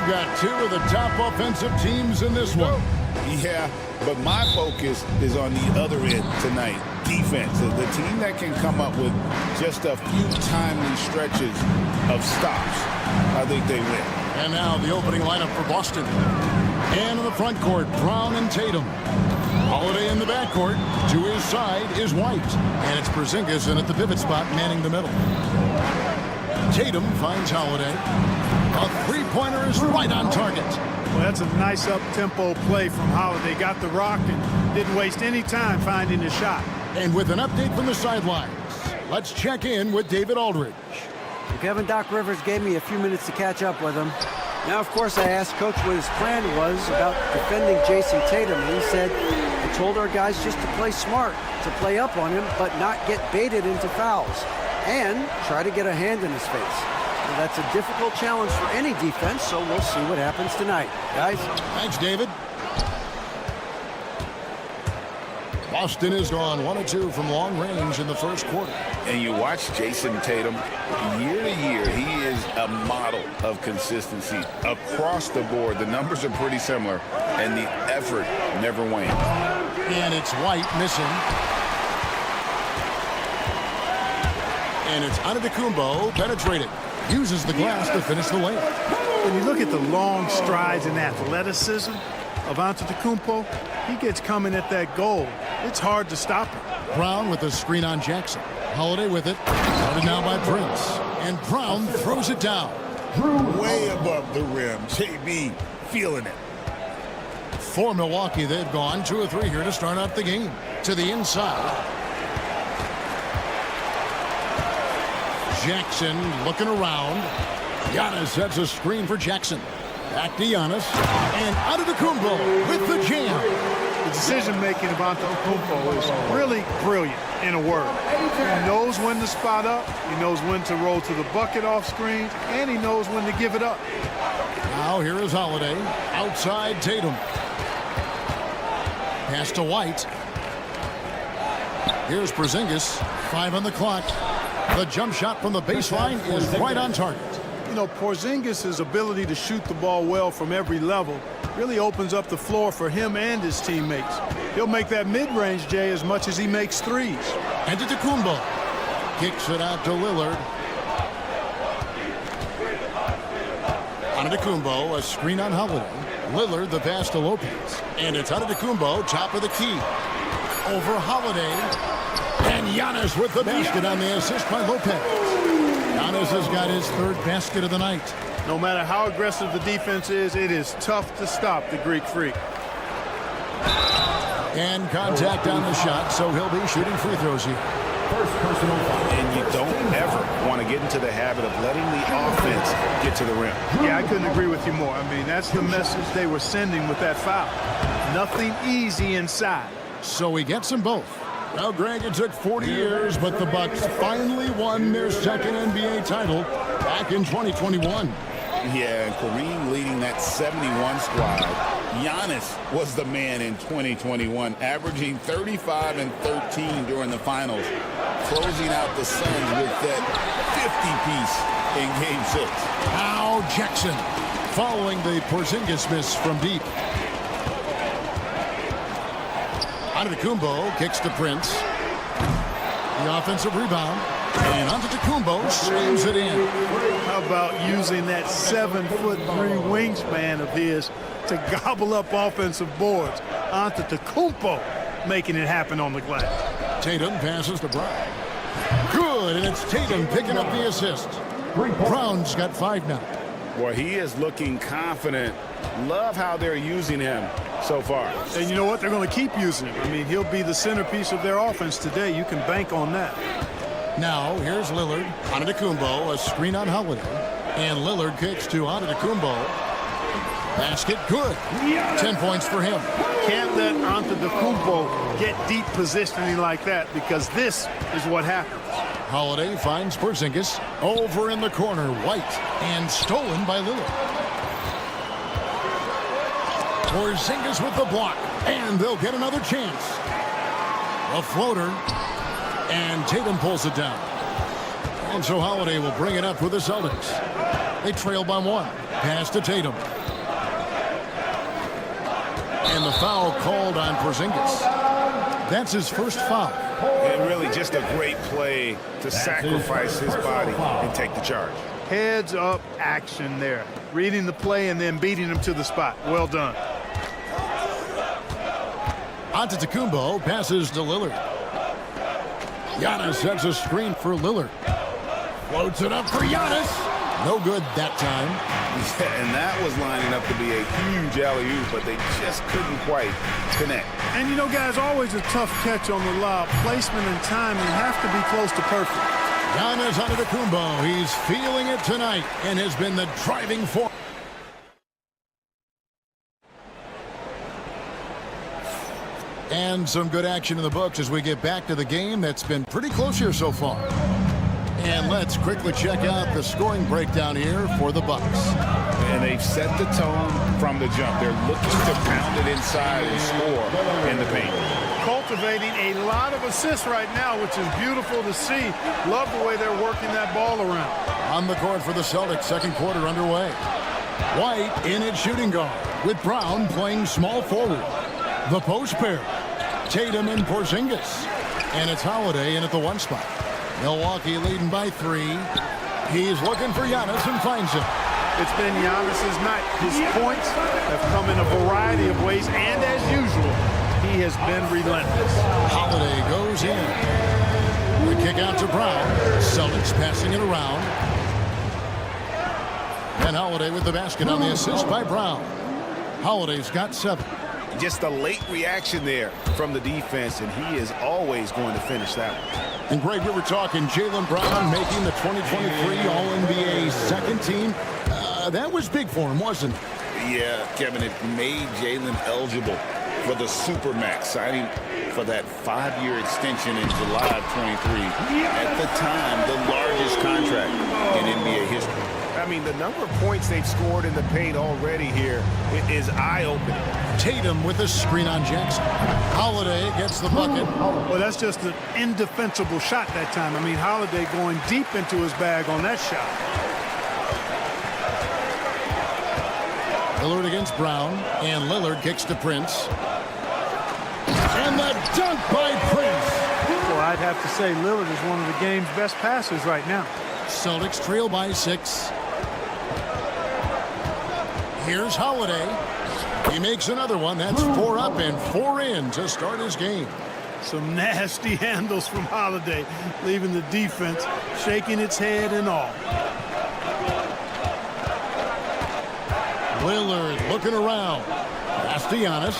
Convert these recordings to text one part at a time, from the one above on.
got two of the top offensive teams in this one. Yeah, but my focus is on the other end tonight. Defense. The team that can come up with just a few timely stretches of stops, I think they win. And now the opening lineup for Boston. And in the front court, Brown and Tatum. Holiday in the backcourt. To his side is White. And it's Porzingis in at the pivot spot, manning the middle. Tatum finds Holiday. A three-pointer is right on target. Well, that's a nice up-tempo play from Holiday. Got the rock and didn't waste any time finding the shot. And with an update from the sidelines, let's check in with David Aldridge. Kevin Doc Rivers gave me a few minutes to catch up with him. Now, of course, I asked Coach what his plan was about defending Jason Tatum, and he said, I told our guys just to play smart, to play up on him, but not get baited into fouls, and try to get a hand in his face. Well, that's a difficult challenge for any defense, so we'll see what happens tonight. Guys? Thanks, David. Boston is gone 1-2 from long range in the first quarter. And you watch Jason Tatum, year to year, he is a model of consistency across the board. The numbers are pretty similar, and the effort never wanes. And it's White missing. And it's Antetokounmpo penetrated. Uses the glass to finish the layup. When you look at the long strides and athleticism of Antetokounmpo, he gets coming at that goal. It's hard to stop him. Brown with a screen on Jackson. Holiday with it. Started now by Prince. And Brown throws it down. Way above the rim. JB feeling it. For Milwaukee, they've gone 2 or 3 here to start out the game. To the inside. Jackson looking around. Giannis sets a screen for Jackson. Back to Giannis. And Antetokounmpo with the jam. The decision-making of Antetokounmpo is really brilliant, in a word. He knows when to spot up, he knows when to roll to the bucket off screens, and he knows when to give it up. Now here is Holiday. Outside Tatum. Pass to White. Here's Porzingis. 5 on the clock. The jump shot from the baseline is right on target. You know, Porzingis' ability to shoot the ball well from every level really opens up the floor for him and his teammates. He'll make that mid-range, Jay, as much as he makes threes. Antetokounmpo kicks it out to Lillard. Antetokounmpo, a screen on Holiday. Lillard, the pass to Lopez. And it's Antetokounmpo, top of the key. Over Holiday. And Giannis with the basket on the assist by Lopez. Giannis has got his 3rd basket of the night. No matter how aggressive the defense is, it is tough to stop the Greek Freak. And contact on the shot, so he'll be shooting free throws here. First personal foul. And you don't ever want to get into the habit of letting the offense get to the rim. Yeah, I couldn't agree with you more. I mean, that's the message they were sending with that foul. Nothing easy inside. So he gets them both. Well, Greg, it took 40 years, but the Bucks finally won their 2nd NBA title back in 2021. Yeah, and Kareem leading that 71 squad. Giannis was the man in 2021, averaging 35 and 13 during the finals, closing out the Suns with that 50-piece in Game 6. Now Jackson following the Porzingis miss from deep. Antetokounmpo kicks to Prince. The offensive rebound. And Antetokounmpo slams it in. How about using that 7'3" wingspan of his to gobble up offensive boards? Antetokounmpo making it happen on the glass. Tatum passes to Brown. Good, and it's Tatum picking up the assist. Brown's got 5 now. Well, he is looking confident. Love how they're using him so far. And you know what? They're going to keep using him. I mean, he'll be the centerpiece of their offense today. You can bank on that. Now, here's Lillard. Antetokounmpo, a screen on Holiday. And Lillard kicks to Antetokounmpo. Basket good. 10 points for him. Can't let Antetokounmpo get deep positioning like that, because this is what happens. Holiday finds Porzingis. Over in the corner, White. And stolen by Lillard. Porzingis with the block. And they'll get another chance. A floater. And Tatum pulls it down. And so Holiday will bring it up for the Celtics. They trail by 1. Pass to Tatum. And the foul called on Porzingis. That's his first foul. And really just a great play to sacrifice his body and take the charge. Heads up action there. Reading the play and then beating him to the spot. Well done. Antetokounmpo passes to Lillard. Giannis sets a screen for Lillard. Floats it up for Giannis. No good that time. Yeah, and that was lining up to be a huge alley-oop, but they just couldn't quite connect. And you know, guys, always a tough catch on the lob. Placement and timing have to be close to perfect. Giannis Antetokounmpo, he's feeling it tonight and has been the driving force. And some good action in the books as we get back to the game that's been pretty close here so far. And let's quickly check out the scoring breakdown here for the Bucks. And they've set the tone from the jump. They're looking to pound it inside and score in the paint. Cultivating a lot of assists right now, which is beautiful to see. Love the way they're working that ball around. On the court for the Celtics, second quarter underway. White in at shooting guard with Brown playing small forward. The post pair, Tatum and Porzingis. And it's Holiday in at the one spot. Milwaukee leading by 3. He's looking for Giannis and finds him. It's been Giannis's night. His points have come in a variety of ways, and as usual, he has been relentless. Holiday goes in. The kick out to Brown. Celtics passing it around. And Holiday with the basket on the assist by Brown. Holiday's got 7. Just a late reaction there from the defense, and he is always going to finish that one. And Greg, we were talking Jaylen Brown making the 2023 All-NBA second team. That was big for him, wasn't it? Yeah, Kevin, it made Jaylen eligible for the Supermax, signing for that 5-year extension in July of 23. At the time, the largest contract in NBA history. I mean, the number of points they've scored in the paint already here is eye-opening. Tatum with a screen on Jackson. Holiday gets the bucket. Well, that's just an indefensible shot that time. I mean, Holiday going deep into his bag on that shot. Lillard against Brown, and Lillard kicks to Prince. And the dunk by Prince. Well, I'd have to say Lillard is one of the game's best passers right now. Celtics trail by 6. Here's Holiday. He makes another one. That's 4 up and 4 in to start his game. Some nasty handles from Holiday, leaving the defense shaking its head and all. Lillard looking around. Pass to Giannis.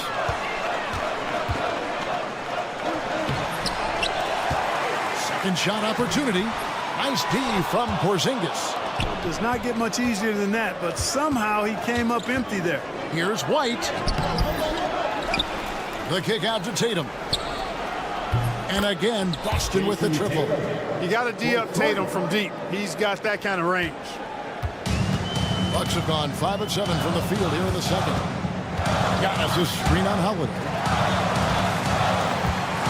Second shot opportunity. Nice D from Porzingis. Does not get much easier than that, but somehow he came up empty there. Here's White. The kick out to Tatum. And again, Boston with the triple. You got to D-up Tatum from deep. He's got that kind of range. Bucks have gone 5 of 7 from the field here in the second. Giannis is screen on Holiday.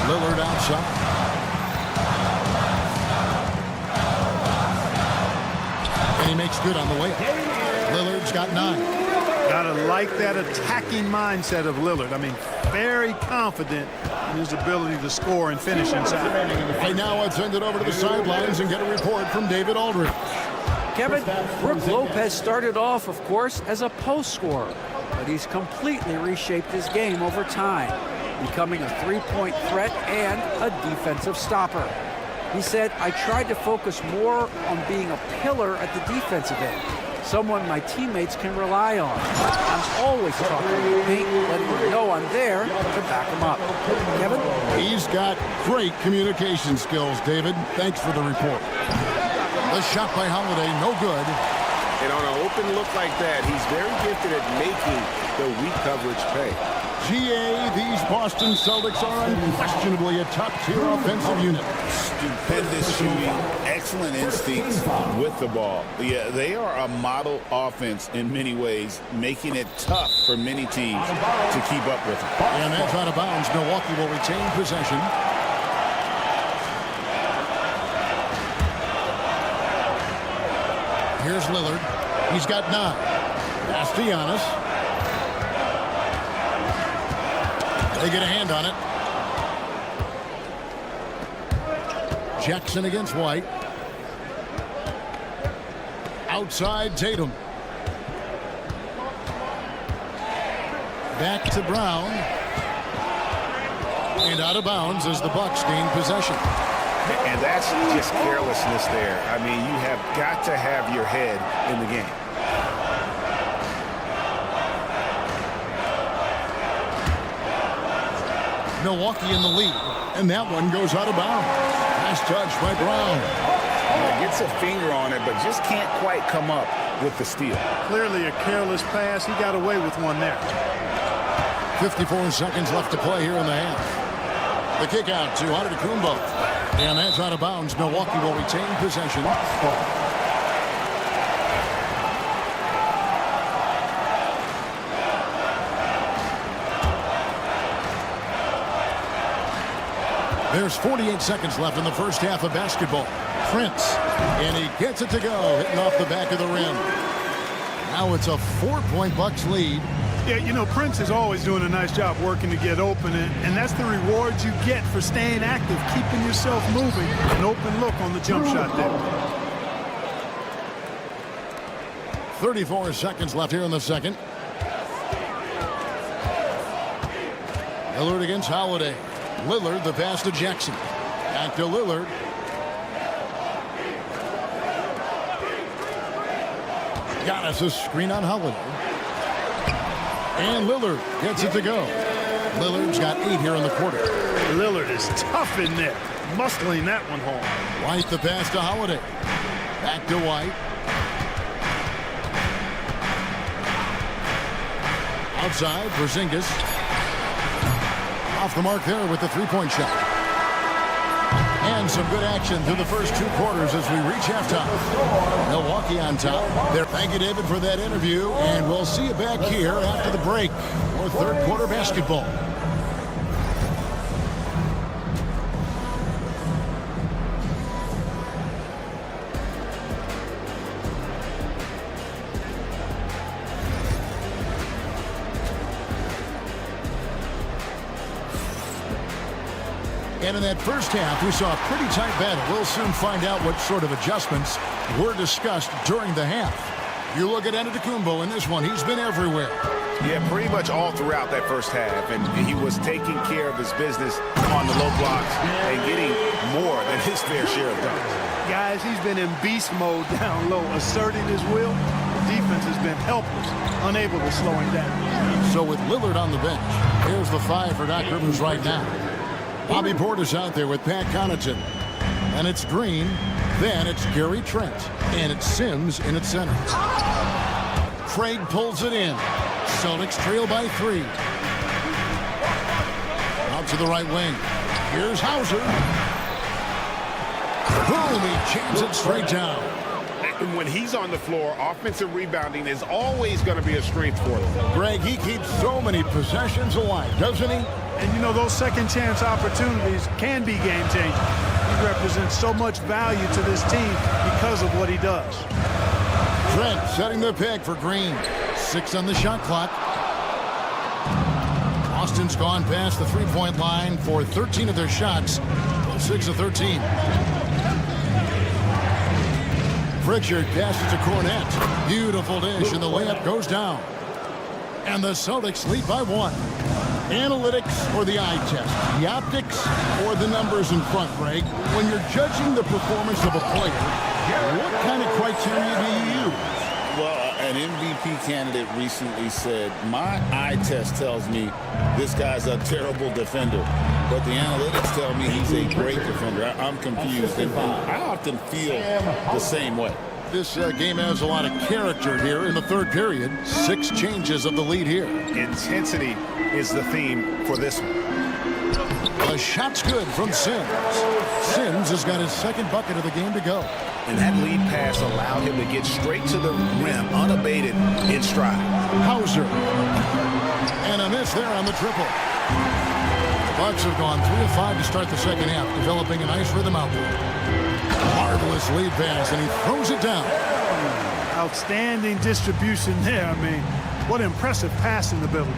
Lillard outside. And he makes good on the way. Lillard's got 9. Gotta like that attacking mindset of Lillard. I mean, very confident in his ability to score and finish inside. Right now, I'd send it over to the sidelines and get a report from David Aldridge. Kevin, Brook Lopez started off, of course, as a post scorer, but he's completely reshaped his game over time, becoming a three-point threat and a defensive stopper. He said, I tried to focus more on being a pillar at the defensive end, someone my teammates can rely on. I'm always talking to the paint, letting them know I'm there to back them up. Kevin? He's got great communication skills, David. Thanks for the report. The shot by Holiday, no good. And on an open look like that, he's very gifted at making the weak coverage pay. GA, these Boston Celtics are unquestionably a top-tier offensive unit. Stupendous shooting, excellent instincts with the ball. Yeah, they are a model offense in many ways, making it tough for many teams to keep up with them. And that's out of bounds. Milwaukee will retain possession. Here's Lillard. He's got 9. Pass to Giannis. They get a hand on it. Jackson against White. Outside Tatum. Back to Brown. And out of bounds as the Bucks gain possession. And that's just carelessness there. I mean, you have got to have your head in the game. Milwaukee in the lead. And that one goes out of bounds. Nice touch by Brown. Gets a finger on it, but just can't quite come up with the steal. Clearly a careless pass. He got away with one there. 54 seconds left to play here in the half. The kick out to Antetokounmpo. And that's out of bounds. Milwaukee will retain possession. There's 48 seconds left in the first half of basketball. Prince, and he gets it to go, hitting off the back of the rim. Now it's a 4-point Bucks lead. Yeah, you know, Prince is always doing a nice job working to get open, and that's the reward you get for staying active, keeping yourself moving. An open look on the jump shot there. 34 seconds left here in the second. Lillard against Holiday. Lillard, the pass to Jackson. Back to Lillard. Got us a screen on Holiday. And Lillard gets it to go. Lillard's got 8 here in the quarter. Lillard is tough in there, muscling that one home. White the pass to Holiday. Back to White. Outside, Porzingis. Off the mark there with the three-point shot. And some good action through the first 2 quarters as we reach halftime. Milwaukee on top. There. Thank you, David, for that interview. And we'll see you back here after the break for third quarter basketball. And in that first half, we saw a pretty tight battle. We'll soon find out what sort of adjustments were discussed during the half. You look at Antetokounmpo in this one, he's been everywhere. Yeah, pretty much all throughout that first half. And he was taking care of his business on the low blocks and getting more than his fair share of dunks. Guys, he's been in beast mode down low, asserting his will. The defense has been helpless, unable to slow him down. So with Lillard on the bench, here's the 5 for Doc Rivers right now. Bobby Portis out there with Pat Connaughton. And it's Green. Then it's Gary Trent. And it's Sims in its center. Craig pulls it in. Celtics trail by 3. Out to the right wing. Here's Hauser. Boom, he jams it straight down. When he's on the floor, offensive rebounding is always going to be a strength for them. Greg, he keeps so many possessions alive, doesn't he? And, you know, those second-chance opportunities can be game-changing. He represents so much value to this team because of what he does. Trent setting the pick for Green. 6 on the shot clock. Austin's gone past the three-point line for 13 of their shots. 6 of 13. Pritchard passes to Cornette. Beautiful dish, and the layup goes down. And the Celtics lead by 1. Analytics or the eye test? The optics or the numbers in front, Greg? When you're judging the performance of a player, what kind of criteria do you use? Well, an MVP candidate recently said, my eye test tells me this guy's a terrible defender, but the analytics tell me he's a great defender. I'm confused, and I often feel the same way. This game has a lot of character here in the third period. 6 changes of the lead here. Intensity is the theme for this one. The shot's good from Sims. Sims has got his second bucket of the game to go. And that lead pass allowed him to get straight to the rim, unabated, in stride. Hauser. And a miss there on the triple. The Bucks have gone 3 of 5 to start the second half, developing a nice rhythm out there. Marvelous lead pass, and he throws it down. Outstanding distribution there. I mean, what impressive passing ability.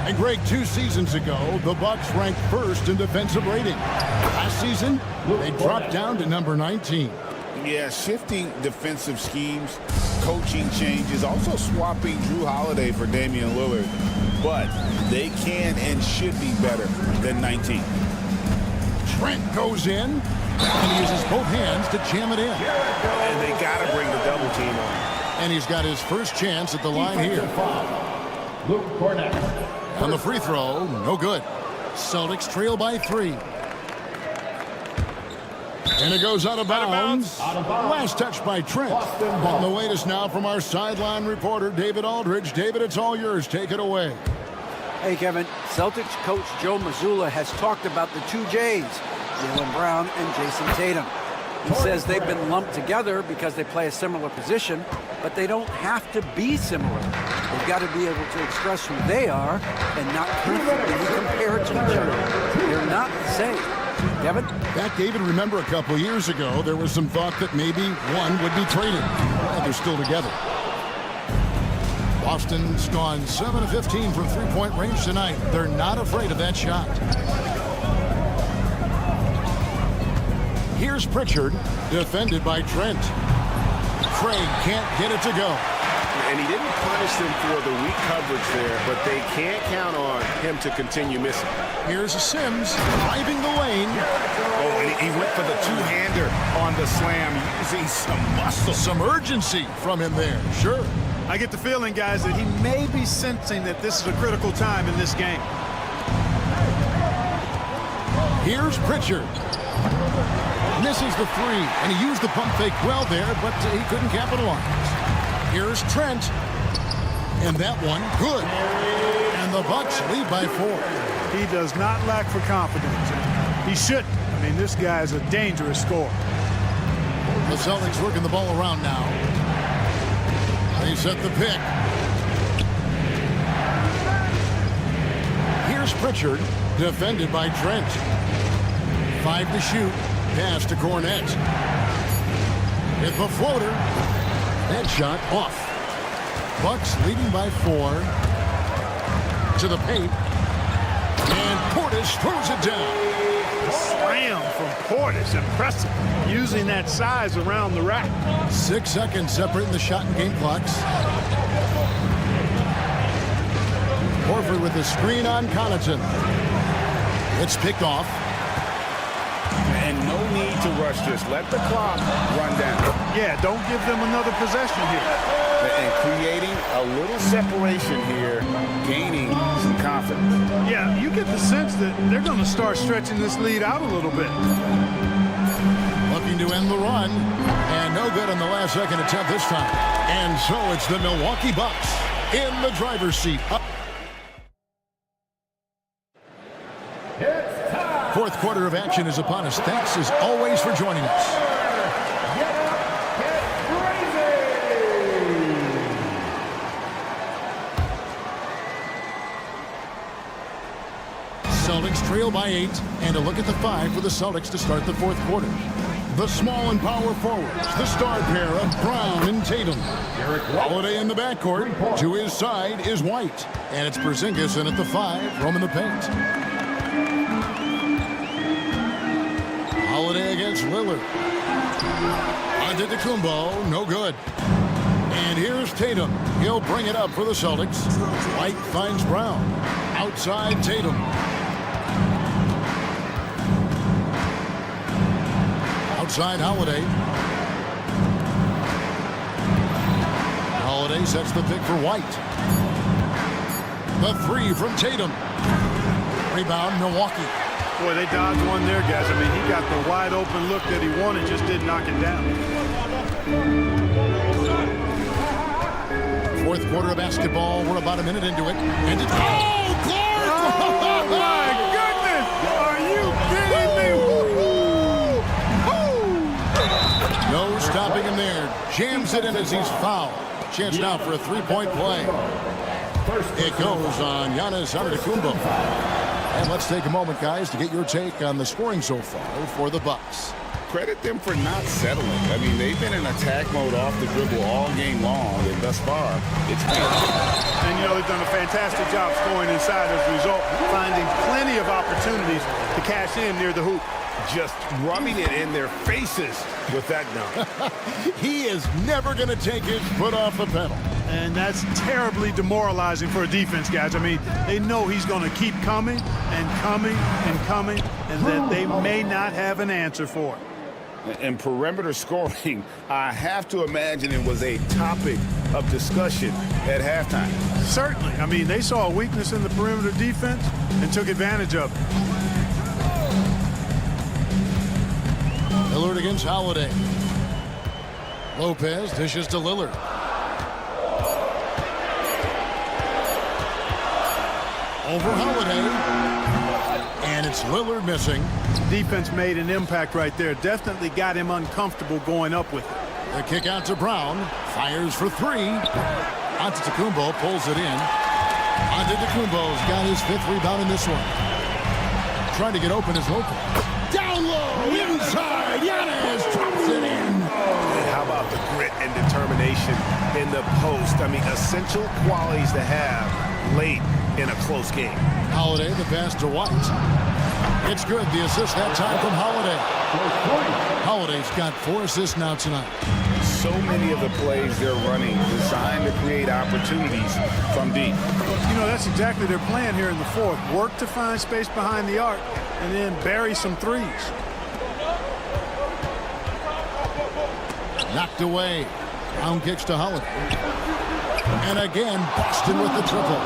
And Greg, 2 seasons ago, the Bucks ranked first in defensive rating. Last season, they dropped down to number 19. Yeah, shifting defensive schemes, coaching changes, also swapping Drew Holiday for Damian Lillard. But they can and should be better than 19. Trent goes in, and he uses both hands to jam it in. And they got to bring the double team on. And he's got his first chance at the line here. On the free throw, no good. Celtics trail by 3. And it goes out of bounds. Last touch by Trent. On the latest now from our sideline reporter, David Aldridge. David, it's all yours. Take it away. Hey, Kevin. Celtics coach Joe Mazzulla has talked about the 2 J's, Jaylen Brown and Jason Tatum. He says they've been lumped together because they play a similar position, but they don't have to be similar. They've got to be able to express who they are and not constantly be compared to each other. They're not the same. Kevin? Back, David, remember a couple years ago, there was some thought that maybe one would be traded. Well, they're still together. Boston's gone 7 of 15 from three-point range tonight. They're not afraid of that shot. Here's Pritchard, defended by Trent. Craig can't get it to go. And he didn't punish them for the weak coverage there, but they can't count on him to continue missing. Here's a Sims driving the lane. Oh, and he went for the two-hander on the slam, using some muscle. Some urgency from him there, sure. I get the feeling, guys, that he may be sensing that this is a critical time in this game. Here's Pritchard. Misses the 3, and he used the pump fake well there, but he couldn't capitalize. Here's Trent, and that one good. And the Bucks lead by 4. He does not lack for confidence. He shouldn't. I mean, this guy is a dangerous scorer. The Celtics working the ball around now. They set the pick. Here's Pritchard, defended by Trent. 5 to shoot. Pass to Cornette. With the floater. That shot off. Bucks leading by 4. To the paint. And Portis throws it down. Slam from Portis. Impressive. Using that size around the rack. 6 seconds separating the shot and game clocks. Horford with the screen on Connaughton. It's picked off. And no need to rush this. Let the clock run down. Yeah, don't give them another possession here. And creating a little separation here, gaining some confidence. Yeah, you get the sense that they're going to start stretching this lead out a little bit. Looking to end the run. And no good on the last second attempt this time. And so it's the Milwaukee Bucks in the driver's seat. Fourth quarter of action is upon us. Thanks as always for joining us. Celtics trail by 8, and a look at the 5 for the Celtics to start the fourth quarter. The small and power forwards, the star pair of Brown and Tatum. Holiday in the backcourt. To his side is White, and it's Porzingis in at the 5, roaming the paint. Holiday against Lillard. Antetokounmpo, no good. And here's Tatum. He'll bring it up for the Celtics. White finds Brown. Outside Tatum. Outside Holiday. Holiday sets the pick for White. The 3 from Tatum. Rebound Milwaukee. Boy, they dodged one there, guys. I mean, he got the wide open look that he wanted, just didn't knock it down. Fourth quarter of basketball. We're about a minute into it. And it's, oh, Clark! Oh, my goodness! Are you kidding me? No stopping him there. Jams it in as he's fouled. Chance now for a three-point play. It goes on Giannis Antetokounmpo. And let's take a moment, guys, to get your take on the scoring so far for the Bucks. credit them for not settling. I mean, they've been in attack mode off the dribble all game long, and thus far, it's been. And, you know, they've done a fantastic job scoring inside as a result, finding plenty of opportunities to cash in near the hoop. Just rubbing it in their faces with that dunk. He is never going to take his foot off the pedal. And that's terribly demoralizing for a defense, guys. I mean, they know he's going to keep coming and coming and coming, and that they may not have an answer for it. And perimeter scoring, I have to imagine it was a topic of discussion at halftime. Certainly. I mean, they saw a weakness in the perimeter defense and took advantage of it. Lillard against Holiday. Lopez dishes to Lillard. Over Holiday. And it's Lillard missing. Defense made an impact right there. Definitely got him uncomfortable going up with it. The kick out to Brown. Fires for three. Antetokounmpo pulls it in. Antetokounmpo's got his 5th rebound in this one. Trying to get open is Lopez. Down low, inside. Giannis drops it in. And how about the grit and determination in the post? I mean, essential qualities to have late in a close game. Holiday, the pass to White. It's good. The assist that time from Holiday. Holiday's got 4 assists now tonight. So many of the plays they're running designed to create opportunities from deep. You know, that's exactly their plan here in the fourth. Work to find space behind the arc and then bury some threes. Knocked away. Brown kicks to Holiday. And again, Boston with the triple.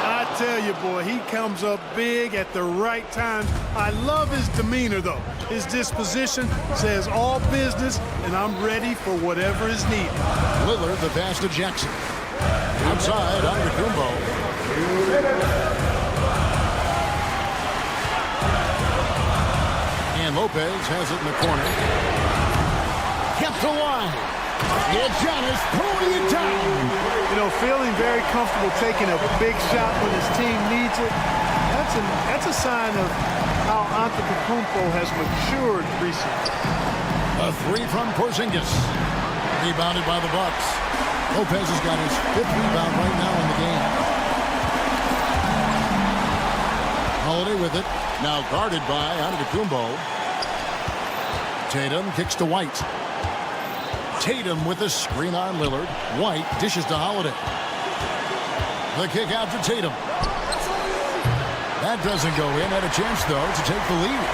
I tell you, boy, he comes up big at the right time. I love his demeanor, though. His disposition says all business, and I'm ready for whatever is needed. Lillard, the pass to Jackson. Outside, Antetokounmpo. And Lopez has it in the corner. Kept alive. Yeah, Giannis pulling it down. You know, feeling very comfortable taking a big shot when his team needs it. That's a sign of how Antetokounmpo has matured recently. A 3 from Porzingis. Rebounded by the Bucks. Lopez has got his 5th rebound right now in the game. Holiday with it. Now guarded by Antetokounmpo. Tatum kicks to White. Tatum with a screen on Lillard. White dishes to Holiday. The kick out to Tatum. That doesn't go in. Had a chance, though, to take the lead.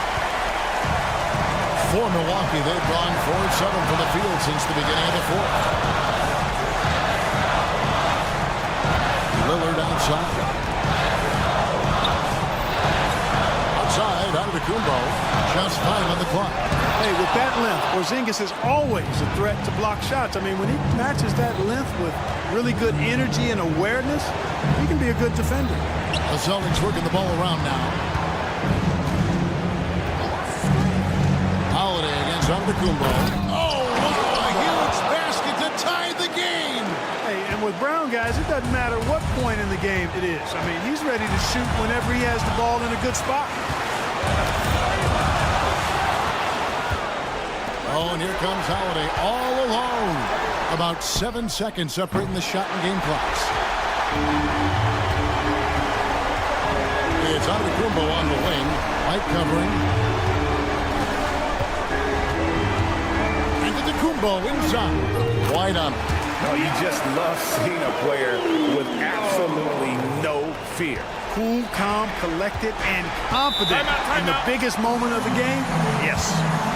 For Milwaukee, they've gone 4-7 from the field since the beginning of the fourth. Lillard outside. Outside, Antetokounmpo. Just 5 on the clock. Hey, with that length, Porzingis is always a threat to block shots. I mean, when he matches that length with really good energy and awareness, he can be a good defender. The Celtics working the ball around now. Holiday against Antetokounmpo. Oh, what a huge basket to tie the game! Hey, and with Brown, guys, it doesn't matter what point in the game it is. I mean, he's ready to shoot whenever he has the ball in a good spot. Oh, and here comes Holiday all alone. About 7 seconds separating the shot and game clocks. It's Antetokounmpo on the wing. White covering. Antetokounmpo inside. White on. Oh, you just love seeing a player with absolutely no fear. Cool, calm, collected, and confident in the biggest moment of the game. Yes.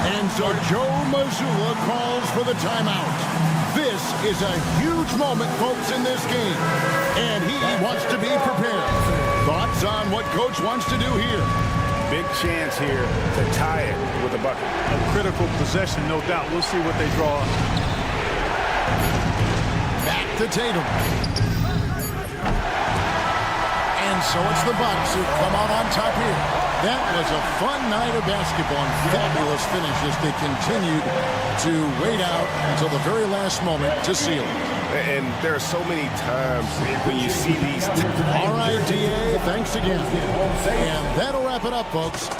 And so Joe Mazzulla calls for the timeout. This is a huge moment, folks, in this game. And he wants to be prepared. Thoughts on what Coach wants to do here? Big chance here to tie it with a bucket. A critical possession, no doubt. We'll see what they draw up. Back to Tatum. And so it's the Bucks who come out on top here. That was a fun night of basketball and fabulous finish as they continued to wait out until the very last moment to seal it. And there are so many times when you see these. All right, DA, thanks again. And that'll wrap it up, folks.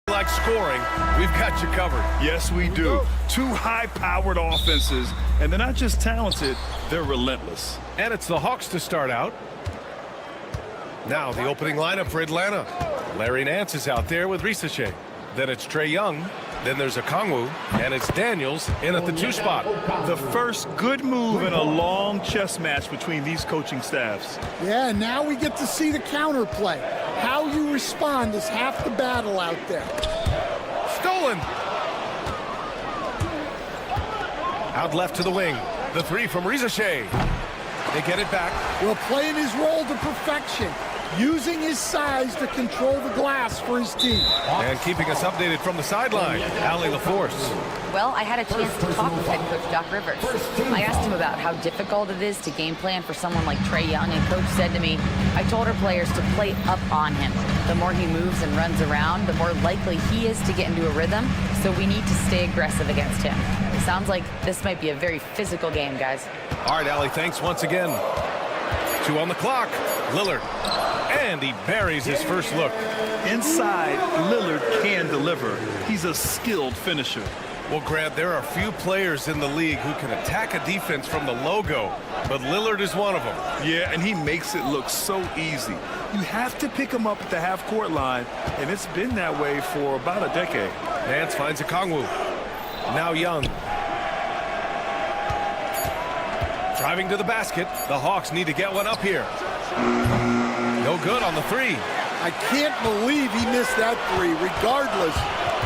Like scoring, we've got you covered. Yes, we do. Two high-powered offenses, and they're not just talented, they're relentless. And it's the Hawks to start out. Now the opening lineup for Atlanta. Larry Nance is out there with Risache. Then it's Trae Young. Then there's Okongwu. And it's Daniels in at the 2 spot. The first good move in a long chess match between these coaching staffs. Yeah, now we get to see the counterplay. How you respond is half the battle out there. Stolen. Out left to the wing. The 3 from Risache. They get it back. Well, playing his role to perfection, using his size to control the glass for his team. And keeping us updated from the sideline, Allie LaForce. Well, I had a chance to talk with head coach Doc Rivers. I asked him about how difficult it is to game plan for someone like Trae Young, and coach said to me, I told our players to play up on him. The more he moves and runs around, the more likely he is to get into a rhythm, so we need to stay aggressive against him. Sounds like this might be a very physical game, guys. All right, Allie, thanks once again. 2 on the clock. Lillard. And he buries his first look. Inside, Lillard can deliver. He's a skilled finisher. Well, Grant, there are few players in the league who can attack a defense from the logo, but Lillard is one of them. Yeah, and he makes it look so easy. You have to pick him up at the half-court line, and it's been that way for about a decade. Nance finds a Kongwu. Now Young. Driving to the basket. The Hawks need to get one up here. No good on the three. I can't believe he missed that three. Regardless,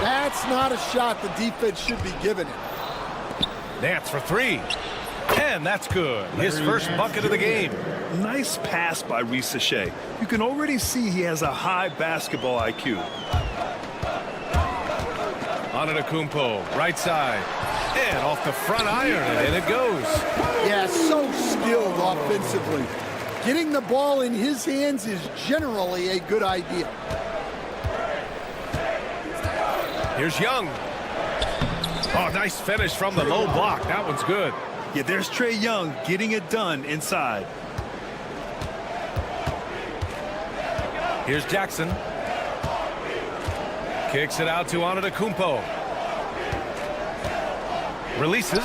that's not a shot the defense should be giving him. Nance for three. And that's good. His first bucket of the game. Nice pass by Risache. You can already see he has a high basketball IQ. Antetokounmpo, right side. And off the front iron, and in it goes. Yeah, so skilled offensively. Getting the ball in his hands is generally a good idea. Here's Young. Oh, nice finish from the low block. That one's good. Yeah, there's Trae Young getting it done inside. Here's Jackson. Kicks it out to Antetokounmpo. Releases.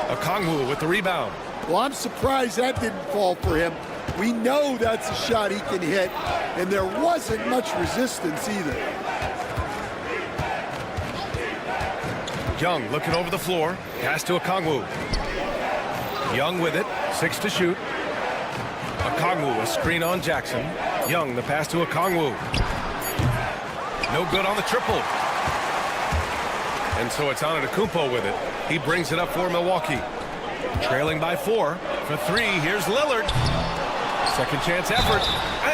Okongwu with the rebound. Well, I'm surprised that didn't fall for him. We know that's a shot he can hit, and there wasn't much resistance either. Young looking over the floor. Pass to Okongwu. Young with it. 6 to shoot. Okongwu, a screen on Jackson. Young, the pass to Okongwu. No good on the triple. And so it's Antetokounmpo with it. He brings it up for Milwaukee. Trailing by 4. For 3, here's Lillard. Second chance effort.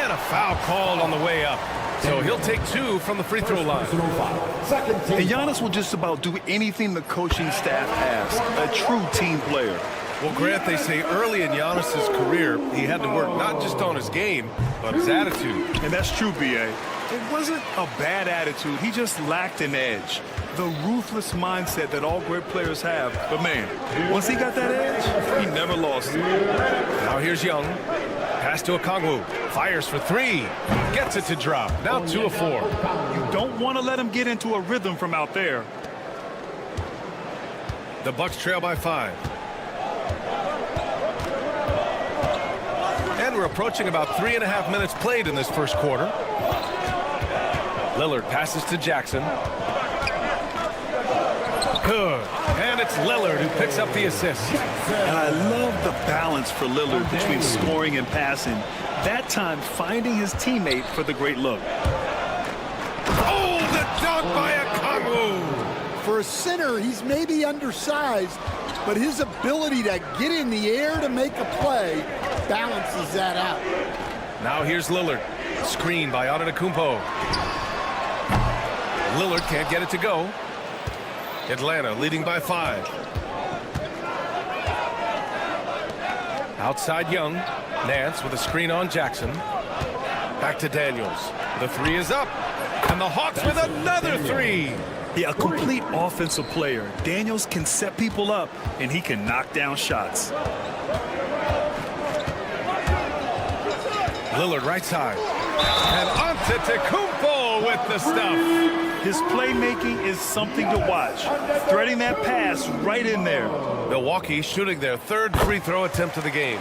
And a foul called on the way up. So he'll take 2 from the free throw line. And Giannis will just about do anything the coaching staff asks. A true team player. Well, Grant, they say early in Giannis's career, he had to work not just on his game, but his attitude. And that's true, B.A. It wasn't a bad attitude. He just lacked an edge. The ruthless mindset that all great players have. But, man, once he got that edge, he never lost it. Now here's Young. Pass to Okongwu. Fires for 3. Gets it to drop. Now 2 of 4. You don't want to let him get into a rhythm from out there. The Bucks trail by 5. And we're approaching about 3.5 minutes played in this first quarter. Lillard passes to Jackson. Good. And it's Lillard who picks up the assist. And I love the balance for Lillard between scoring and passing. That time finding his teammate for the great look. Oh, the dunk by Okongwu. For a center, he's maybe undersized, but his ability to get in the air to make a play balances that out. Now here's Lillard. Screen by Antetokounmpo. Lillard can't get it to go. Atlanta leading by 5. Outside Young. Nance with a screen on Jackson. Back to Daniels. The 3 is up. And the Hawks with another 3. Yeah, a complete offensive player. Daniels can set people up, and he can knock down shots. Lillard right side. And Antetokounmpo with the stuff. His playmaking is something to watch. Threading that pass right in there. Milwaukee shooting their 3rd free throw attempt of the game.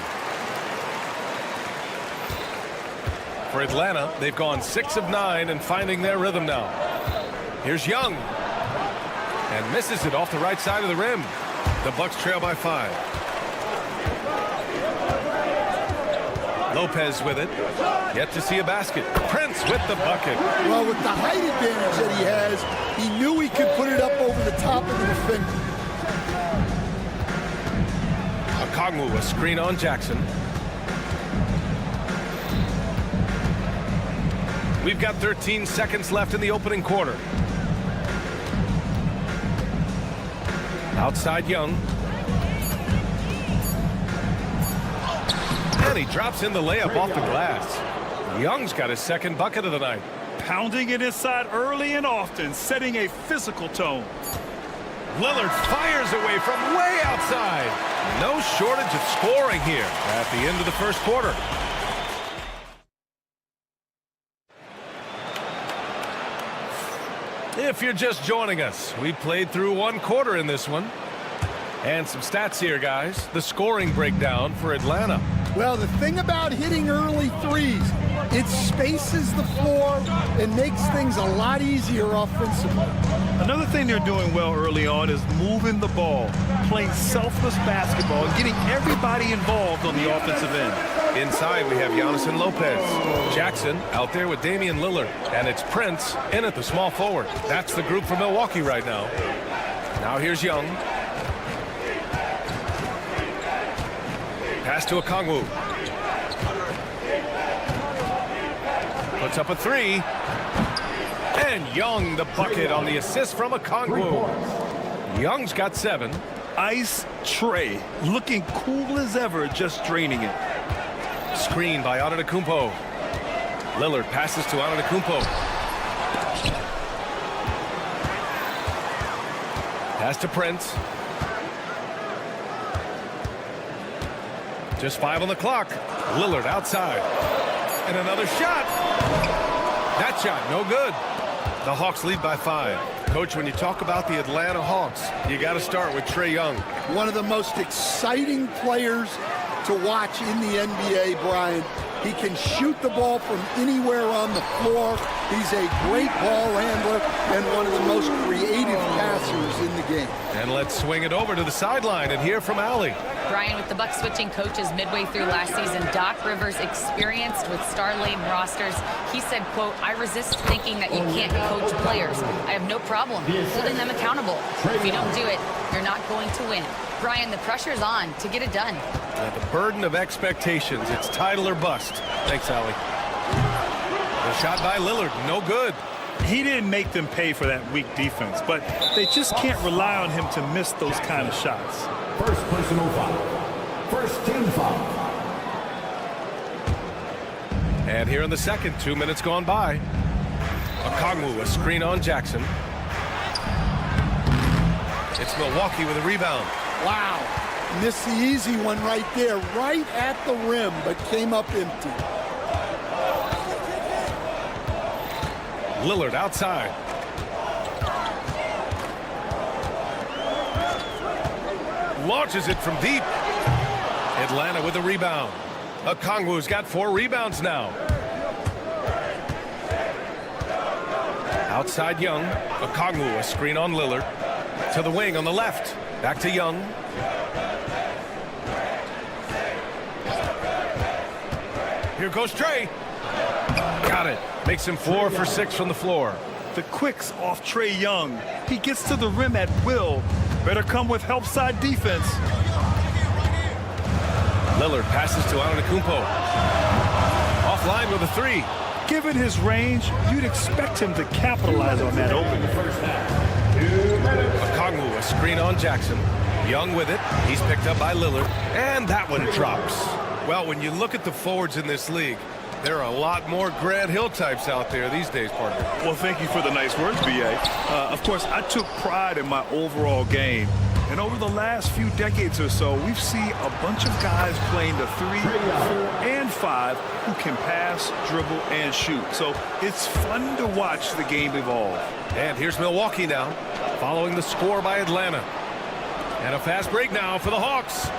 For Atlanta, they've gone 6 of 9 and finding their rhythm now. Here's Young. And misses it off the right side of the rim. The Bucks trail by 5. Lopez with it. Yet to see a basket. Prince with the bucket. Well, with the height advantage that he has, he knew he could put it up over the top of the defender. Okongwu, a screen on Jackson. We've got 13 seconds left in the opening quarter. Outside Young. And he drops in the layup off the glass. Young's got his 2nd bucket of the night. Pounding it inside early and often, setting a physical tone. Lillard fires away from way outside. No shortage of scoring here at the end of the first quarter. If you're just joining us, we played through one quarter in this one. And some stats here, guys. The scoring breakdown for Atlanta. Well, the thing about hitting early threes, it spaces the floor and makes things a lot easier offensively. Another thing they're doing well early on is moving the ball, playing selfless basketball, and getting everybody involved on the offensive end. Inside, we have Giannis and Lopez. Jackson out there with Damian Lillard. And it's Prince in at the small forward. That's the group for Milwaukee right now. Now here's Young. Pass to Okongwu. Puts up a three. And Young the bucket on the assist from Okongwu. Young's got 7. Ice tray, looking cool as ever, just draining it. Screen by Antetokounmpo. Lillard passes to Antetokounmpo. Pass to Prince. Just 5 on the clock. Lillard outside. And another shot. That shot, no good. The Hawks lead by 5. Coach, when you talk about the Atlanta Hawks, you got to start with Trae Young. One of the most exciting players to watch in the NBA, Brian. He can shoot the ball from anywhere on the floor. He's a great ball handler and one of the most creative passers in the game. And let's swing it over to the sideline and hear from Allie. Brian, with the Bucks switching coaches midway through last season, Doc Rivers experienced with star-laden rosters. He said, quote, "I resist thinking that you can't coach players. I have no problem holding them accountable. If you don't do it, you're not going to win." Brian, the pressure's on to get it done. The burden of expectations. It's title or bust. Thanks, Allie. The shot by Lillard, no good. He didn't make them pay for that weak defense, but they just can't rely on him to miss those kind of shots. First personal foul. First team foul. And here in the second, 2 minutes gone by. Okongwu, a screen on Jackson. It's Milwaukee with a rebound. Wow. Missed the easy one right there, right at the rim, but came up empty. Lillard outside. Launches it from deep. Atlanta with a rebound. Okongwu's got 4 rebounds now. Outside Young. Okongwu, a screen on Lillard. To the wing on the left. Back to Young. Here goes Trae. Got it. Makes him 4 for 6 from the floor. The quicks off Trae Young. He gets to the rim at will. Better come with help side defense. Lillard passes to Antetokounmpo. Offline with a 3. Given his range, you'd expect him to capitalize on that opening. Okongwu, a screen on Jackson. Young with it. He's picked up by Lillard. And that one drops. Well, when you look at the forwards in this league, there are a lot more Grant Hill types out there these days, partner. Well, thank you for the nice words, B.A. Of course, I took pride in my overall game. And over the last few decades or so, we've seen a bunch of guys playing the 3, 4, and 5 who can pass, dribble, and shoot. So it's fun to watch the game evolve. And here's Milwaukee now, following the score by Atlanta. And a fast break now for the Hawks.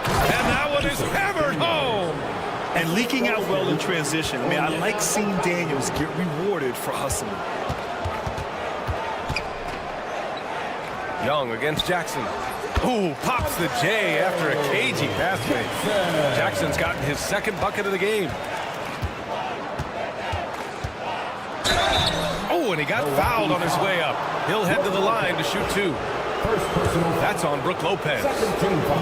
And that one is hammered home. And leaking out well in transition. I mean, I like seeing Daniels get rewarded for hustling. Young against Jackson. Ooh, pops the J after a cagey pass fake. Jackson's gotten his 2nd bucket of the game. Oh, and he got fouled on his way up. He'll head to the line to shoot 2. That's on Brook Lopez.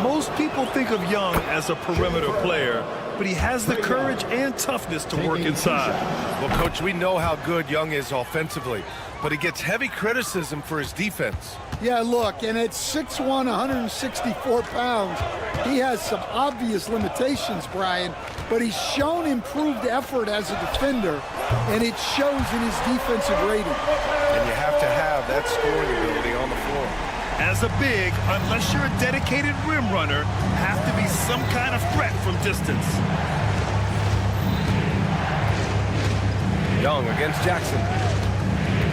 Most people think of Young as a perimeter player, but he has the courage and toughness to work inside. Well, Coach, we know how good Young is offensively, but he gets heavy criticism for his defense. Yeah, look, and at 6'1", 164 pounds, he has some obvious limitations, Brian, but he's shown improved effort as a defender, and it shows in his defensive rating. And you have to have that scoring ability on the floor. As a big, unless you're a dedicated rim runner, have to be some kind of threat from distance. Young against Jackson.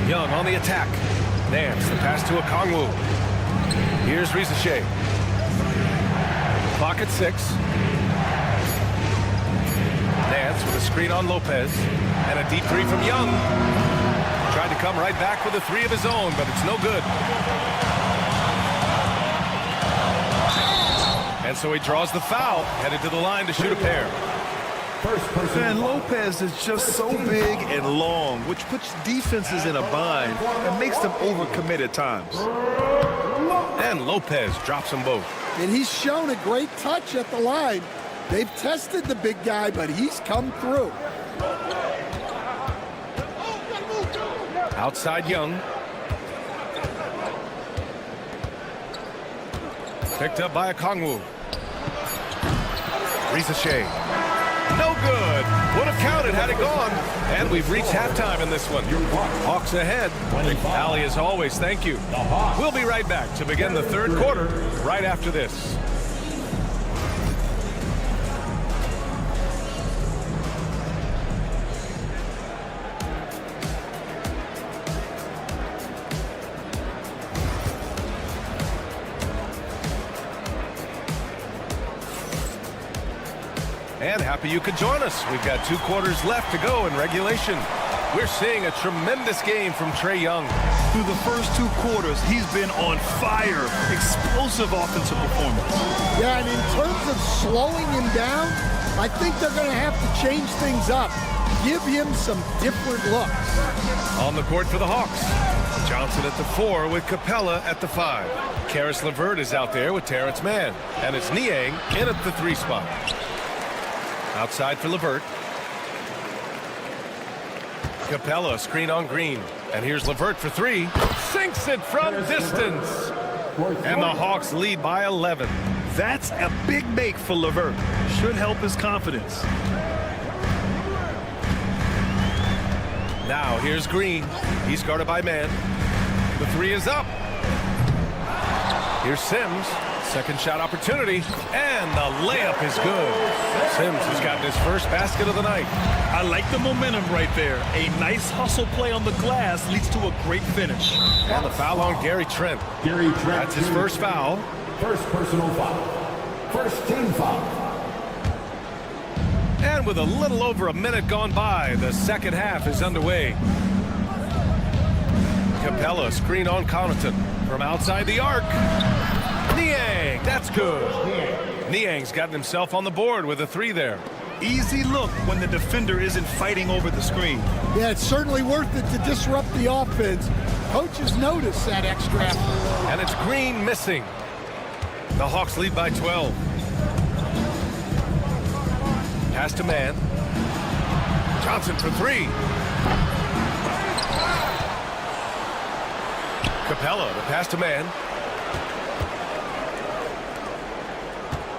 Young on the attack. Nance, the pass to Okongwu. Here's Risache. Clock at 6. Nance with a screen on Lopez. And a deep three from Young. Tried to come right back with a three of his own, but it's no good. And so he draws the foul, headed to the line to shoot a pair. And Lopez is just so big and long, which puts defenses in a bind and makes them overcommit at times. And Lopez drops them both. And he's shown a great touch at the line. They've tested the big guy, but he's come through. Outside Young. Picked up by Okongwu. Risache. No good. Would have counted had it gone. And we've reached halftime in this one. Hawks ahead. Allie, as always, thank you. We'll be right back to begin the third quarter right after this. And happy you could join us. We've got 2 quarters left to go in regulation. We're seeing a tremendous game from Trae Young. Through the first 2 quarters, he's been on fire. Explosive offensive performance. Yeah, and in terms of slowing him down, I think they're going to have to change things up. Give him some different looks. On the court for the Hawks. Johnson at the 4 with Capella at the 5. Karis LeVert is out there with Terrence Mann. And it's Niang in at the 3 spot. Outside for LeVert. Capella, screen on Green. And here's LeVert for 3. Sinks it from distance. And the Hawks lead by 11. That's a big make for LeVert. Should help his confidence. Now here's Green. He's guarded by Mann. The 3 is up. Here's Sims. Second shot opportunity, and the layup is good. Sims has gotten his first basket of the night. I like the momentum right there. A nice hustle play on the glass leads to a great finish. And the foul on Gary Trent. That's his first foul. First personal foul. First team foul. And with a little over a minute gone by, the second half is underway. Capella, screen on Connaughton from outside the arc. Niang, that's good. Niang's gotten himself on the board with a 3 there. Easy look when the defender isn't fighting over the screen. Yeah, it's certainly worth it to disrupt the offense. Coaches notice that extra effort. And it's Green missing. The Hawks lead by 12. Pass to Mann. Johnson for 3. Capella, the pass to Mann.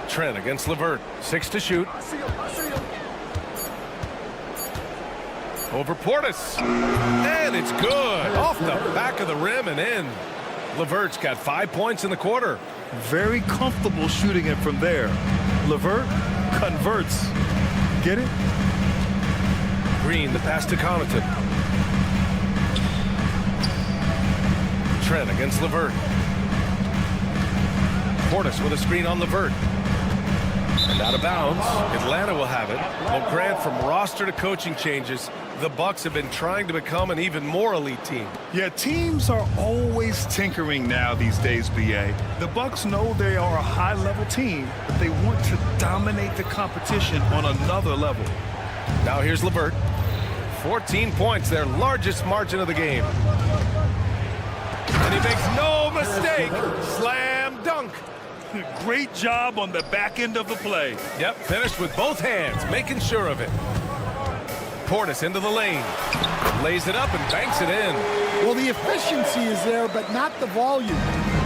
Trent against LeVert. 6 to shoot. Over Portis. And it's good. Off the back of the rim and in. LeVert's got 5 points in the quarter. Very comfortable shooting it from there. LeVert converts. Get it? Green, the pass to Connaughton. Trent against LeVert. Portis with a screen on LeVert. And out of bounds. Atlanta will have it. Well, Grant, from roster to coaching changes, the Bucks have been trying to become an even more elite team. Yeah, teams are always tinkering now these days, BA. The Bucks know they are a high-level team, but they want to dominate the competition on another level. Now here's LeVert. 14 points, their largest margin of the game. And he makes no mistake. Slam dunk. Great job on the back end of the play. Yep, finished with both hands, making sure of it. Portis into the lane. Lays it up and banks it in. Well, the efficiency is there, but not the volume.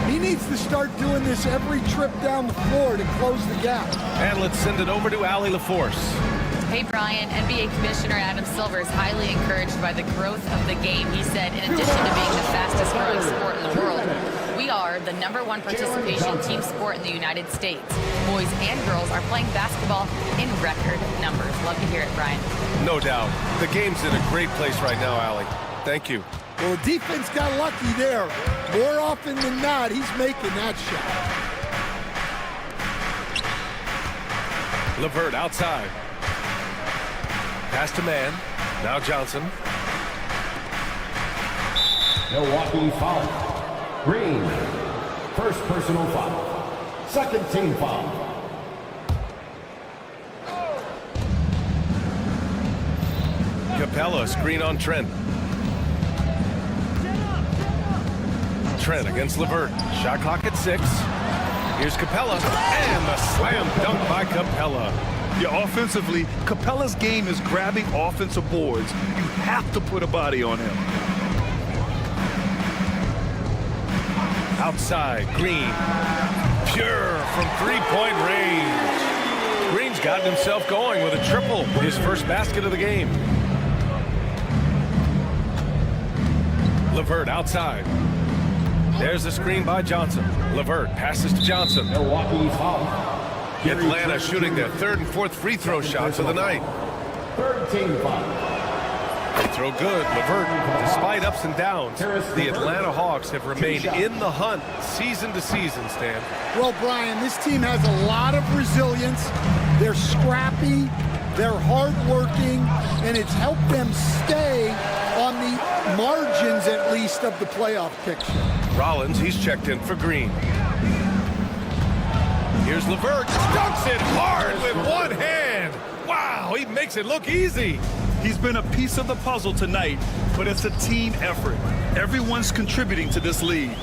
He needs to start doing this every trip down the floor to close the gap. And let's send it over to Allie LaForce. Hey, Brian, NBA Commissioner Adam Silver is highly encouraged by the growth of the game. He said, in addition to being the fastest growing sport in the world, we are the #1 participation team sport in the United States. Boys and girls are playing basketball in record numbers. Love to hear it, Brian. No doubt. The game's in a great place right now, Allie. Thank you. Well, the defense got lucky there. More often than not, he's making that shot. LeVert outside. Pass to man. Now Johnson. Milwaukee foul. Green. First personal foul. Second team foul. Capella, screen on Trent. Trent against LeVert. Shot clock at 6. Here's Capella, and the slam dunk by Capella. Yeah, offensively, Capella's game is grabbing offensive boards. You have to put a body on him. Outside, Green. Pure from three-point range. Green's gotten himself going with a triple. His first basket of the game. LeVert outside. There's the screen by Johnson. LeVert passes to Johnson. Milwaukee foul. Atlanta shooting their 3rd and 4th free throw shots of the night. Third team foul. They throw good. LeVert, despite ups and downs, the Atlanta Hawks have remained in the hunt season to season, Stan. Well, Brian, this team has a lot of resilience. They're scrappy, they're hardworking, and it's helped them stay on the margins, at least, of the playoff picture. Rollins, he's checked in for Green. Here's LeVert, dunks it hard with one hand. Wow, he makes it look easy. He's been a piece of the puzzle tonight, but it's a team effort. Everyone's contributing to this lead.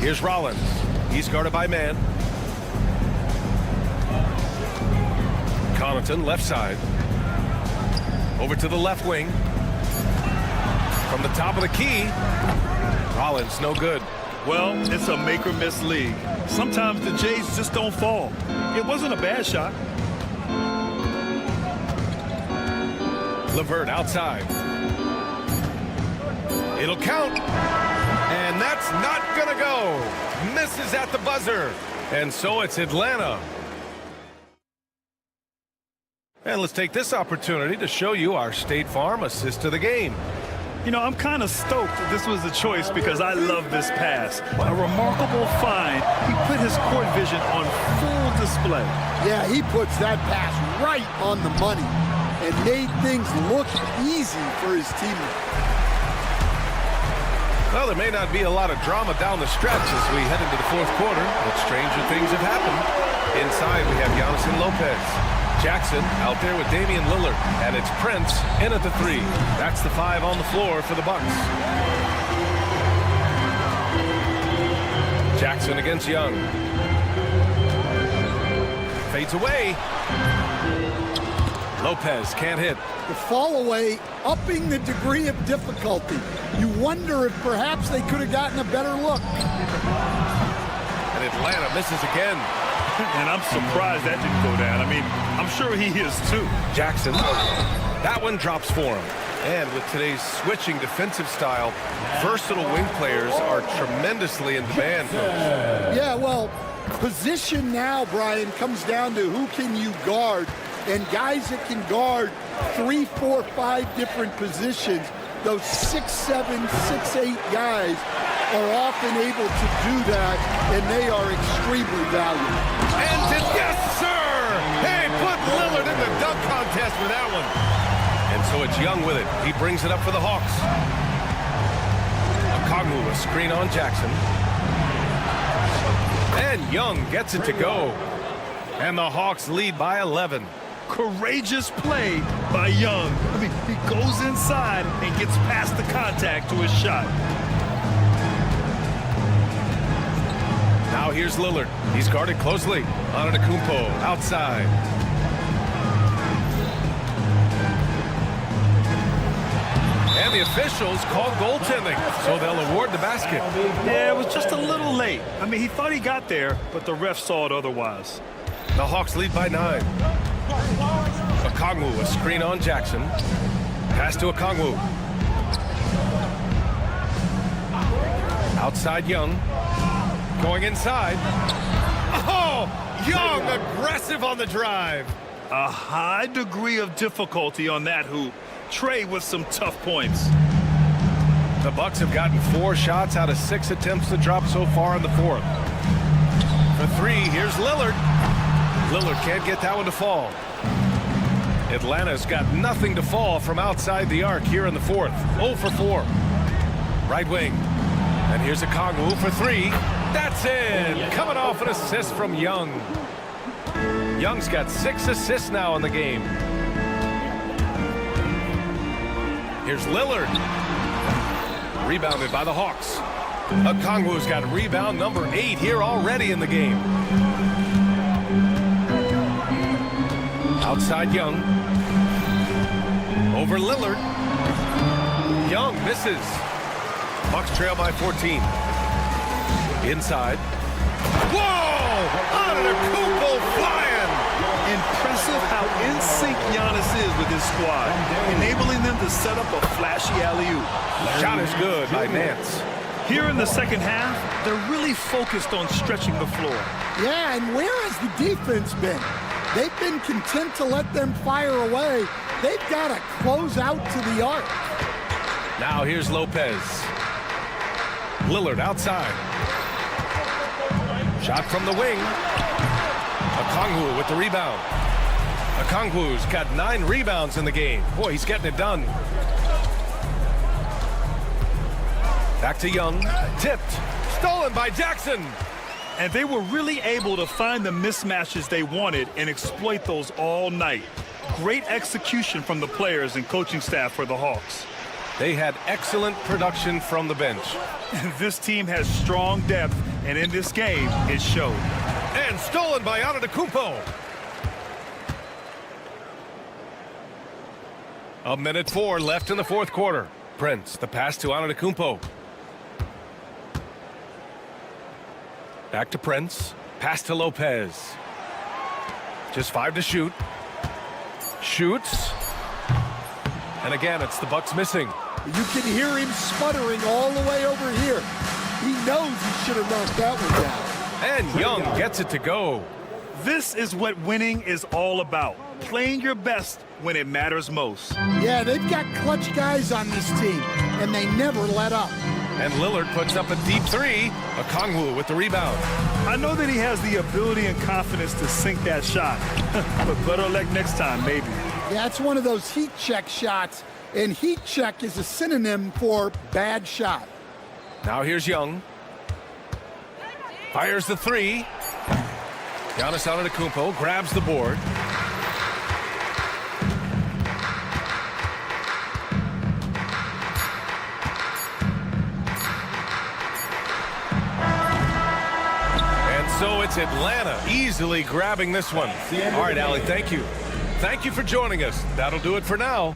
Here's Rollins. He's guarded by man. Connaughton, left side. Over to the left wing. From the top of the key. Rollins, no good. Well, it's a make-or-miss league. Sometimes the Jays just don't fall. It wasn't a bad shot. LeVert outside. It'll count. And that's not going to go. Misses at the buzzer. And so it's Atlanta. And let's take this opportunity to show you our State Farm assist to the game. You know, I'm kind of stoked that this was a choice because I love this pass. A remarkable find. He put his court vision on full display. Yeah, he puts that pass right on the money and made things look easy for his teammates. Well, there may not be a lot of drama down the stretch as we head into the 4th quarter, but stranger things have happened. Inside, we have Giannis and Lopez. Jackson out there with Damian Lillard, and it's Prince in at the 3. That's the 5 on the floor for the Bucks. Jackson against Young. Fades away. Lopez can't hit. The fall away, upping the degree of difficulty. You wonder if perhaps they could have gotten a better look. And Atlanta misses again. And I'm surprised that didn't go down. I mean, I'm sure he is too. Jackson. That one drops for him. And with today's switching defensive style, versatile wing players are tremendously in demand, Coach. Yeah, well, position now, Brian, comes down to who can you guard. And guys that can guard 3, 4, 5 different positions, those 6'7", 6'8" guys are often able to do that, and they are extremely valuable. And yes, sir! Hey, put Lillard in the dunk contest with that one. And so it's Young with it. He brings it up for the Hawks. Okongwu, a screen on Jackson. And Young gets it to go. And the Hawks lead by 11. Courageous play by Young. I mean, he goes inside and gets past the contact to his shot. Now here's Lillard. He's guarded closely. Antetokounmpo outside. And the officials call goaltending, so they'll award the basket. Yeah, it was just a little late. I mean, he thought he got there, but the ref saw it otherwise. The Hawks lead by 9. Okongwu, a screen on Jackson. Pass to Okongwu. Outside Young. Going inside. Oh! Young aggressive on the drive. A high degree of difficulty on that hoop. Trey with some tough points. The Bucks have gotten 4 shots out of 6 attempts to drop so far in the 4th. For 3, here's Lillard. Lillard can't get that one to fall. Atlanta's got nothing to fall from outside the arc here in the 4th. 0 for 4. Right wing. And here's Okongwu for 3. That's in. Coming off an assist from Young. Young's got 6 assists now in the game. Here's Lillard. Rebounded by the Hawks. Okongwu's got rebound number 8 here already in the game. Outside Young. Over Lillard. Young misses. Bucks trail by 14. Inside. Whoa! Antetokounmpo flying! Impressive how in sync Giannis is with his squad, enabling them to set up a flashy alley-oop. Shot is good by Nance. Here in the second half, they're really focused on stretching the floor. Yeah, and where has the defense been? They've been content to let them fire away. They've got to close out to the arc. Now here's Lopez. Lillard outside. Shot from the wing. Okongwu with the rebound. Okongwu's got 9 rebounds in the game. Boy, he's getting it done. Back to Young. Tipped. Stolen by Jackson. And they were really able to find the mismatches they wanted and exploit those all night. Great execution from the players and coaching staff for the Hawks. They had excellent production from the bench. This team has strong depth, and in this game, it showed. And stolen by Antetokounmpo. 1:04 left in the 4th quarter. Prince, the pass to Antetokounmpo. Back to Prince. Pass to Lopez. Just 5 to shoot. Shoots. And again, it's the Bucks missing. You can hear him sputtering all the way over here. He knows he should have knocked that one down. And Young gets it to go. This is what winning is all about. Playing your best when it matters most. Yeah, they've got clutch guys on this team, and they never let up. And Lillard puts up a deep 3. Okongwu with the rebound. I know that he has the ability and confidence to sink that shot. But better luck next time, maybe. Yeah, it's one of those heat check shots, and heat check is a synonym for bad shot. Now here's Young. Fires the 3. Giannis Antetokounmpo grabs the board. So it's Atlanta easily grabbing this one. All right, Allie, thank you. Thank you for joining us. That'll do it for now.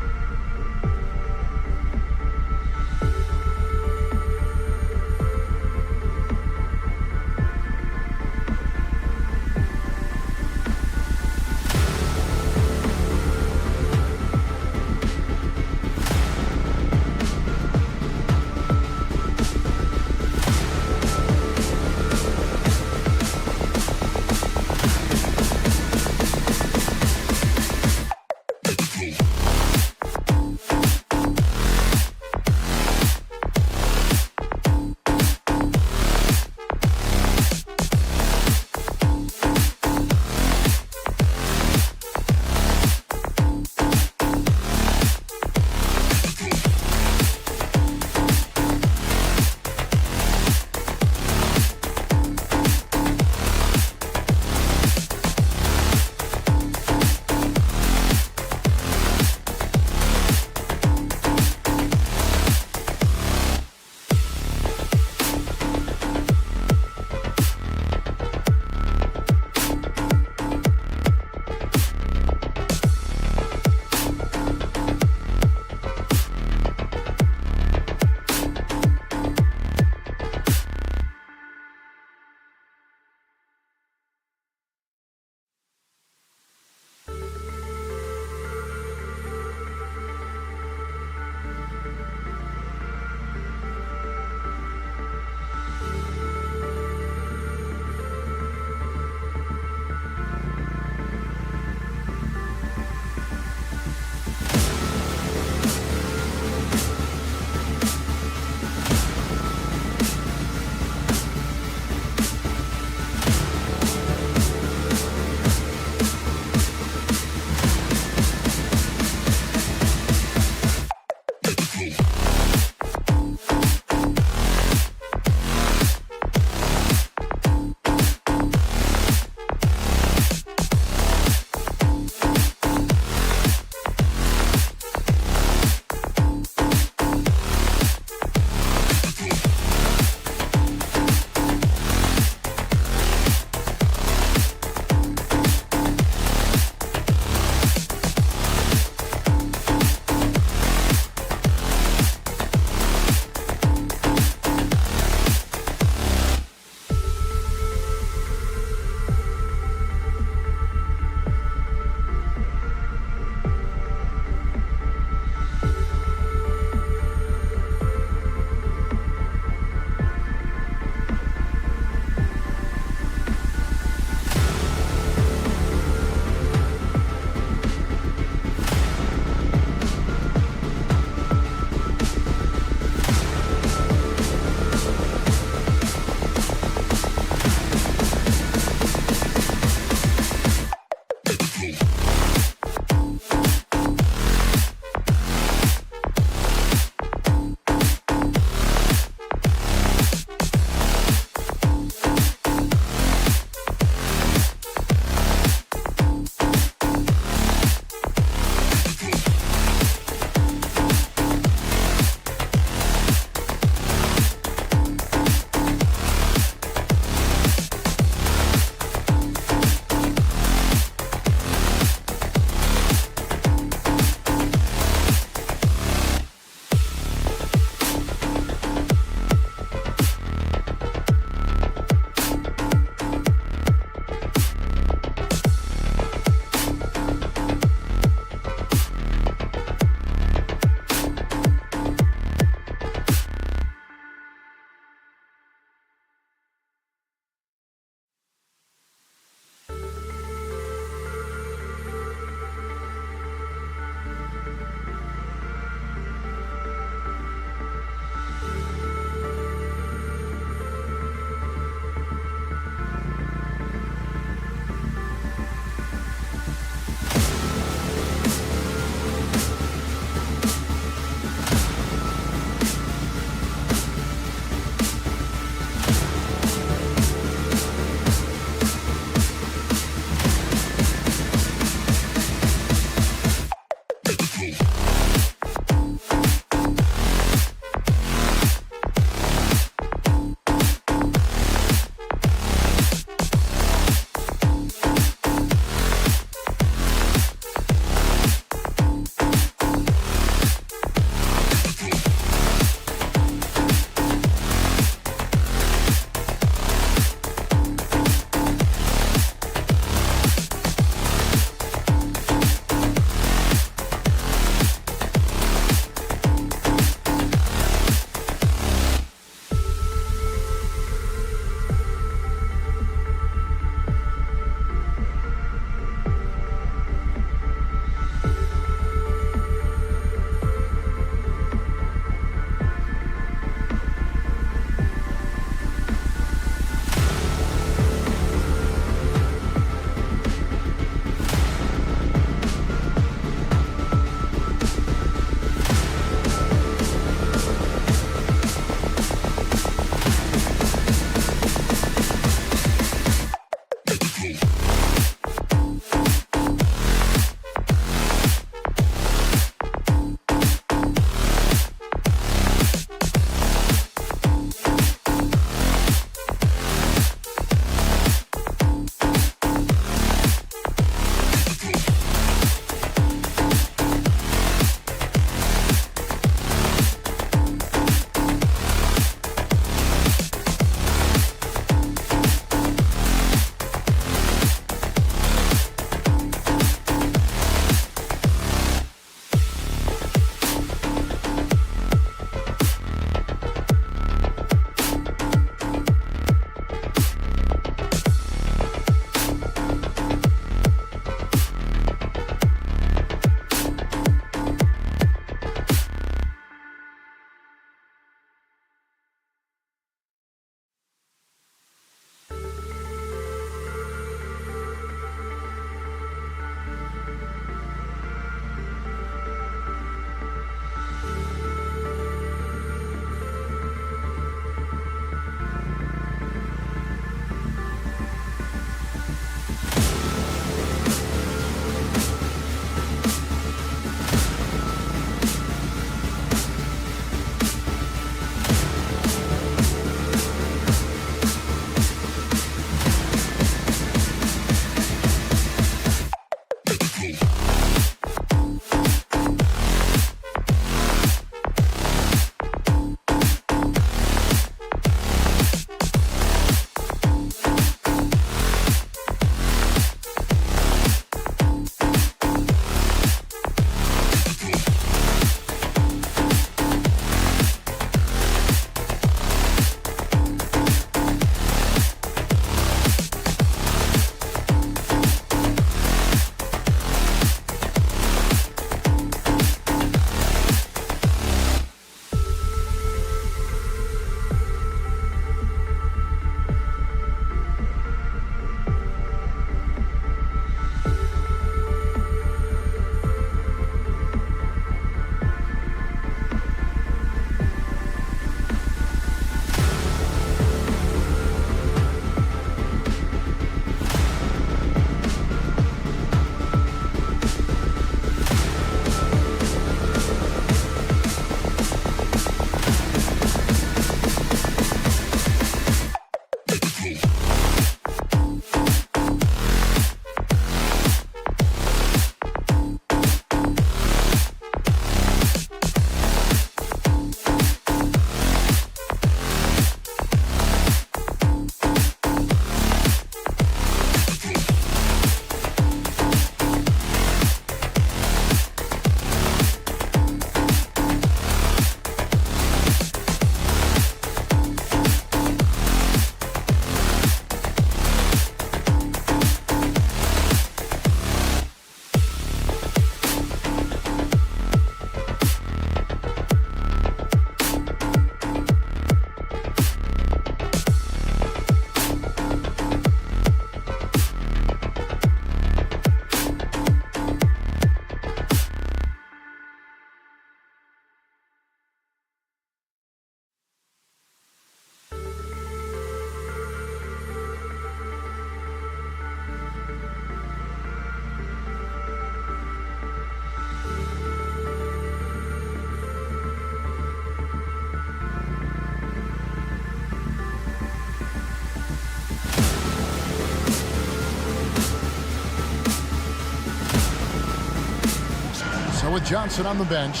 So with Johnson on the bench,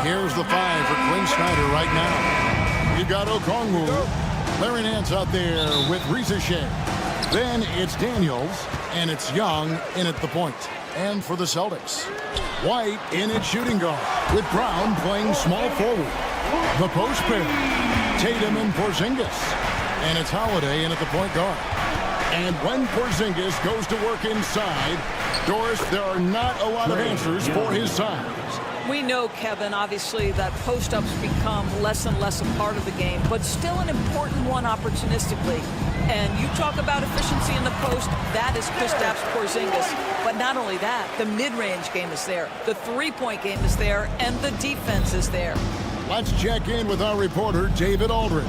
here's the 5 for Quinn Snyder right now. You've got Okongwu. Larry Nance out there with Rizachet. Then it's Daniels, and it's Young in at the point. And for the Celtics, White in at shooting guard, with Brown playing small forward. The post pair, Tatum and Porzingis. And it's Holiday in at the point guard. And when Porzingis goes to work inside, Doris, there are not a lot of answers for his size. We know, Kevin, obviously, that post-ups become less and less a part of the game, but still an important one opportunistically. And you talk about efficiency in the post, that is Kristaps Porzingis. But not only that, the mid-range game is there, the three-point game is there, and the defense is there. Let's check in with our reporter, David Aldridge.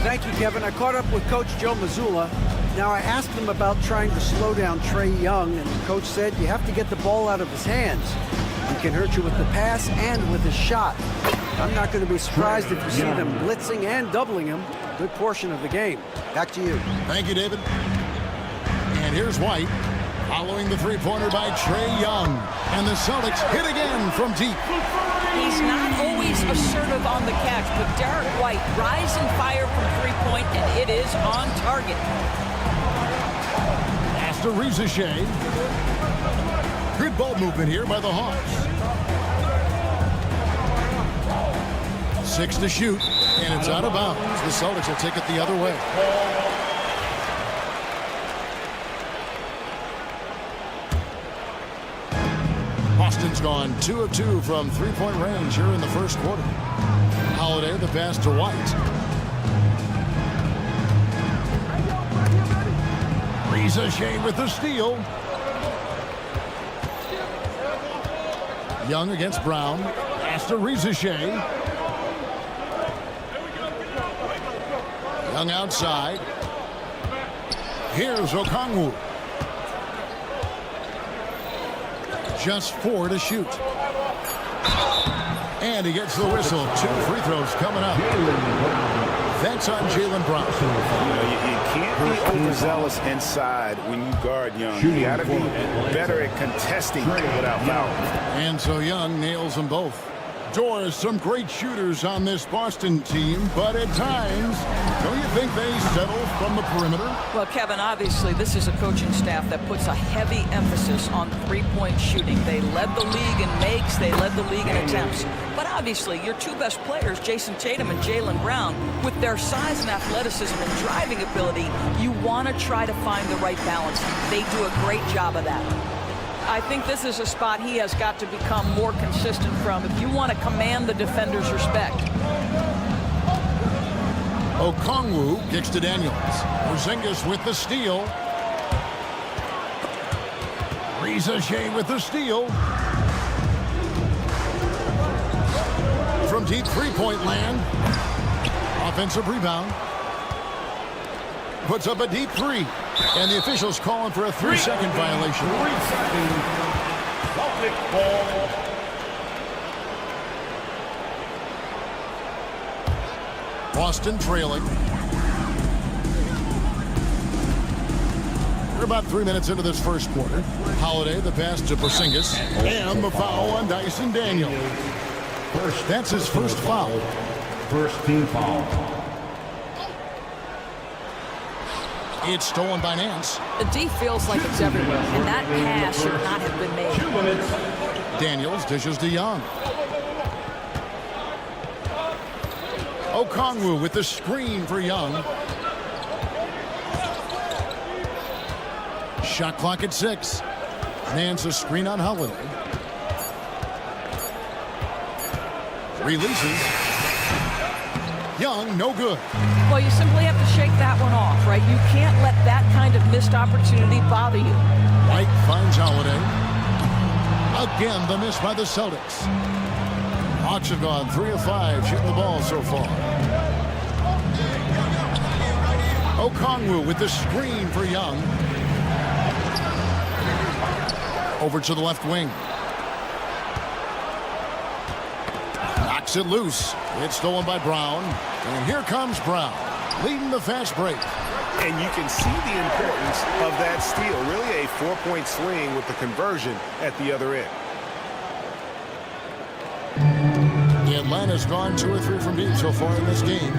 Thank you, Kevin. I caught up with Coach Joe Mazzulla. Now, I asked him about trying to slow down Trae Young, and the coach said you have to get the ball out of his hands. He can hurt you with the pass and with his shot. I'm not going to be surprised if you see them blitzing and doubling him a good portion of the game. Back to you. Thank you, David. And here's White, following the three-pointer by Trae Young. And the Celtics hit again from deep. He's not always assertive on the catch, but Derek White, rise and fire from three-point, and it is on target. Pass to Rizachet. Good ball movement here by the Hawks. 6 to shoot, and it's out of bounds. The Celtics will take it the other way. Boston's gone 2 of 2 from three-point range here in the first quarter. Holiday, the pass to White. Rizachet with the steal. Young against Brown. Pass to Rizachet. Young outside. Here's Okongwu. Just 4 to shoot. And he gets the whistle. 2 free throws coming up. That's on Jaylen Brown. You can't be overzealous inside when you guard Young. You got to be better at contesting without foul. And so Young nails them both. Doris, some great shooters on this Boston team, but at times, don't you think they settle from the perimeter? Well, Kevin, obviously, this is a coaching staff that puts a heavy emphasis on three-point shooting. They led the league in makes, they led the league in attempts. But obviously, your two best players, Jason Tatum and Jaylen Brown, with their size and athleticism and driving ability, you want to try to find the right balance. They do a great job of that. I think this is a spot he has got to become more consistent from if you want to command the defender's respect. Okongwu kicks to Daniels. Porzingis with the steal. Rizachet with the steal. From deep three-point land. Offensive rebound. Puts up a deep three. And the officials calling for a 3-second violation. 3 seconds. Celtic ball. Boston trailing. We're about 3 minutes into this first quarter. Holiday, the pass to Porzingis. And the foul on Dyson Daniels. That's his first foul. First team foul. It's stolen by Nance. The D feels like it's everywhere, and that pass should not have been made. 2 minutes. Daniels dishes to Young. Okongwu with the screen for Young. Shot clock at 6. Nance a screen on Holiday. Releases. Young, no good. Well, you simply have to shake that one off, right? You can't let that kind of missed opportunity bother you. White finds Holiday. Again, the miss by the Celtics. Hawks have gone 3 of 5 shooting the ball so far. Okongwu with the screen for Young. Over to the left wing. Knocks it loose. It's stolen by Brown. And here comes Brown, leading the fast break. And you can see the importance of that steal. Really a 4-point swing with the conversion at the other end. Atlanta's gone 2 or 3 from deep so far in this game.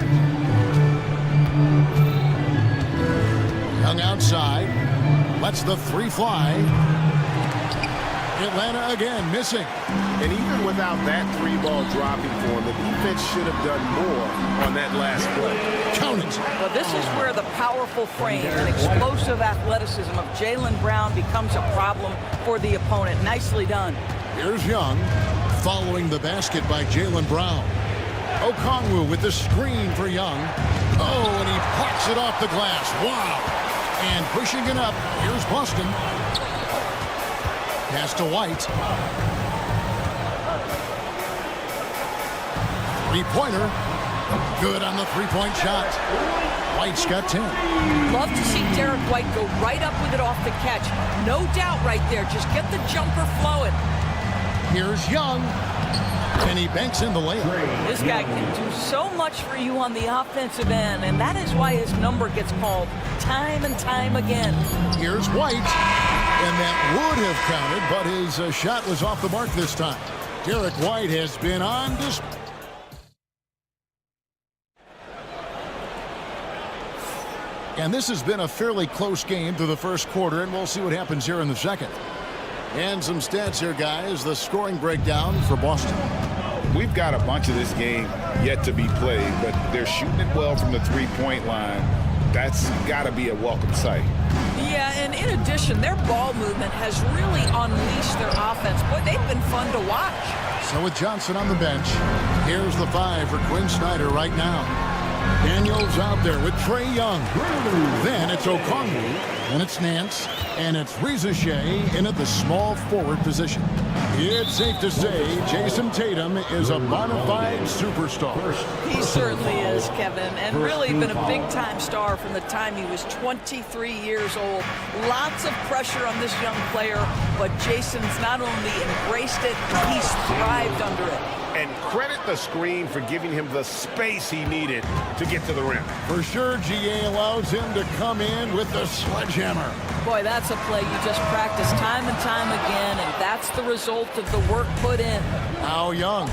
Young outside. Lets the 3 fly. Atlanta again missing. And even without that 3-ball dropping for him, the defense should have done more on that last play. Count it. Well, this is where the powerful frame and explosive athleticism of Jaylen Brown becomes a problem for the opponent. Nicely done. Here's Young following the basket by Jaylen Brown. Okongwu with the screen for Young. Oh, and he plucks it off the glass. Wow. And pushing it up, here's Boston. Pass to White. 3-pointer. Good on the 3-point shot. White's got 10. Love to see Derek White go right up with it off the catch. No doubt right there. Just get the jumper flowing. Here's Young. And he banks in the layup. This guy can do so much for you on the offensive end, and that is why his number gets called time and time again. Here's White. And that would have counted, but his shot was off the mark this time. Derek White has been on display. And this has been a fairly close game through the first quarter, and we'll see what happens here in the second. And some stats here, guys. The scoring breakdown for Boston. We've got a bunch of this game yet to be played, but they're shooting it well from the 3-point line. That's got to be a welcome sight. Yeah, and in addition, their ball movement has really unleashed their offense. Boy, they've been fun to watch. So with Johnson on the bench, here's the 5 for Quinn Snyder right now. Daniels out there with Trae Young. Then it's Okongwu, and it's Nance, and it's Rizachet in at the small forward position. It's safe to say Jason Tatum is a bona fide superstar. He certainly is, Kevin, and really been a big-time star from the time he was 23 years old. Lots of pressure on this young player, but Jason's not only embraced it, he's thrived under it. And credit the screen for giving him the space he needed to get to the rim. For sure, GA allows him to come in with the sledgehammer. Boy, that's a play you just practice time and time again, and that's the result of the work put in. Now Young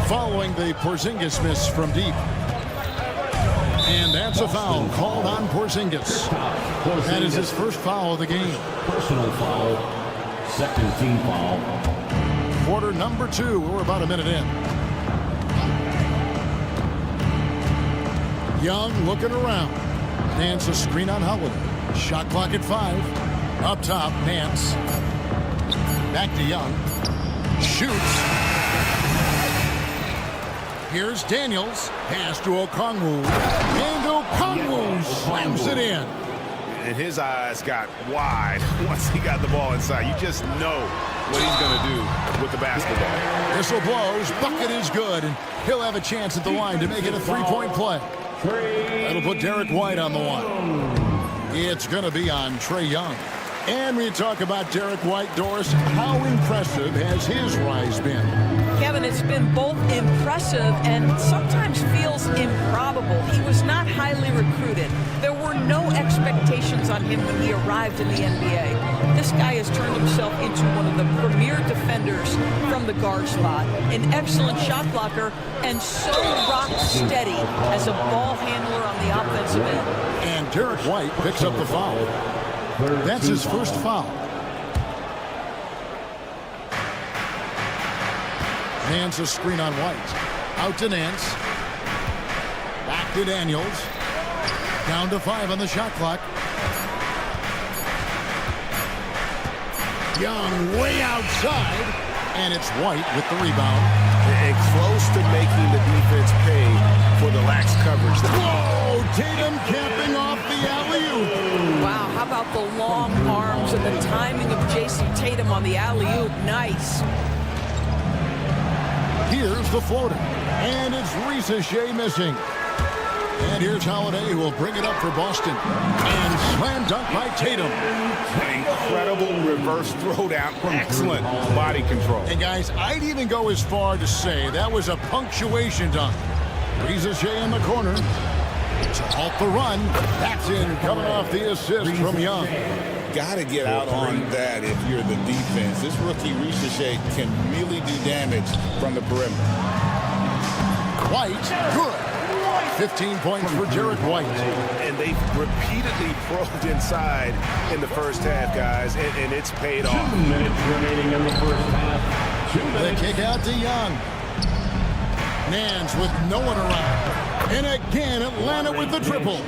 following the Porzingis miss from deep. And that's a foul called on Porzingis. That is his first foul of the game. Personal foul. Second team foul. Quarter number 2. We're about a minute in. Young looking around. Nance a screen on Holiday. Shot clock at 5. Up top, Nance. Back to Young. Shoots. Here's Daniels. Pass to Okongwu. And Okongwu slams it in. And his eyes got wide once he got the ball inside. You just know what he's going to do with the basketball. Whistle blows. Bucket is good. And he'll have a chance at the line to make it a 3-point play. That'll put Derek White on the one. It's going to be on Trae Young. And we talk about Derek White, Doris. How impressive has his rise been? Kevin, it's been both impressive and sometimes feels improbable. He was not highly recruited. There were no expectations on him when he arrived in the NBA. This guy has turned himself into one of the premier defenders from the guard slot, an excellent shot blocker, and so rock steady as a ball handler on the offensive end. And Derek White picks up the foul. That's his first foul. Nance a screen on White. Out to Nance. Back to Daniels. Down to 5 on the shot clock. Young way outside. And it's White with the rebound. And close to making the defense pay for the lax coverage. Whoa! Tatum capping off the alley-oop. Wow, how about the long arms and the timing of Jason Tatum on the alley-oop? Nice. Here's the floater. And it's Rizachet missing. And here's Holiday, who will bring it up for Boston. And slam dunk by Tatum. An incredible reverse throwdown. Excellent body control. And guys, I'd even go as far to say that was a punctuation dunk. Rizachet in the corner. To halt the run. That's in, coming off the assist from Young. Got to get out on that if you're the defense. This rookie Rizachet can really do damage from the perimeter. White, good. 15 points for Derek White. And they've repeatedly probed inside in the first half, guys, and it's paid off. 2 minutes remaining in the first half. 2 The minutes. kick out to Young. Nance with no one around. And again, Atlanta with the triple.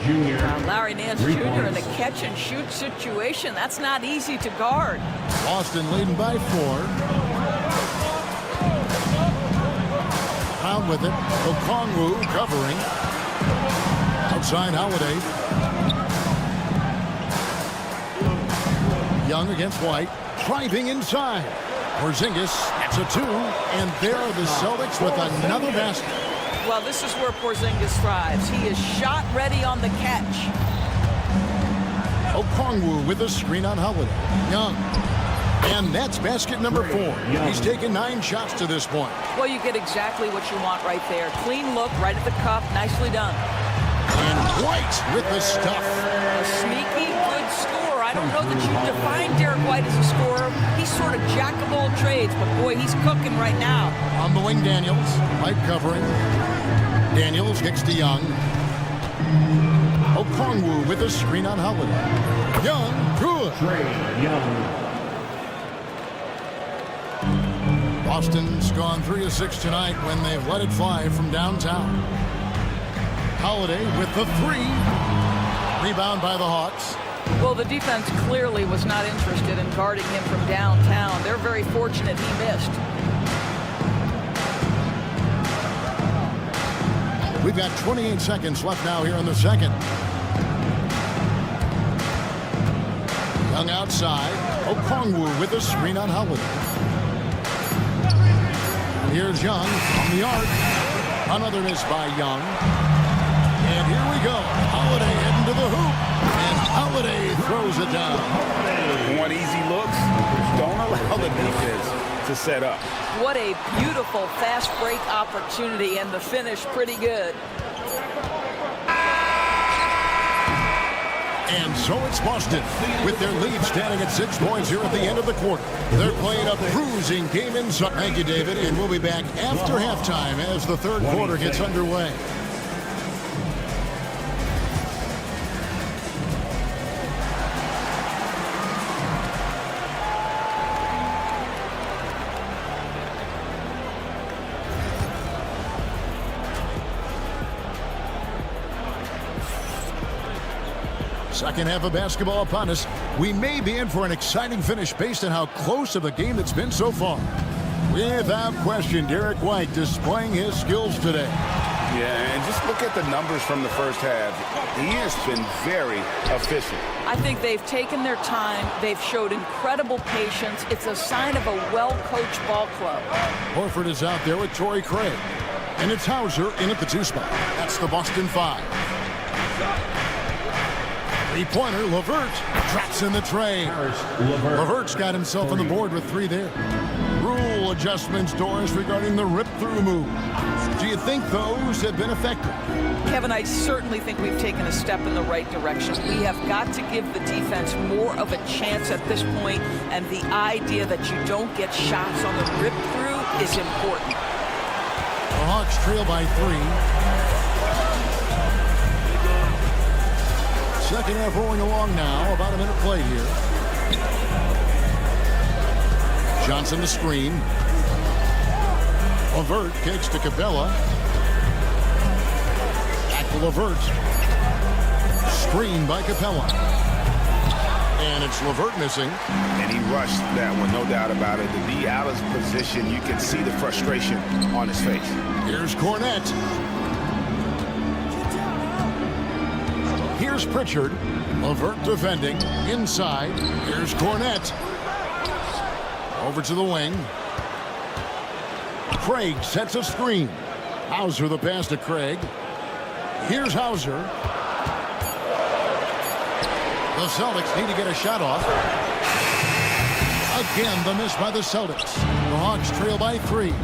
Larry Nance Jr. in a catch-and-shoot situation. That's not easy to guard. Boston leading by 4. Pound with it. Okongwu covering. Outside Holiday. Young against White. Driving inside. Porzingis, that's a 2. And there are the Celtics with another basket. Well, this is where Porzingis thrives. He is shot ready on the catch. Okongwu with a screen on Holiday. Young. And that's basket number 4. He's taken 9 shots to this point. Well, you get exactly what you want right there. Clean look, right at the cup. Nicely done. And White with the stuff. A sneaky good scorer. I don't know that you define Derek White as a scorer. He's sort of jack of all trades, but boy, he's cooking right now. On the wing, Daniels. White covering. Daniels kicks to Young. Okongwu with a screen on Holiday. Young, good. Boston's gone 3 of 6 tonight when they've let it fly from downtown. Holiday with the 3. Rebound by the Hawks. Well, the defense clearly was not interested in guarding him from downtown. They're very fortunate he missed. We've got 28 seconds left now here in the second. Young outside. Okongwu with a screen on Holiday. Here's Young on the arc. Another miss by Young. And here we go. Holiday heading to the hoop. And Holiday throws it down. Want easy looks? Don't allow the defense to set up. What a beautiful fast break opportunity, and the finish pretty good. And so it's Boston with their lead standing at 6 points here at the end of the quarter. They're playing a bruising game inside. Thank you, David. And we'll be back after halftime as the third quarter gets underway. Second half of basketball upon us. We may be in for an exciting finish based on how close of a game it's been so far. Without question, Derek White displaying his skills today. Yeah, and just look at the numbers from the first half. He has been very efficient. I think they've taken their time. They've showed incredible patience. It's a sign of a well-coached ball club. Horford is out there with Torrey Craig. And it's Hauser in at the 2 spot. That's the Boston 5. Three-pointer, LeVert traps in the tray. LeVert's got himself on the board with 3 there. Rule adjustments, Doris, regarding the rip-through move. Do you think those have been effective? Kevin, I certainly think we've taken a step in the right direction. We have got to give the defense more of a chance at this point, and the idea that you don't get shots on the rip-through is important. The Hawks trail by 3. Second half rolling along now. About a minute played here. Johnson the screen. LeVert kicks to Capella. Back to LeVert. Screen by Capella. And it's LeVert missing. And he rushed that one, no doubt about it. To be out of position, you can see the frustration on his face. Here's Cornette. Here's Pritchard. LeVert defending. Inside. Here's Cornette. Over to the wing. Craig sets a screen. Hauser the pass to Craig. Here's Hauser. The Celtics need to get a shot off. Again, the miss by the Celtics. The Hawks trail by 3.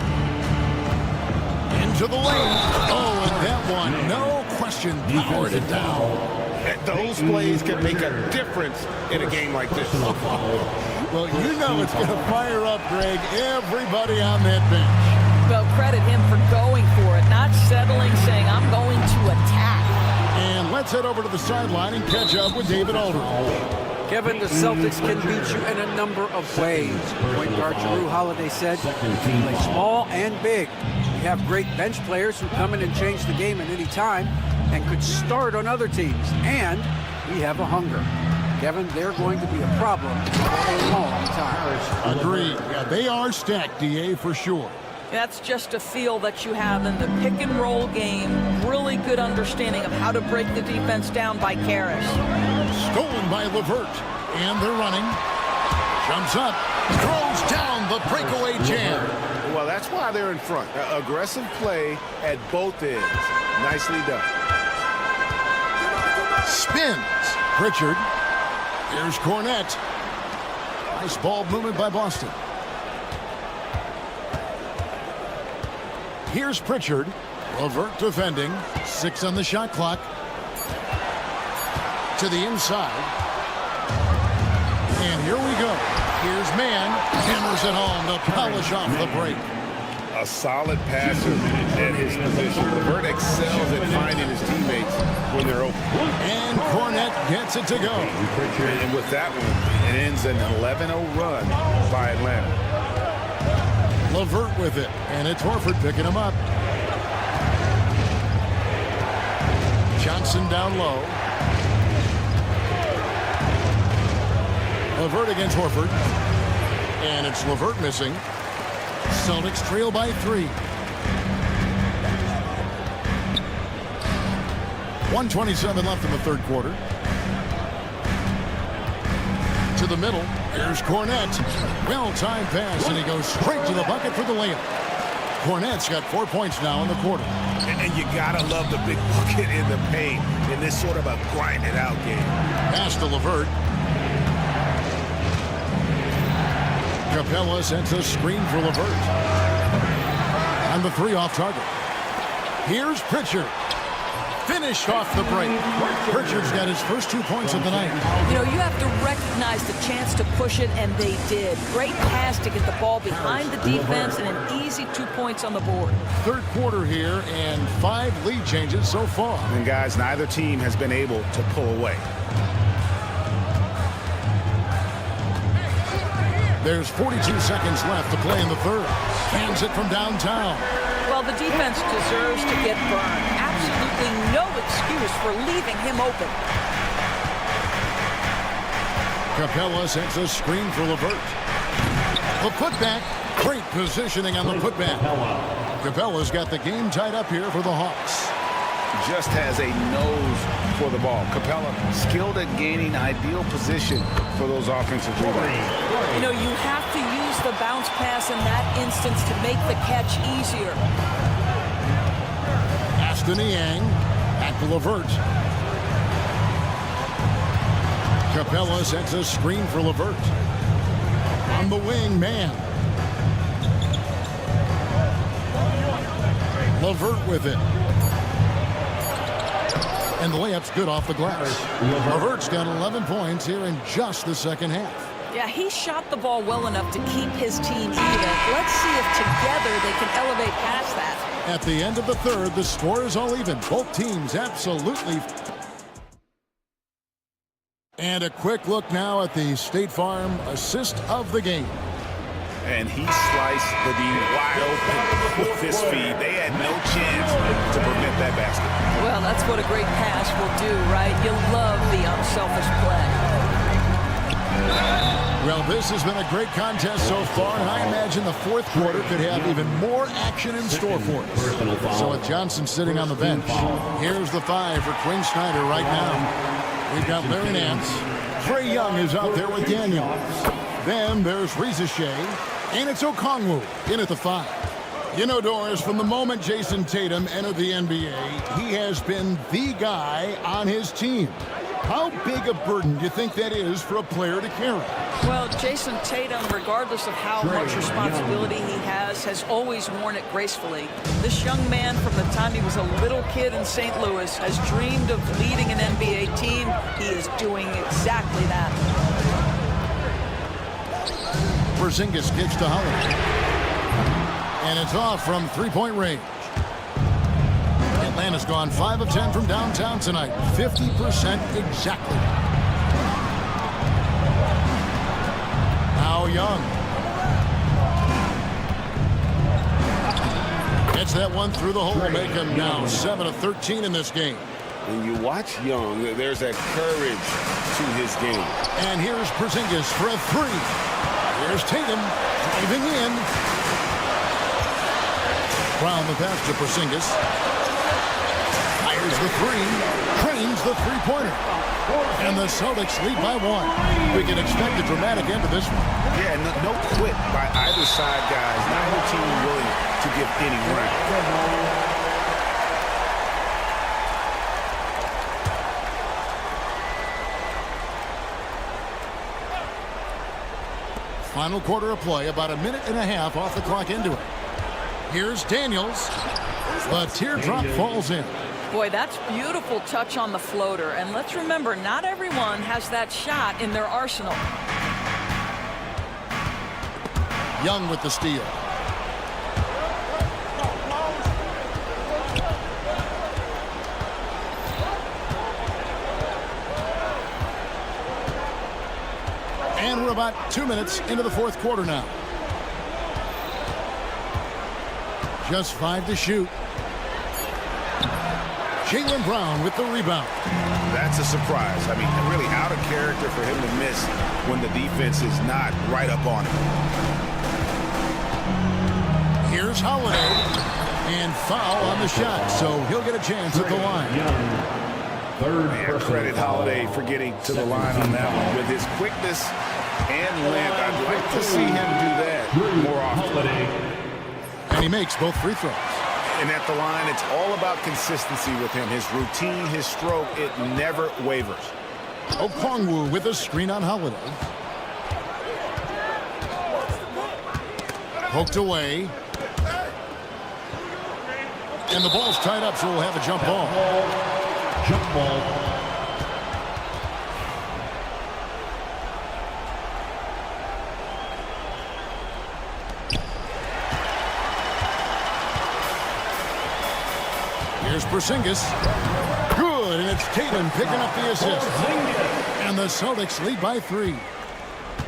Into the lane. Oh, and that one, no question, powered it down. Those plays can make a difference in a game like this. Well, you know it's going to fire up, Greg, everybody on that bench. Well, credit him for going for it, not settling, saying, I'm going to attack. And let's head over to the sideline and catch up with David Aldridge. Kevin, the Celtics can beat you in a number of ways. Point guard Jrue Holiday said, play small and big. We have great bench players who come in and change the game at any time and could start on other teams. And we have a hunger. Kevin, they're going to be a problem for a long time. Agreed. Yeah, they are stacked, DA, for sure. That's just a feel that you have in the pick and roll game. Really good understanding of how to break the defense down by Karras. Stolen by LeVert. And they're running. Jumps up. Throws down the breakaway jam. Well, that's why they're in front. Aggressive play at both ends. Nicely done. Spins. Pritchard. Here's Cornette. Nice ball movement by Boston. Here's Pritchard. LeVert defending. 6 on the shot clock. To the inside. And here we go. Here's Mann. Hammers it home to polish off the break. A solid passer at his position. LeVert excels at finding his teammates when they're open. And Cornette gets it to go. And with that one, it ends an 11-0 run by Atlanta. LeVert with it, and it's Horford picking him up. Johnson down low. LeVert against Horford. And it's LeVert missing. Celtics trail by 3. 1:27 left in the third quarter. To the middle. Here's Cornette. Well-timed pass, and he goes straight to the bucket for the layup. Cornette's got 4 points now in the quarter. And you gotta love the big bucket in the paint in this sort of a grind-it-out game. Pass to LeVert. Capella sends a screen for LeVert. And the 3 off target. Here's Pritchard. Finished off the break. Pritchard's got his first 2 points of the night. You know, you have to recognize the chance to push it, and they did. Great pass to get the ball behind the defense and an easy 2 points on the board. Third quarter here and 5 lead changes so far. And guys, neither team has been able to pull away. There's 42 seconds left to play in the third. Hands it from downtown. Well, the defense deserves to get burned. Absolutely no excuse for leaving him open. Capella sends a screen for LeVert. The putback. Great positioning on the putback. Capella's got the game tied up here for the Hawks. Just has a nose for the ball. Capella skilled at gaining ideal position for those offensive rebounds. You know, you have to use the bounce pass in that instance to make the catch easier. Aston Yang. Back to LeVert. Capella sends a screen for LeVert. On the wing, man. LeVert with it. And the layup's good off the glass. LeVert's got 11 points here in just the second half. Yeah, he shot the ball well enough to keep his team even. Let's see if together they can elevate past that. At the end of the third, the score is all even. Both teams absolutely. And a quick look now at the State Farm assist of the game. And he sliced the D wide open with his feed. They had no chance to prevent that basket. Well, that's what a great pass will do, right? You love the unselfish play. Well, this has been a great contest so far, and I imagine the fourth quarter could have even more action in store for us. So with Johnson sitting on the bench, here's the 5 for Quinn Snyder right now. We've got Larry Nance. Trae Young is out there with Daniels. Then there's Risa Shea, and it's Okongwu in at the 5. You know, Doris, from the moment Jason Tatum entered the NBA, he has been the guy on his team. How big a burden do you think that is for a player to carry? Well, Jason Tatum, regardless of how much responsibility he has always worn it gracefully. This young man, from the time he was a little kid in St. Louis, has dreamed of leading an NBA team. He is doing exactly that. Porzingis kicks to Holiday. And it's off from three-point range. Atlanta's gone 5 of 10 from downtown tonight. 50% exactly. Now Young. Gets that one through the hole, make him now 7 of 13 in this game. When you watch Young, there's that courage to his game. And here's Porzingis for a three. Here's Tatum driving in. Brown the pass to Porzingis. Fires the three. Trains the three-pointer. And the Celtics lead by 1. We can expect a dramatic end to this one. Yeah, no quit by either side, guys. Neither team willing to give any ground. Final quarter of play, about a minute and a half off the clock into it. Here's Daniels. The teardrop falls in. Boy, that's beautiful touch on the floater. And let's remember, not everyone has that shot in their arsenal. Young with the steal. And we're about 2 minutes into the fourth quarter now. Just 5 to shoot. Jaylen Brown with the rebound. That's a surprise. I mean, really out of character for him to miss when the defense is not right up on him. Here's Holiday. And foul on the shot, so he'll get a chance at the line. Man, credit Holiday for getting to the line on that one. With his quickness and length, I'd like to see him do that more often. And he makes both free throws. And at the line, it's all about consistency with him. His routine, his stroke, it never wavers. Okongwu with a screen on Holiday. Poked away. And the ball's tied up, so we'll have a jump ball. Jump ball. Here's Porzingis. Good, and it's Tatum picking up the assist. And the Celtics lead by 3.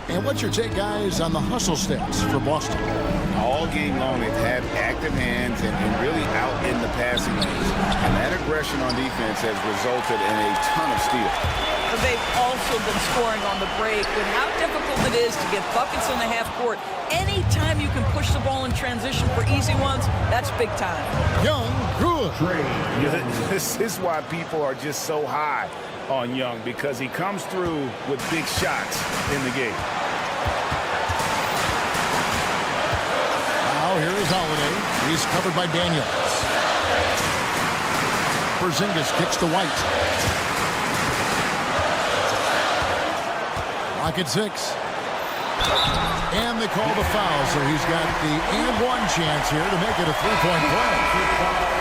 And what's your take, guys, on the hustle stats for Boston? All game long, they've had active hands and really out in the passing lanes. And that aggression on defense has resulted in a ton of steals. They've also been scoring on the break. With how difficult it is to get buckets in the half court, anytime you can push the ball in transition for easy ones, that's big time. Young, good. This is why people are just so high on Young, because he comes through with big shots in the game. Now here is Holiday. He's covered by Daniels. Porzingis kicks to White. Rocket 6. And they call the foul, so he's got the and-one chance here to make it a three-point play.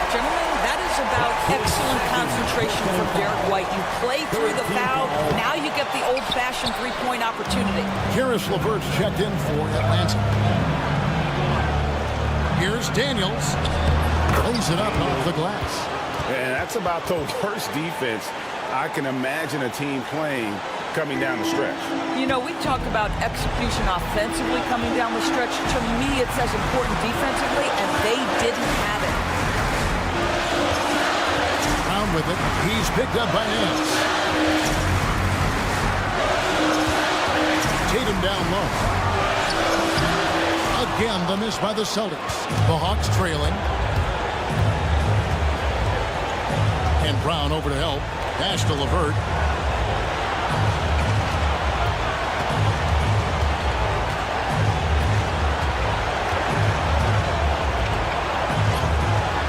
Gentlemen, that is about excellent concentration from Derek White. You play through the foul, now you get the old-fashioned three-point opportunity. Karis LeVert's checked in for Atlanta. Here's Daniels. Lays it up off the glass. And that's about the worst defense I can imagine a team playing coming down the stretch. You know, we talk about execution offensively coming down the stretch. To me, it's as important defensively, and they didn't have it. Brown with it. He's picked up by Nance. Tatum down low. Again, the miss by the Celtics. The Hawks trailing. And Brown over to help. Pass to LeVert.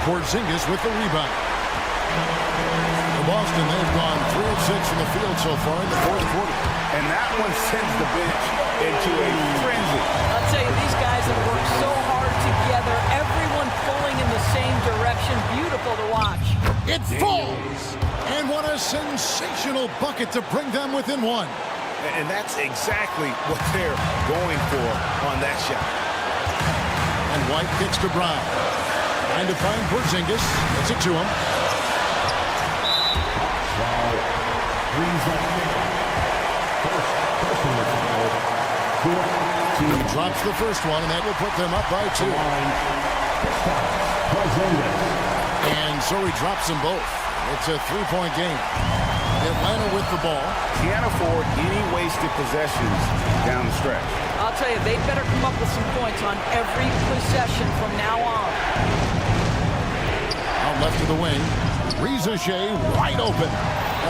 Porzingis with the rebound. For Boston, they've gone 3 of 6 from the field so far in the fourth quarter. And that one sends the bench into a frenzy. I'll tell you, these guys have worked so hard together. Everyone pulling in the same direction. Beautiful to watch. It falls! And what a sensational bucket to bring them within 1. And that's exactly what they're going for on that shot. And White kicks to Brown. Trying to find Porzingis. Gets it to him. He drops the first one, and that will put them up by 2. And so he drops them both. It's a 3-point game. Atlanta with the ball. Can't afford any wasted possessions down the stretch. I'll tell you, they better come up with some points on every possession from now on. Out left to the wing. Rizachet wide open.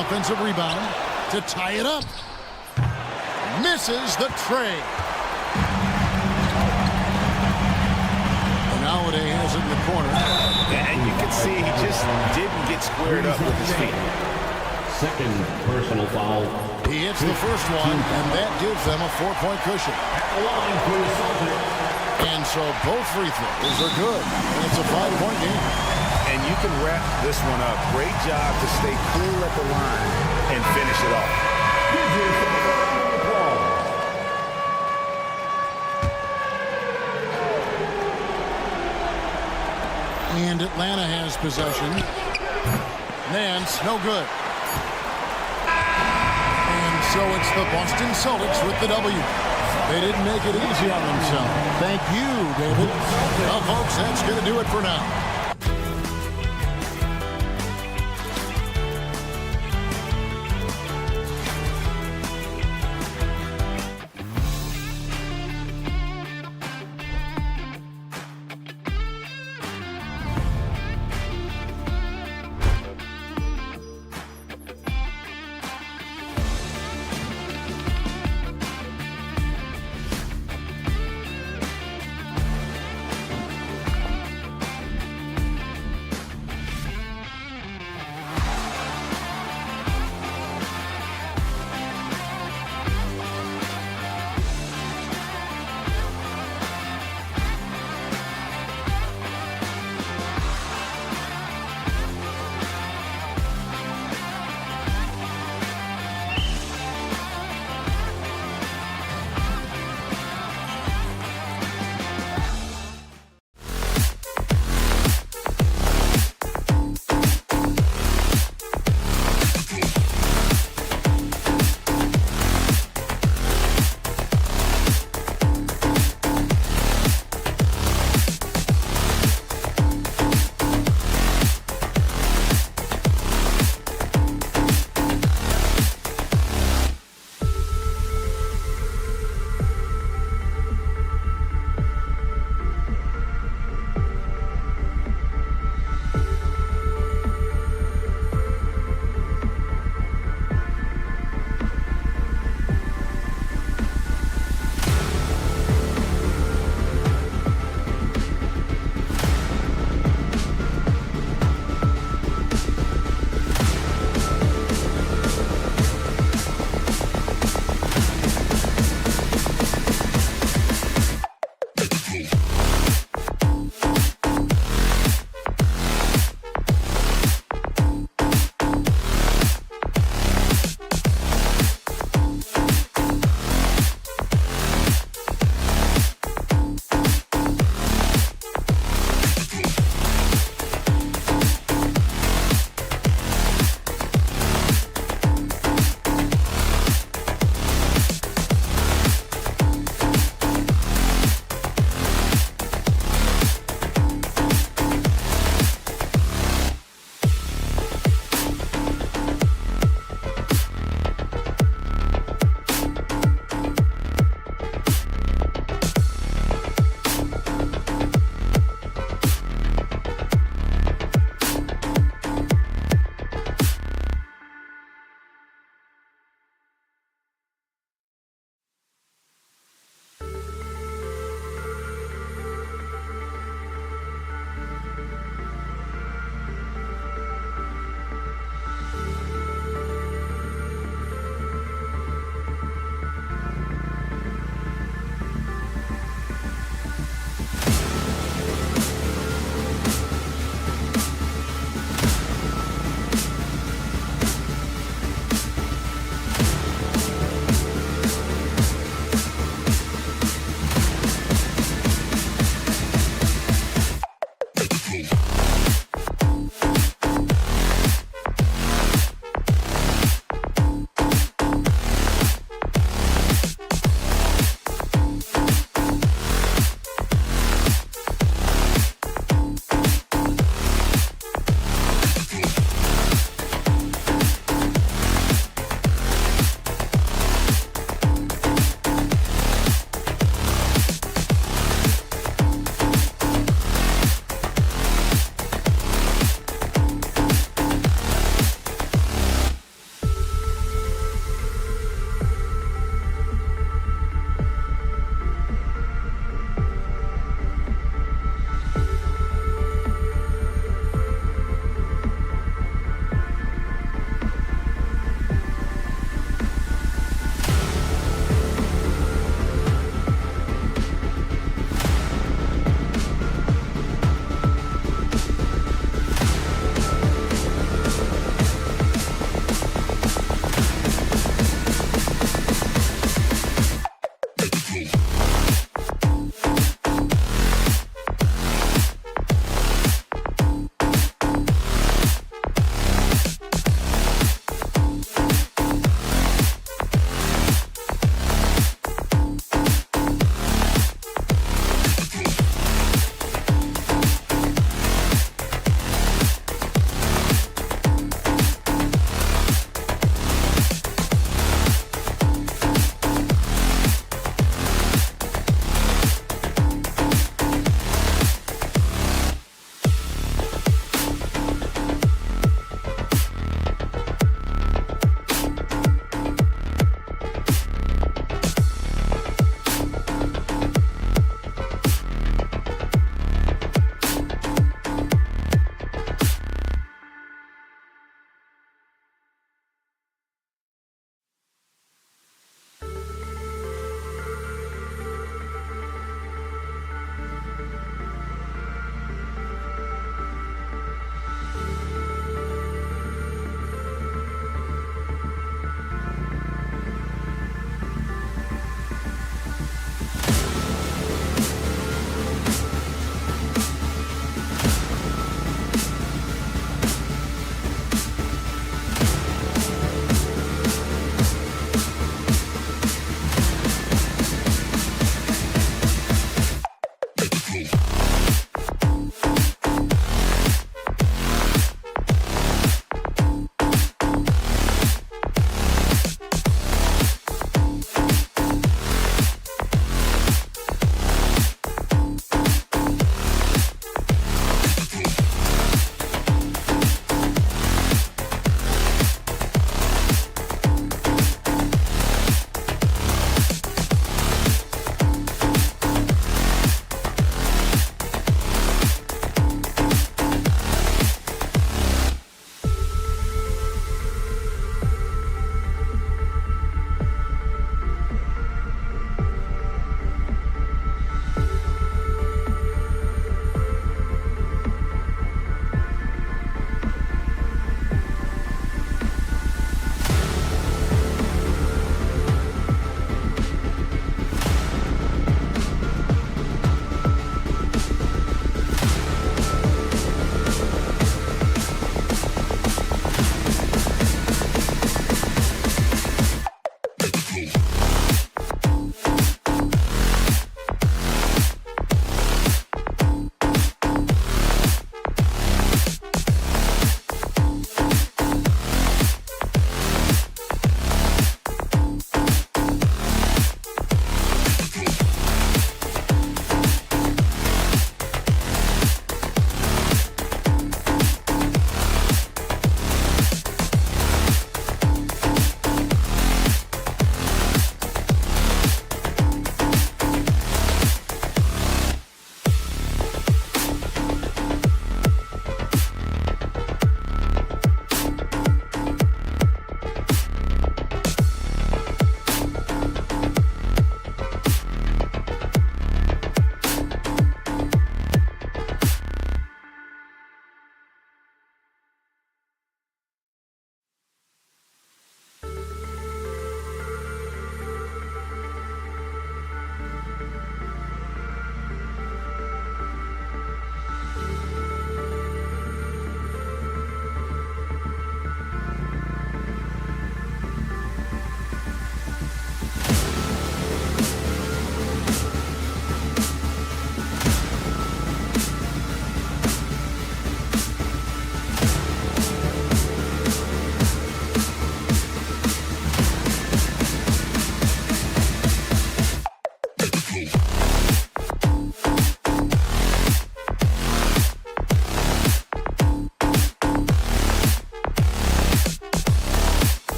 Offensive rebound to tie it up. Misses the tray. Holiday has it in the corner. And you can see he just didn't get squared up with his feet. Second personal foul. He hits the first one, and that gives them a 4-point cushion. And so both free throws are good. And it's a 5-point game. And you can wrap this one up. Great job to stay cool at the line and finish it off. And Atlanta has possession. Nance, no good. And so it's the Boston Celtics with the W. They didn't make it easy on themselves. Thank you, David. Well, folks, that's going to do it for now.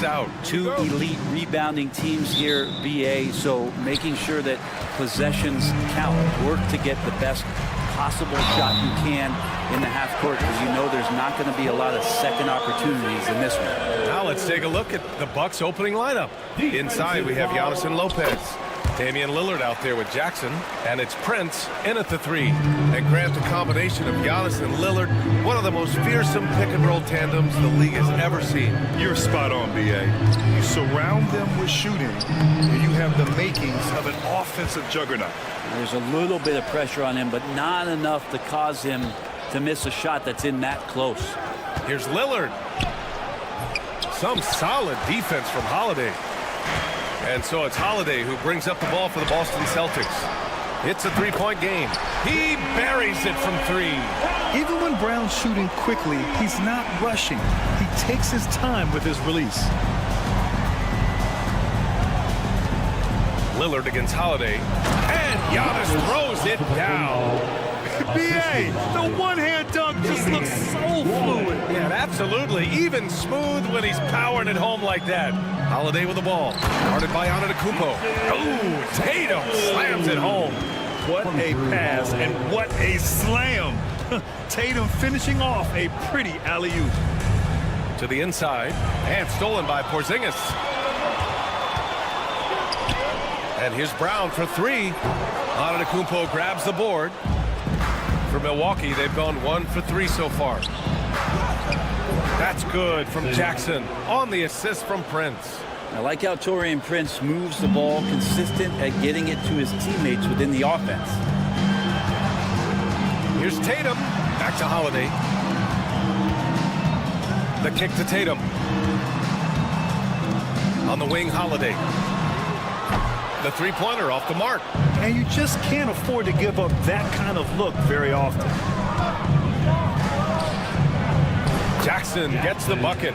Out. Two elite rebounding teams here, BA, so making sure that possessions count. Work to get the best possible shot you can in the half court, because you know there's not going to be a lot of second opportunities in this one. Now let's take a look at the Bucks opening lineup. Inside we have Giannis and Lopez. Damian Lillard out there with Jackson, and it's Prince in at the 3. And grant the combination of Giannis and Lillard, one of the most fearsome pick-and-roll tandems the league has ever seen. You're spot on, BA. You surround them with shooting, and you have the makings of an offensive juggernaut. There's a little bit of pressure on him, but not enough to cause him to miss a shot that's in that close. Here's Lillard. Some solid defense from Holiday. And so it's Holiday who brings up the ball for the Boston Celtics. It's a three-point game. He buries it from 3. Even when Brown's shooting quickly, he's not rushing. He takes his time with his release. Lillard against Holiday. And Giannis throws it down. BA, the one-hand dunk just looks so fluid. Yeah, absolutely. Even smooth when he's powering it home like that. Holiday with the ball. Guarded by Antetokounmpo. Oh, Tatum slams it home. What a pass and what a slam. Tatum finishing off a pretty alley-oop. To the inside. And stolen by Porzingis. And here's Brown for 3. Antetokounmpo grabs the board. For Milwaukee, they've gone 1 for 3 so far. That's good from Jackson on the assist from Prince. I like how Taurean Prince moves the ball, consistent at getting it to his teammates within the offense. Here's Tatum. Back to Holiday. The kick to Tatum. On the wing, Holiday. The three-pointer off the mark. And you just can't afford to give up that kind of look very often. Jackson gets the bucket.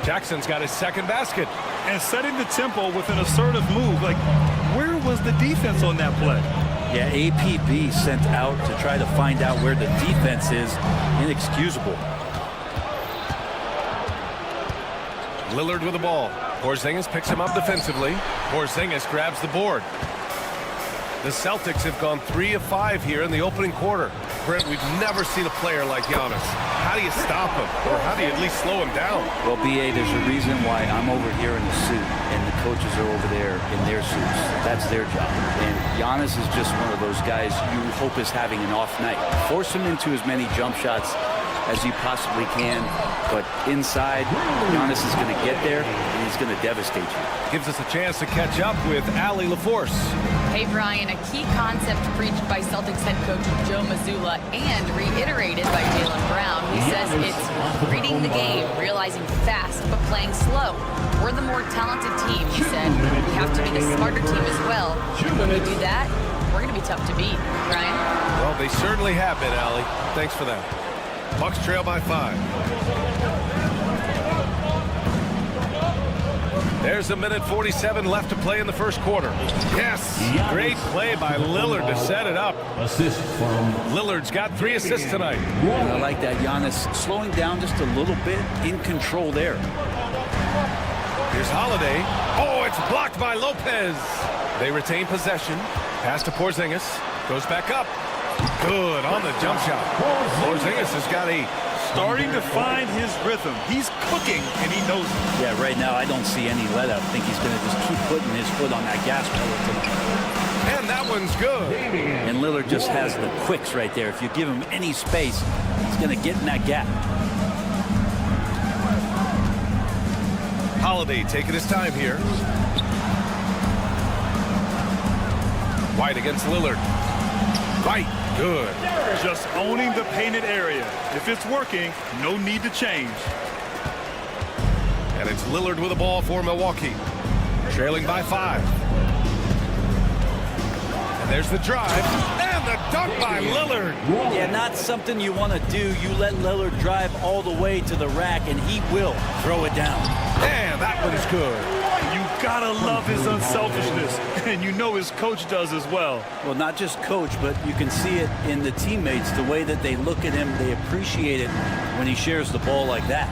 Jackson's got his second basket. And setting the tempo with an assertive move. Like, where was the defense on that play? Yeah, APB sent out to try to find out where the defense is. Inexcusable. Lillard with the ball. Porzingis picks him up defensively. Porzingis grabs the board. The Celtics have gone 3 of 5 here in the opening quarter. Brent, we've never seen a player like Giannis. How do you stop him? Or how do you at least slow him down? Well, BA, there's a reason why I'm over here in the suit and the coaches are over there in their suits. That's their job. And Giannis is just one of those guys you hope is having an off night. Force him into as many jump shots as you possibly can, but inside, Giannis is going to get there and he's going to devastate you. Gives us a chance to catch up with Allie LaForce. Hey, Brian, a key concept preached by Celtics head coach Joe Mazzulla and reiterated by Jaylen Brown. He says it's reading the game, realizing fast, but playing slow. We're the more talented team, he said. We have to be the smarter team as well. When we do that, we're going to be tough to beat. Brian? Well, they certainly have been, Allie. Thanks for that. Bucks trail by 5. There's a minute 47 left to play in the first quarter. Yes, great play by Lillard to set it up. Assist from Lillard's got 3 assists tonight. And I like that. Giannis slowing down just a little bit, in control there. Here's Holiday. Oh, it's blocked by Lopez. They retain possession. Pass to Porzingis. Goes back up. Good on the jump shot. Porzingis has got a starting to find his rhythm. He's cooking, and he knows it. Yeah, right now I don't see any let up. I think he's going to just keep putting his foot on that gas pedal tonight. And that one's good. And Lillard just has the quicks right there. If you give him any space, he's going to get in that gap. Holiday taking his time here. White against Lillard. White, good. Just owning the painted area. If it's working, no need to change. And it's Lillard with the ball for Milwaukee. Trailing by 5. And there's the drive. And the dunk by Lillard. Yeah, not something you want to do. You let Lillard drive all the way to the rack, and he will throw it down. And that one's good. You gotta love his unselfishness, and you know his coach does as well. Well, not just coach, but you can see it in the teammates, the way that they look at him. They appreciate it when he shares the ball like that.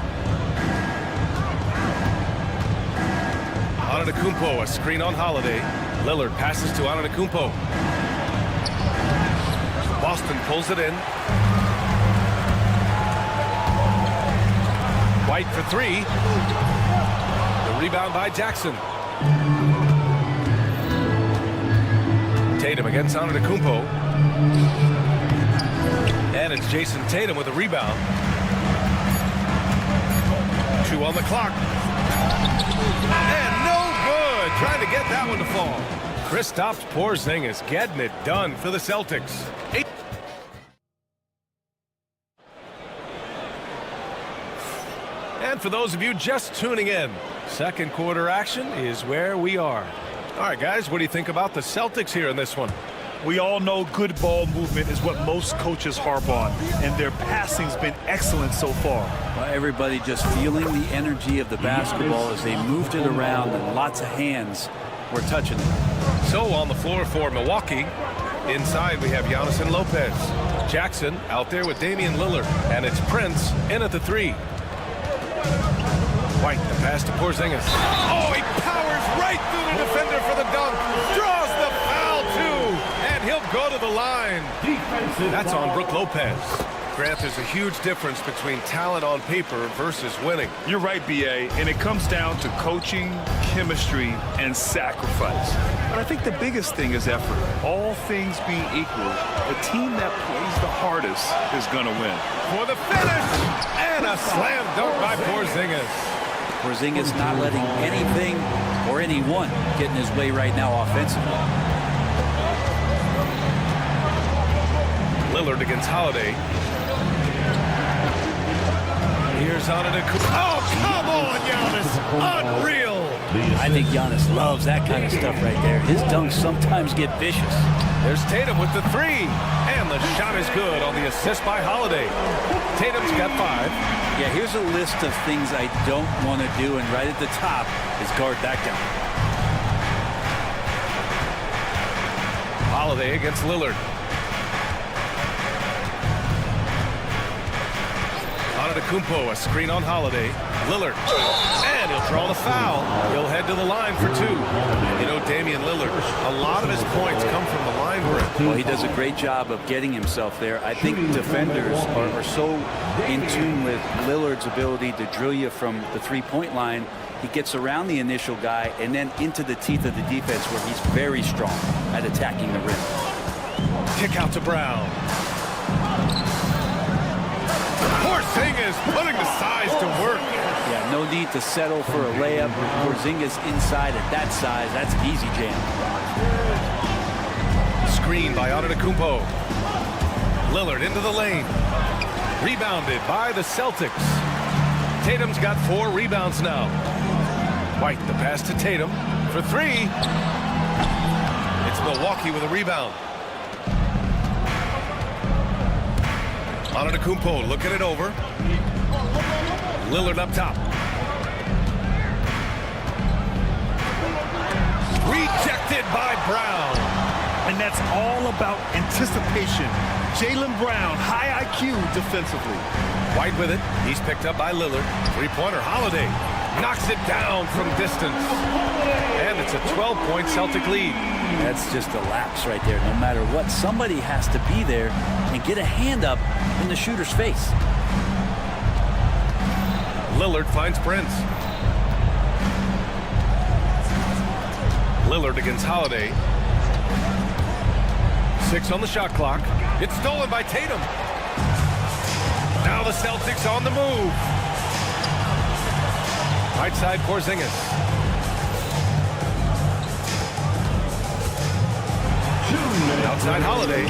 Antetokounmpo, a screen on Holiday. Lillard passes to Antetokounmpo. Boston pulls it in. White for 3. The rebound by Jackson. Tatum against Antetokounmpo. And it's Jason Tatum with a rebound. 2 on the clock. And no good. Trying to get that one to fall. Kristaps Porzingis getting it done for the Celtics. And for those of you just tuning in, second quarter action is where we are. All right, guys, what do you think about the Celtics here in this one? We all know good ball movement is what most coaches harp on, and their passing's been excellent so far. Well, everybody just feeling the energy of the basketball as they moved it around, and lots of hands were touching it. So on the floor for Milwaukee, inside we have Giannis and Lopez. Jackson out there with Damian Lillard, and it's Prince in at the 3. White, the pass to Porzingis. Oh, he powers right through the defender for the dunk. Draws the foul, too. And he'll go to the line. That's on Brook Lopez. Grant, there's a huge difference between talent on paper versus winning. You're right, B.A., and it comes down to coaching, chemistry, and sacrifice. But I think the biggest thing is effort. All things being equal, the team that plays the hardest is going to win. For the finish! And a slam dunk by Porzingis. Porzingis not letting anything or anyone get in his way right now offensively. Lillard against Holiday. Here's Antetokounmpo. Oh, come on, Giannis! Unreal! I think Giannis loves that kind of stuff right there. His dunks sometimes get vicious. There's Tatum with the 3. And the shot is good on the assist by Holiday. Tatum's got 5. Yeah, here's a list of things I don't want to do, and right at the top is guard that guy. Holiday against Lillard. Antetokounmpo, a screen on Holiday. Lillard. And he'll draw the foul. He'll head to the line for 2. You know, Damian Lillard, a lot of his points come from the line for him. Well, he does a great job of getting himself there. I think defenders are so in tune with Lillard's ability to drill you from the three-point line. He gets around the initial guy and then into the teeth of the defense where he's very strong at attacking the rim. Kick out to Brown. Porzingis putting the size to work. Yeah, no need to settle for a layup. Porzingis inside at that size, that's an easy jam. Screen by Antetokounmpo. Lillard into the lane. Rebounded by the Celtics. Tatum's got 4 rebounds now. White, the pass to Tatum for 3. It's Milwaukee with a rebound. Antetokounmpo looking it over. Lillard up top. Rejected by Brown. And that's all about anticipation. Jaylen Brown, high IQ defensively. White with it. He's picked up by Lillard. Three-pointer. Holiday knocks it down from distance. And it's a 12-point Celtic lead. That's just a lapse right there. No matter what, somebody has to be there and get a hand up in the shooter's face. Lillard finds Prince. Lillard against Holiday. 6 on the shot clock. It's stolen by Tatum. Now the Celtics on the move. Right side, Porzingis. Outside Holiday.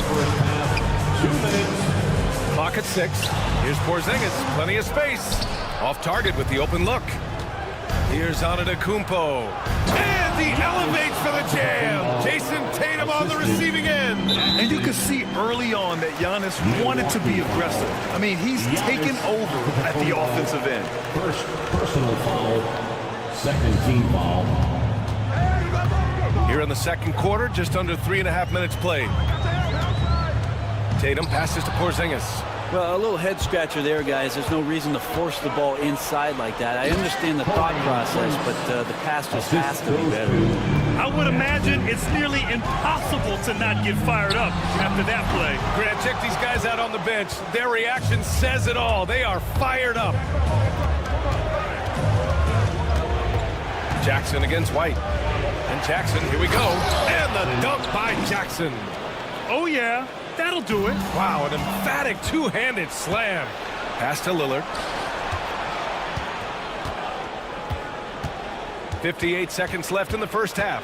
Clock at 6. Here's Porzingis. Plenty of space. Off target with the open look. Here's Antetokounmpo. And he elevates for the jam. Jason Tatum on the receiving end. And you could see early on that Giannis wanted to be aggressive. I mean, he's taken over at the offensive end. First personal foul. Second team foul. Here in the second quarter, just under 3.5 minutes played. Tatum passes to Porzingis. Well, a little head scratcher there, guys. There's no reason to force the ball inside like that. I understand the thought process, but the pass just has to be better. I would imagine it's nearly impossible to not get fired up after that play. Grant, check these guys out on the bench. Their reaction says it all. They are fired up. Jackson against White. And Jackson, here we go. And the dunk by Jackson. Oh, yeah. That'll do it. Wow, an emphatic two-handed slam. Pass to Lillard. 58 seconds left in the first half.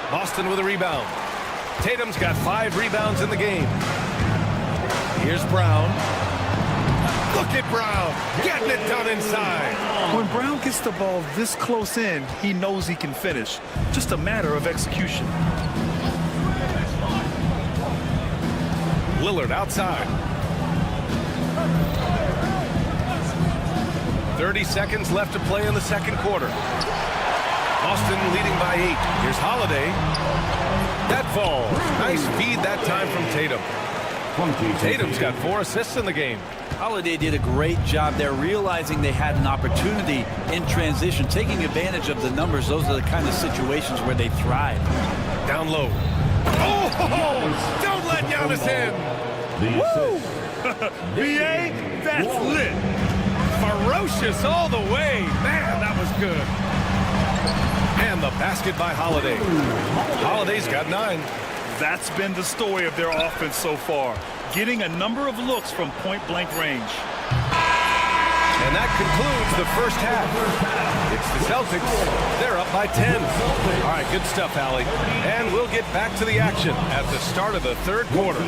Boston with a rebound. Tatum's got 5 rebounds in the game. Here's Brown. Look at Brown, getting it done inside. When Brown gets the ball this close in, he knows he can finish. Just a matter of execution. Lillard outside. 30 seconds left to play in the second quarter. Boston leading by 8. Here's Holiday. That falls. Nice feed that time from Tatum. Tatum's got 4 assists in the game. Holiday did a great job there, realizing they had an opportunity in transition, taking advantage of the numbers. Those are the kind of situations where they thrive. Down low. Oh, don't let Giannis in. Woo! B.A., that's lit. Ferocious all the way. Man, that was good. And the basket by Holiday. Holiday's got 9. That's been the story of their offense so far, getting a number of looks from point-blank range. And that concludes the first half. It's the Celtics. They're up by 10. All right, good stuff, Allie. And we'll get back to the action at the start of the third quarter.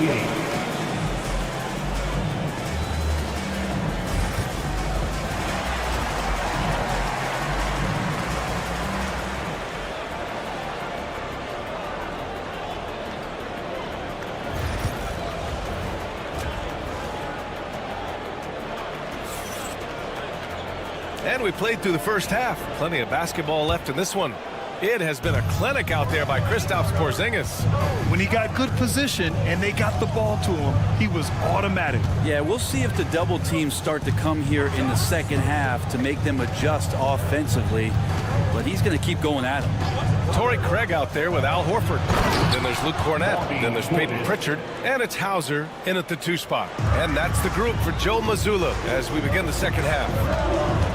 And we played through the first half. Plenty of basketball left in this one. It has been a clinic out there by Kristaps Porzingis. When he got good position and they got the ball to him, he was automatic. Yeah, we'll see if the double teams start to come here in the second half to make them adjust offensively. But he's going to keep going at him. Torrey Craig out there with Al Horford. Then there's Luke Cornett. Then there's Peyton Pritchard. And it's Hauser in at the 2 spot. And that's the group for Joe Mazzulla as we begin the second half.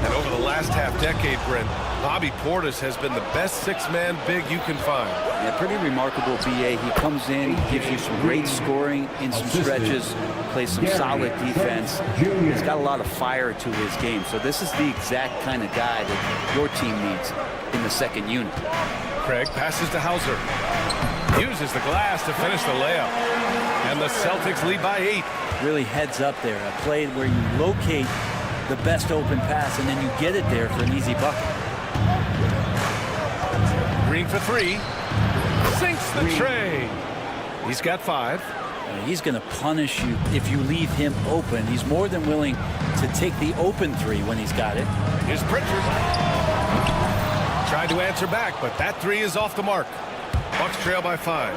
And over the last half-decade, Brent, Bobby Portis has been the best 6-man big you can find. Yeah, pretty remarkable, B.A. He comes in, gives you some great scoring in some stretches, plays some solid defense. He's got a lot of fire to his game. So this is the exact kind of guy that your team needs in the second unit. Craig passes to Hauser. Uses the glass to finish the layup. And the Celtics lead by 8. Really heads up there. A play where you locate the best open pass and then you get it there for an easy bucket. Green for 3. Sinks the tray. He's got 5. He's going to punish you if you leave him open. He's more than willing to take the open 3 when he's got it. Here's Pritchard. Tried to answer back, but that 3 is off the mark. Bucks trail by 5.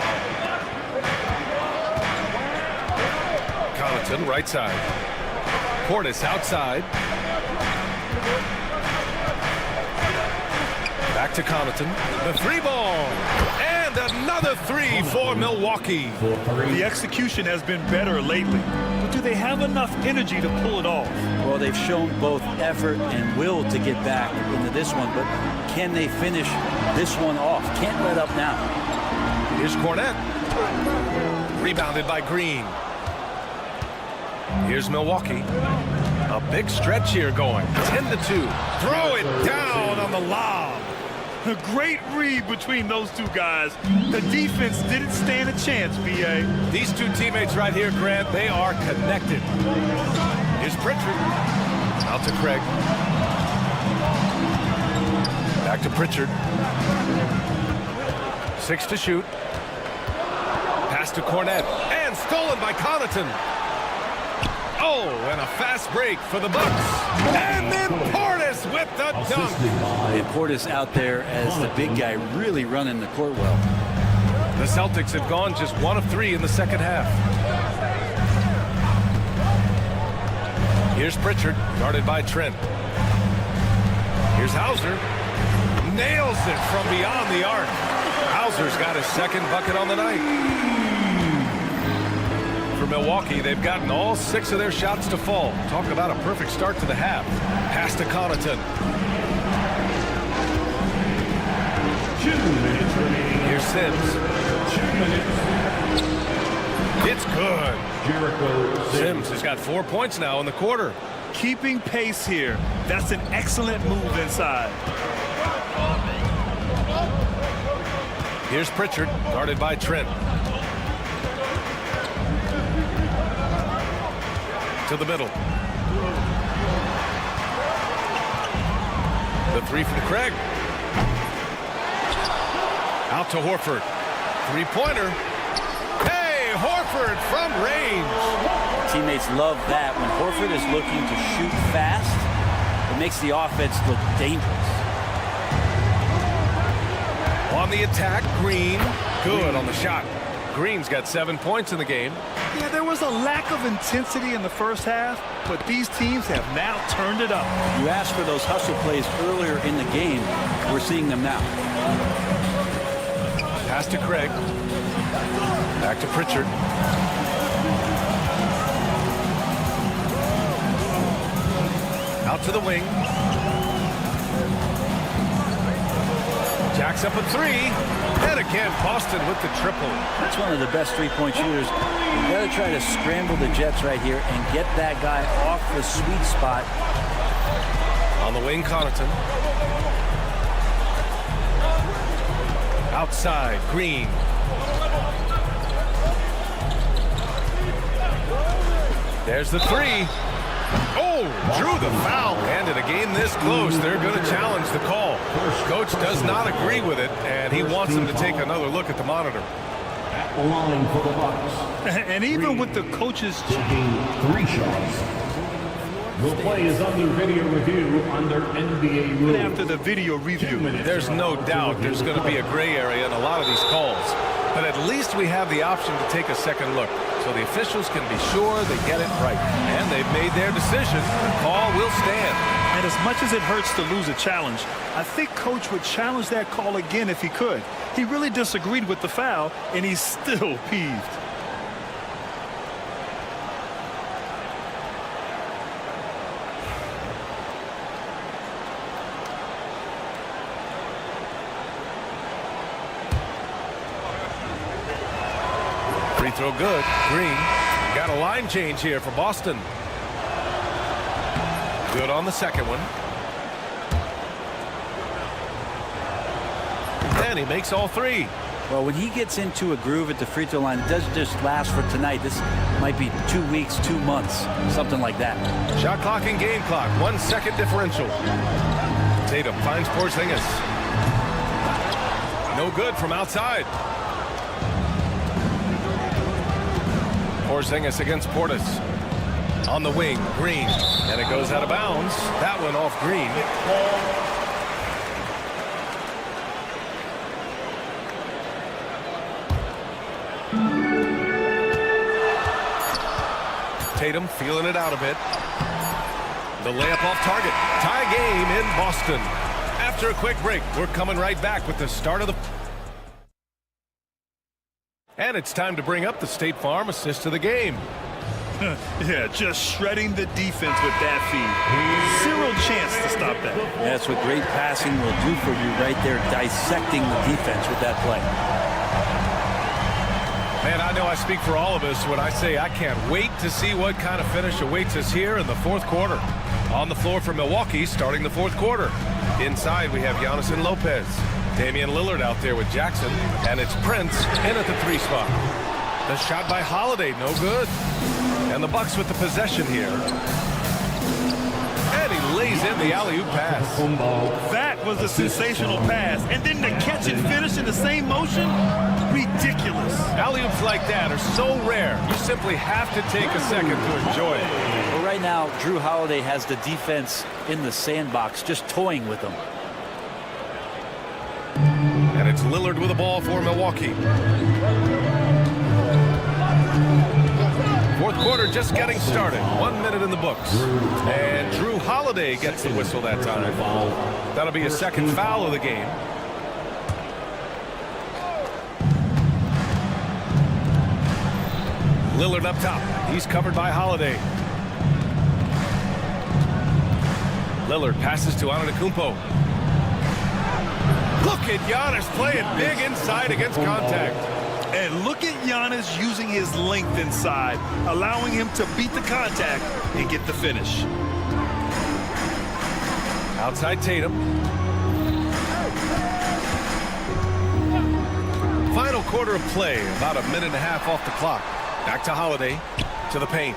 Connaughton right side. Portis outside. Back to Connaughton. The 3 ball. And another 3 for Milwaukee. The execution has been better lately. But do they have enough energy to pull it off? Well, they've shown both effort and will to get back into this one, but can they finish this one off? Can't let up now. Here's Cornett. Rebounded by Green. Here's Milwaukee. A big stretch here going. 10-2. Throw it down on the lob. A great read between those two guys. The defense didn't stand a chance, B.A. These two teammates right here, Grant, they are connected. Here's Pritchard. Out to Craig. Back to Pritchard. 6 to shoot. Pass to Cornette. And stolen by Connaughton. Oh, and a fast break for the Bucks. And then Portis with the dunk. And Portis out there as the big guy, really running the court well. The Celtics have gone just 1 of 3 in the second half. Here's Pritchard, guarded by Trent. Here's Hauser. Nails it from beyond the arc. Hauser's got his second bucket on the night. For Milwaukee, they've gotten all 6 of their shots to fall. Talk about a perfect start to the half. Pass to Connaughton. 2 minutes remaining. Here's Sims. 2 minutes. It's good. Jericho Sims has got 4 points now in the quarter. Keeping pace here. That's an excellent move inside. Here's Pritchard, guarded by Trent. To the middle. The 3 from Craig. Out to Horford. 3-pointer. Hey, Horford from range. Teammates love that. When Horford is looking to shoot fast, it makes the offense look dangerous. On the attack, Green. Good on the shot. Green's got 7 points in the game. Yeah, there was a lack of intensity in the first half, but these teams have now turned it up. You asked for those hustle plays earlier in the game. We're seeing them now. Pass to Craig. Back to Pritchard. Out to the wing. Jacks up a 3. And again, Boston with the triple. That's one of the best three-point shooters. You've got to try to scramble the Jets right here and get that guy off the sweet spot. On the wing, Connaughton. Outside, Green. There's the 3. Oh, drew the foul. And in a game this close, they're going to challenge the call. Coach does not agree with it, and he wants them to take another look at the monitor. At the line for the Bucks. And even with the coaches taking 3 shots. The play is under video review under NBA rules. after the video review. There's no doubt there's going to be a gray area in a lot of these calls. But at least we have the option to take a second look, so the officials can be sure they get it right. And they've made their decision. The call will stand. And as much as it hurts to lose a challenge, I think Coach would challenge that call again if he could. He really disagreed with the foul, and he's still peeved. Free throw good. Green. Got a line change here for Boston. Good on the second one. And he makes all 3. Well, when he gets into a groove at the free throw line, it doesn't just last for tonight. This might be 2 weeks, 2 months, something like that. Shot clock and game clock. 1 second differential. Tatum finds Porzingis. No good from outside. Porzingis against Portis. On the wing, Green. And it goes out of bounds. That one off Green. Tatum feeling it out a bit. The layup off target. Tie game in Boston. After a quick break, we're coming right back with the start of the... And it's time to bring up the State Farm assist of the game. Yeah, just shredding the defense with that feed. 0 chance to stop that. That's what great passing will do for you right there, dissecting the defense with that play. Man, I know I speak for all of us when I say I can't wait to see what kind of finish awaits us here in the 4th quarter. On the floor for Milwaukee, starting the 4th quarter. Inside, we have Giannis and Lopez. Damian Lillard out there with Jackson, and it's Prince in at the 3 spot. The shot by Holiday, no good. And the Bucks with the possession here. And he lays in the alley-oop pass. That was a sensational pass. And then to catch and finish in the same motion, ridiculous. Alley-oops like that are so rare, you simply have to take a second to enjoy it. Well, right now, Drew Holiday has the defense in the sandbox, just toying with them. And it's Lillard with the ball for Milwaukee. Fourth quarter just getting started. 1 minute in the books. And Drew Holiday gets the whistle that time. That'll be his second foul of the game. Lillard up top. He's covered by Holiday. Lillard passes to Antetokounmpo. Look at Giannis playing big inside against contact. And look at Giannis using his length inside, allowing him to beat the contact and get the finish. Outside Tatum. Final quarter of play, about a minute and a half off the clock. Back to Holiday, to the paint.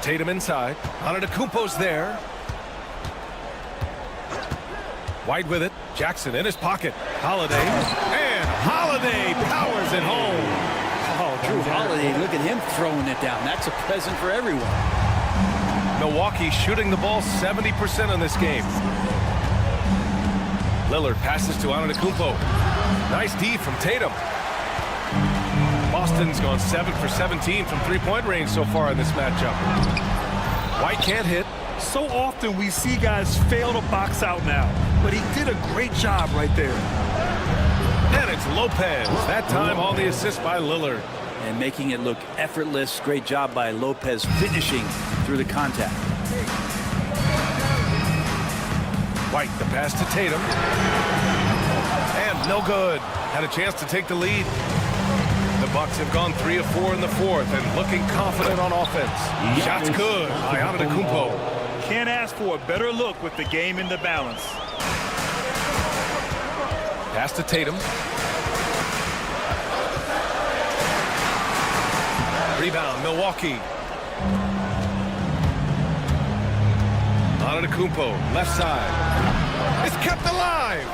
Tatum inside. Antetokounmpo's there. White with it. Jackson in his pocket. Holiday. And Holiday powers it home. Oh, Drew Holiday, look at him throwing it down. That's a present for everyone. Milwaukee shooting the ball 70% in this game. Lillard passes to Antetokounmpo. Nice D from Tatum. Boston's gone 7 for 17 from three-point range so far in this matchup. White can't hit. So often we see guys fail to box out now, but he did a great job right there. And it's Lopez, that time on the assist by Lillard. And making it look effortless. Great job by Lopez finishing through the contact. White, the pass to Tatum. And no good. Had a chance to take the lead. The Bucks have gone 3 of 4 in the fourth and looking confident on offense. Shots good by Antetokounmpo. Can't ask for a better look with the game in the balance. Pass to Tatum. Rebound, Milwaukee. Antetokounmpo, left side. It's kept alive.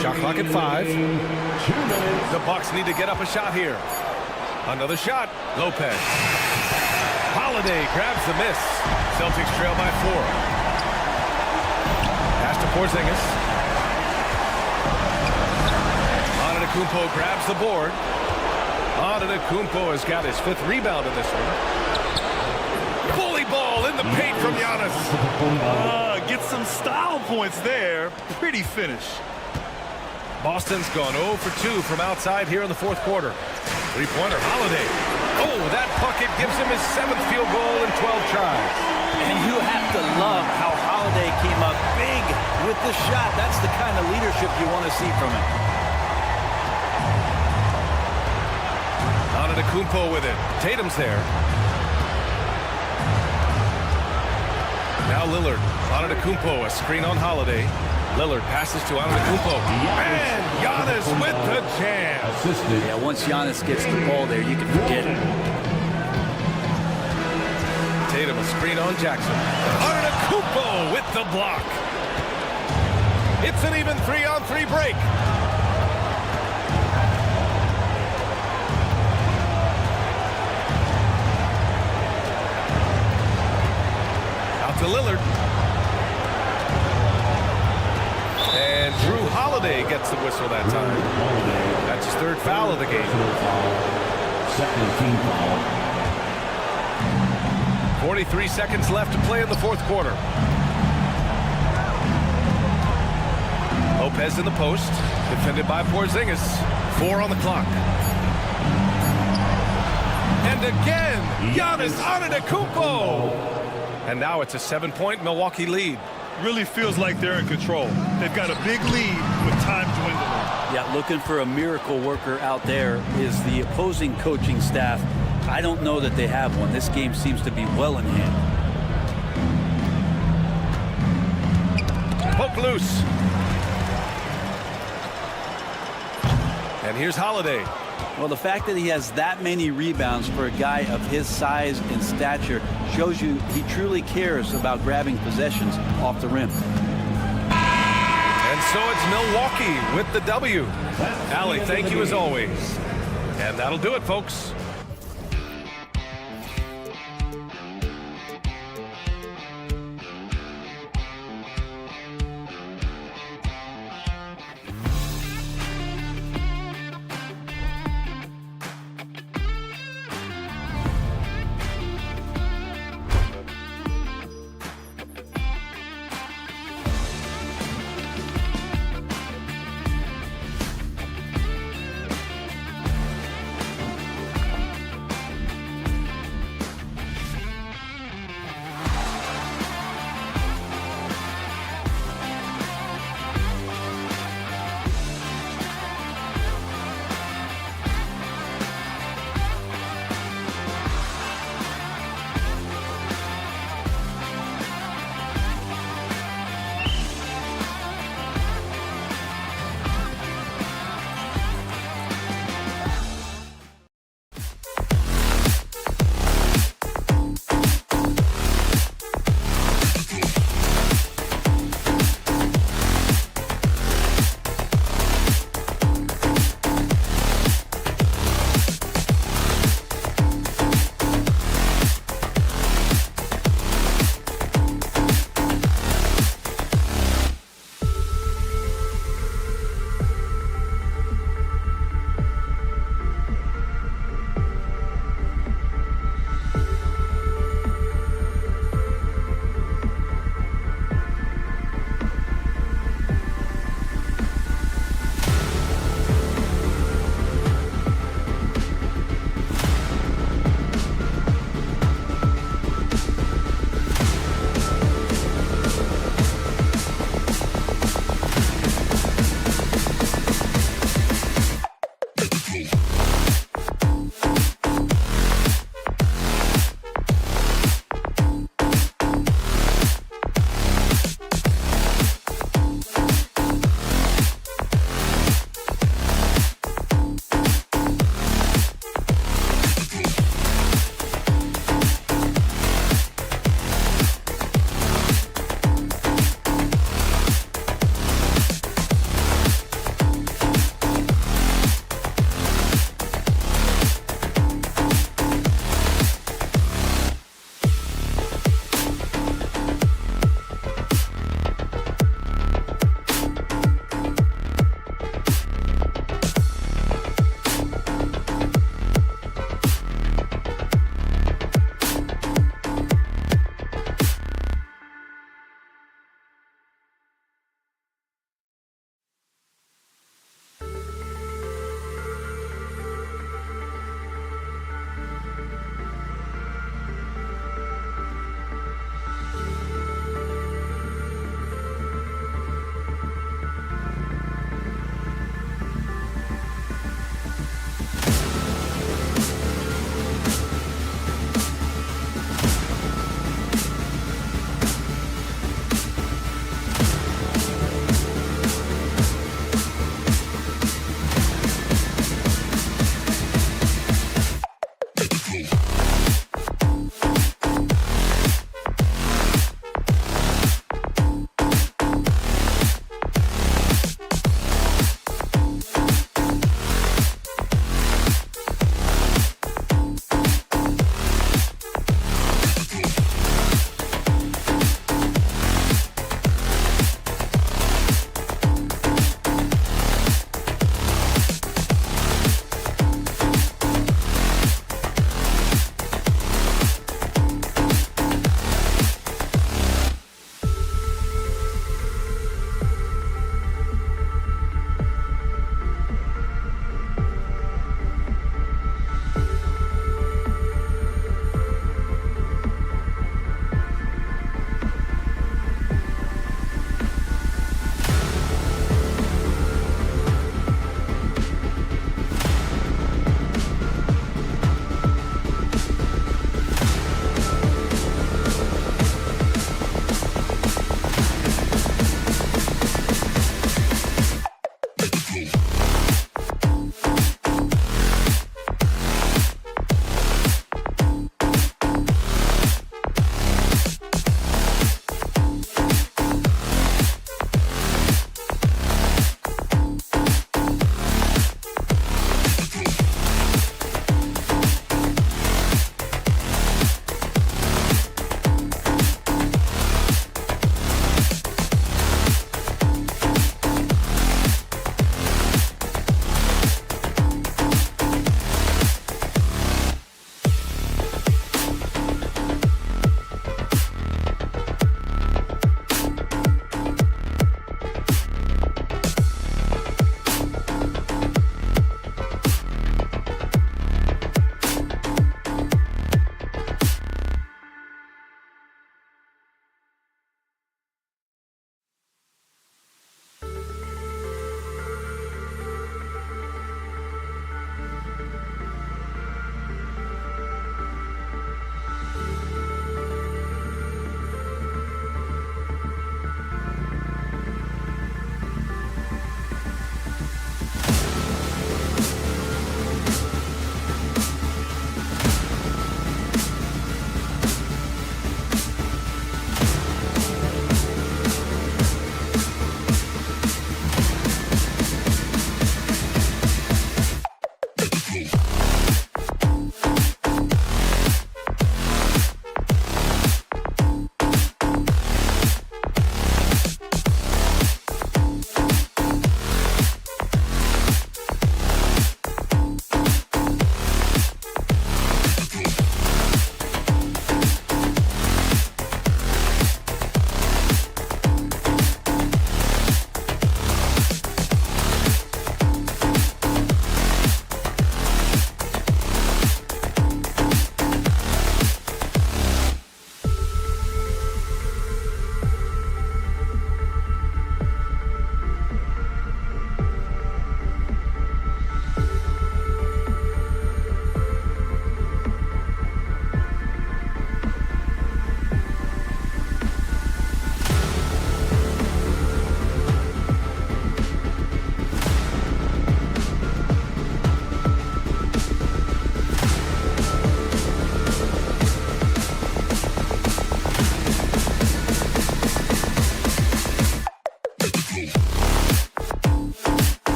Shot clock at 5. 2 minutes. The Bucks need to get up a shot here. Another shot. Lopez. Holiday grabs the miss. Celtics trail by 4. Pass to Porzingis. Antetokounmpo grabs the board. Antetokounmpo has got his 5th rebound in this one. Bully ball in the paint from Giannis. Get some style points there. Pretty finish. Boston's gone 0 for 2 from outside here in the fourth quarter. Three-pointer, Holiday. Oh, that bucket gives him his 7th field goal in 12 tries. And you have to love how Holiday came up big with the shot. That's the kind of leadership you want to see from him. Antetokounmpo with it. Tatum's there. Now Lillard. Antetokounmpo, a screen on Holiday. Lillard passes to Antetokounmpo. And Giannis with the jam. Yeah, once Giannis gets the ball there, you can forget it. Tatum, a screen on Jackson. Antetokounmpo with the block. It's an even 3-on-3 break. Out to Lillard. And Drew Holiday gets the whistle that time. That's his 3rd foul of the game. Second team foul. 43 seconds left to play in the fourth quarter. Lopez in the post, defended by Porzingis. 4 on the clock. And again, Giannis Antetokounmpo. And now it's a 7-point Milwaukee lead. Really feels like they're in control. They've got a big lead with time dwindling. Yeah, looking for a miracle worker out there is the opposing coaching staff. I don't know that they have one. This game seems to be well in hand. Poke loose. And here's Holiday. Well, the fact that he has that many rebounds for a guy of his size and stature shows you he truly cares about grabbing possessions off the rim. And so it's Milwaukee with the W. Allie, thank you as always. And that'll do it, folks.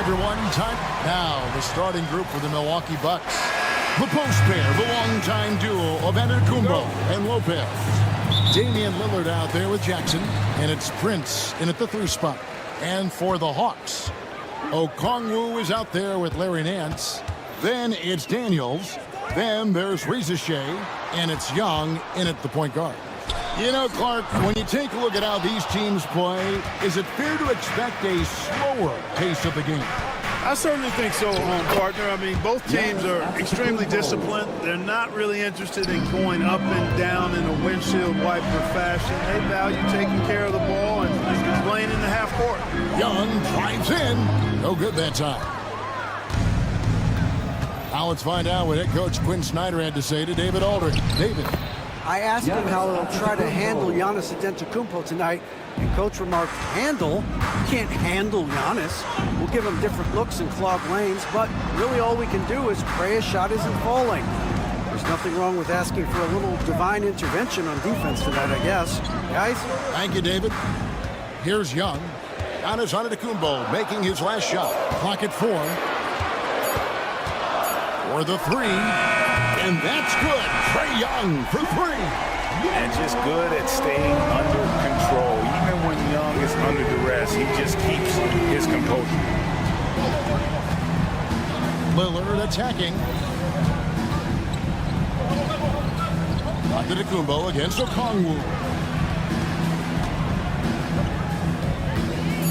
everyone. Time now. The starting group for the Milwaukee Bucks. The post pair, the longtime duo of Antetokounmpo and Lopez. Damian Lillard out there with Jackson, and it's Prince in at the 3 spot. And for the Hawks, Okongwu is out there with Larry Nance. Then it's Daniels. Then there's Risache, and it's Young in at the point guard. You know, Clark, when you take a look at how these teams play, is it fair to expect a slower pace of the game? I certainly think so, partner. I mean, both teams are extremely disciplined. They're not really interested in going up and down in a windshield wiper fashion. They value taking care of the ball and playing in the half court. Young drives in. No good that time. Now let's find out what head coach Quinn Snyder had to say to David Aldridge. David. I asked him how they'll try to handle Giannis Antetokounmpo tonight, and Coach remarked, handle? You can't handle Giannis. We'll give him different looks and clogged lanes, but really all we can do is pray his shot isn't falling. There's nothing wrong with asking for a little divine intervention on defense tonight, I guess. Guys? Thank you, David. Here's Young. Giannis Antetokounmpo making his last shot. Clock at 4. For the 3. And that's good. Trae Young for 3. And just good at staying under control. Even when Young is under duress, he just keeps his composure. Lillard attacking. Antetokounmpo against Okongwu.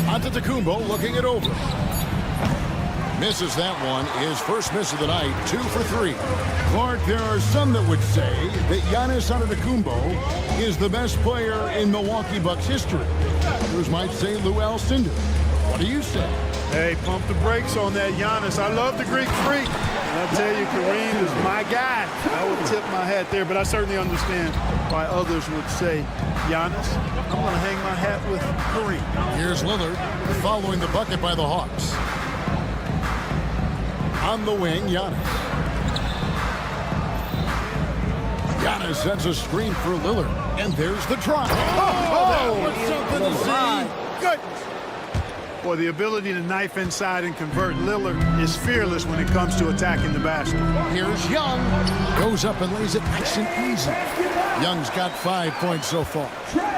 Antetokounmpo looking it over. Misses that one. His first miss of the night, 2 for 3. Clark, there are some that would say that Giannis Antetokounmpo is the best player in Milwaukee Bucks history. Others might say Lou Alcindor. What do you say? Hey, pump the brakes on that Giannis. I love the Greek freak. And I tell you, Kareem is my guy. I would tip my hat there, but I certainly understand why others would say Giannis. I'm going to hang my hat with Kareem. Here's Lillard following the bucket by the Hawks. On the wing, Giannis. Giannis sets a screen for Lillard. And there's the try. That was something to see. Goodness. Boy, the ability to knife inside and convert Lillard is fearless when it comes to attacking the basket. Here's Young. Goes up and lays it nice and easy. Young's got 5 points so far.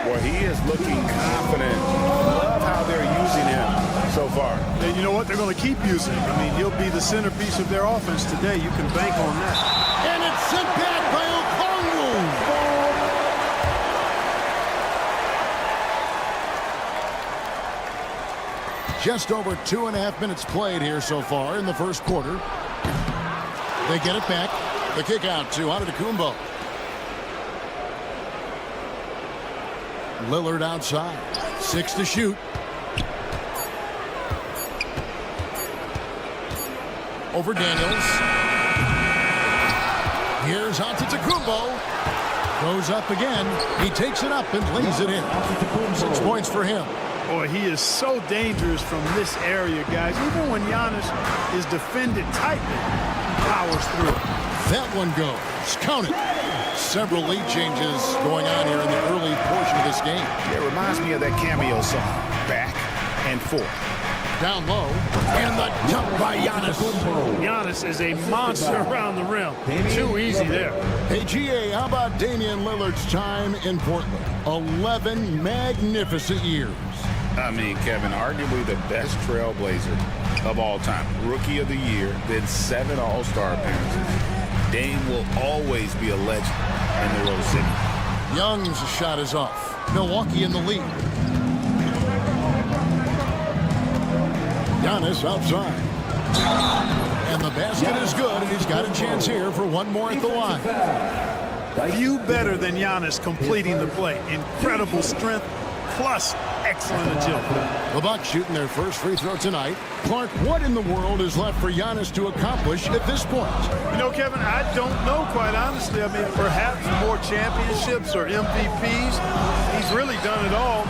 Boy, he is looking confident. Love how they're using him so far. And you know what? They're going to keep using him. I mean, he'll be the centerpiece of their offense today. You can bank on that. And it's sent back by Okongwu. Just over 2.5 minutes played here so far in the first quarter. They get it back. The kick out to Antetokounmpo. Lillard outside. 6 to shoot. Over Daniels. Here's Antetokounmpo. Goes up again. He takes it up and lays it in. 6 points for him. Boy, he is so dangerous from this area, guys. Even when Giannis is defended tightly, he powers through. That one goes. Count it. Several lead changes going on here in the early portion of this game. It reminds me of that cameo song, Back and Forth. Down low, and the jump by Giannis. Giannis is a monster around the rim. Too easy there. Hey, GA, how about Damian Lillard's time in Portland? 11 magnificent years. I mean, Kevin, arguably the best trailblazer of all time. Rookie of the year, then 7 All-Star appearances. Dame will always be a legend in the Rose City. Young's shot is off. Milwaukee in the lead. Giannis outside. And the basket is good, and he's got a chance here for one more at the line. Few better than Giannis completing the play. Incredible strength, plus excellent agility. The Bucks shooting their first free throw tonight. Clark, what in the world is left for Giannis to accomplish at this point? You know, Kevin, I don't know, quite honestly. I mean, perhaps more championships or MVPs. He's really done it all.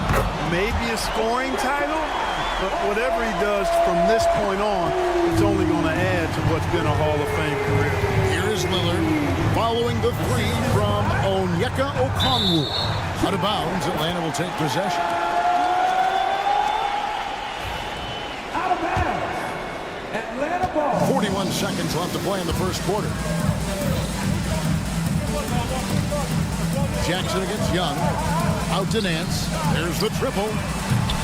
Maybe a scoring title. But whatever he does from this point on, it's only going to add to what's been a Hall of Fame career. Here is Lillard following the 3 from Onyeka Okongwu. Out of bounds, Atlanta will take possession. seconds left to play in the first quarter. Jackson against Young. Out to Nance. There's the triple.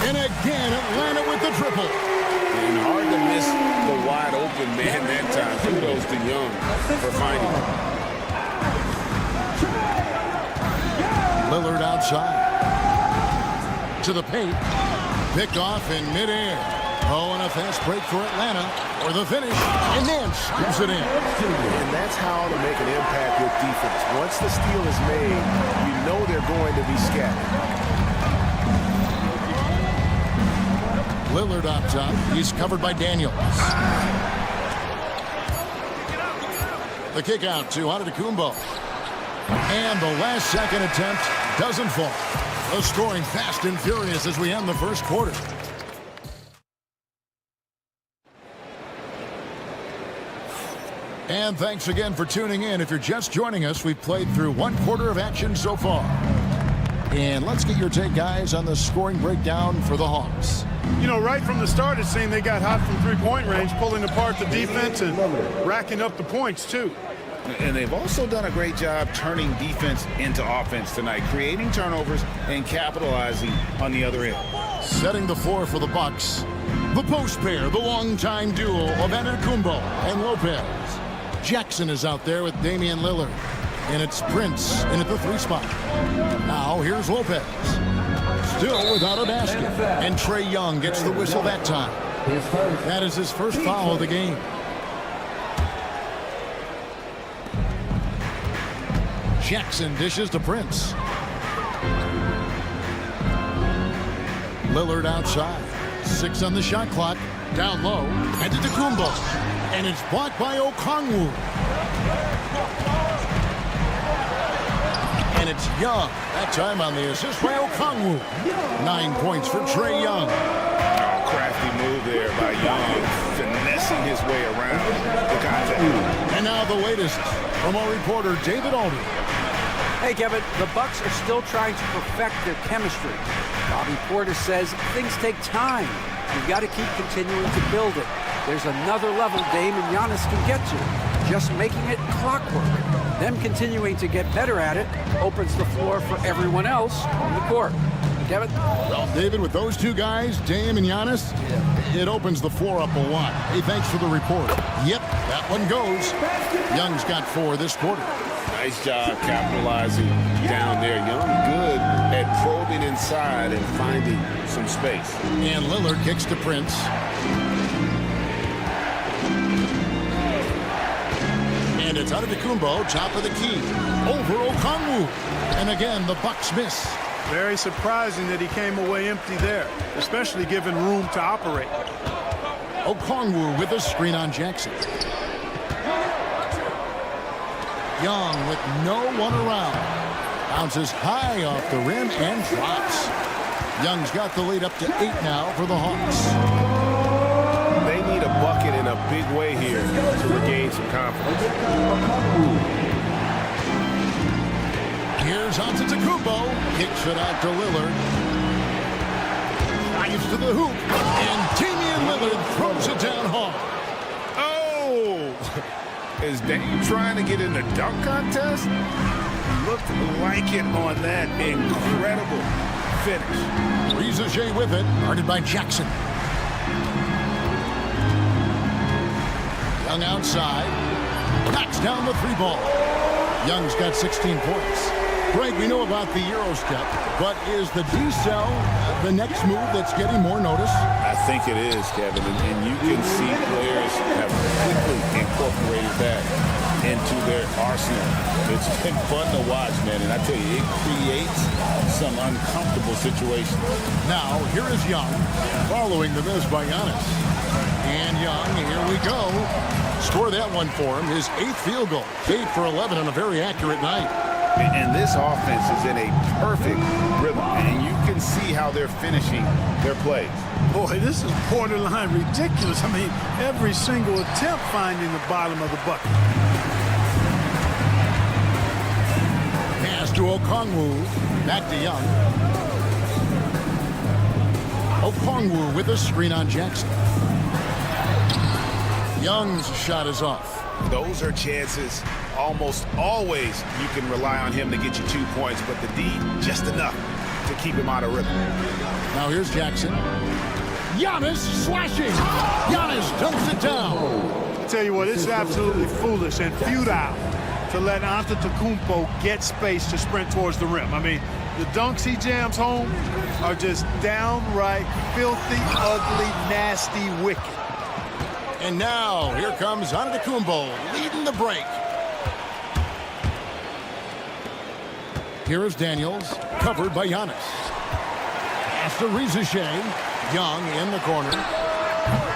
And again, Atlanta with the triple. And hard to miss the wide open man that time. Kudos to Young for finding him. Lillard outside. To the paint. Picked off in midair. Oh, and a fast break for Atlanta. Or the finish. And Nance scoops it in. And that's how to make an impact with defense. Once the steal is made, you know they're going to be scattered. Lillard up top. He's covered by Daniels. The kick out to Antetokounmpo. And the last second attempt doesn't fall. The scoring fast and furious as we end the first quarter. And thanks again for tuning in. If you're just joining us, we've played through one quarter of action so far. And let's get your take, guys, on the scoring breakdown for the Hawks. You know, right from the start, it seemed they got hot from three-point range, pulling apart the defense and racking up the points, too. And they've also done a great job turning defense into offense tonight, creating turnovers and capitalizing on the other end. Setting the floor for the Bucks, the post pair, the longtime duo of Antetokounmpo and Lopez. Jackson is out there with Damian Lillard. And it's Prince in at the 3 spot. Now here's Lopez. Still without a basket. And Trae Young gets the whistle that time. That is his first foul of the game. Jackson dishes to Prince. Lillard outside. 6 on the shot clock. Down low. And to Antetokounmpo. And it's blocked by Okongwu. And it's Young. That time on the assist by Okongwu. 9 points for Trae Young. Oh, crafty move there by Young, finessing his way around the contact. And now the latest from our reporter, David Aldridge. Hey, Kevin, the Bucks are still trying to perfect their chemistry. Bobby Portis says things take time. You've got to keep continuing to build it. There's another level Dame and Giannis can get to. Just making it clockwork. Them continuing to get better at it opens the floor for everyone else on the court. Kevin? Well, David, with those two guys, Dame and Giannis, it opens the floor up a lot. Hey, thanks for the report. Yep, that one goes. Young's got 4 this quarter. Nice job capitalizing down there. Young good at probing inside and finding some space. And Lillard kicks to Prince. And it's Antetokounmpo, top of the key. Over Okongwu. And again, the Bucks miss. Very surprising that he came away empty there, especially given room to operate. Okongwu with a screen on Jackson. Young with no one around. Bounces high off the rim and drops. Young's got the lead up to 8 now for the Hawks. They need a bucket in a big way here to regain some confidence. Here's Antetokounmpo. Kicks it out to Lillard. Drives to the hoop. And Damian Lillard throws it down hard. Oh! Is Dame trying to get in the dunk contest? Looked like it on that incredible finish. Riza with it. Guarded by Jackson. Young outside. Knocks down the 3 ball. Young's got 16 points. Greg, we know about the Euro step, but is the D-cell the next move that's getting more notice? I think it is, Kevin, and you can see players have quickly incorporated that into their arsenal. It's been fun to watch, man, and I tell you, it creates some uncomfortable situations. Now, here is Young, following the miss by Giannis. And Young, here we go. Score that one for him, his 8th field goal. 8 for 11 on a very accurate night. And this offense is in a perfect rhythm, and you can see how they're finishing their plays. Boy, this is borderline ridiculous. I mean, every single attempt finding the bottom of the bucket. Pass to Okongwu. Back to Young. Okongwu with a screen on Jackson. Young's shot is off. Those are chances. Almost always you can rely on him to get you 2 points, but the D, just enough to keep him out of rhythm. Now here's Jackson. Giannis slashing. Giannis dumps it down. I tell you what, it's absolutely foolish and futile to let Antetokounmpo get space to sprint towards the rim. I mean, the dunks he jams home are just downright filthy, ugly, nasty, wicked. And now here comes Antetokounmpo leading the break. Here is Daniels, covered by Giannis. Pass to Rizichet. Young in the corner.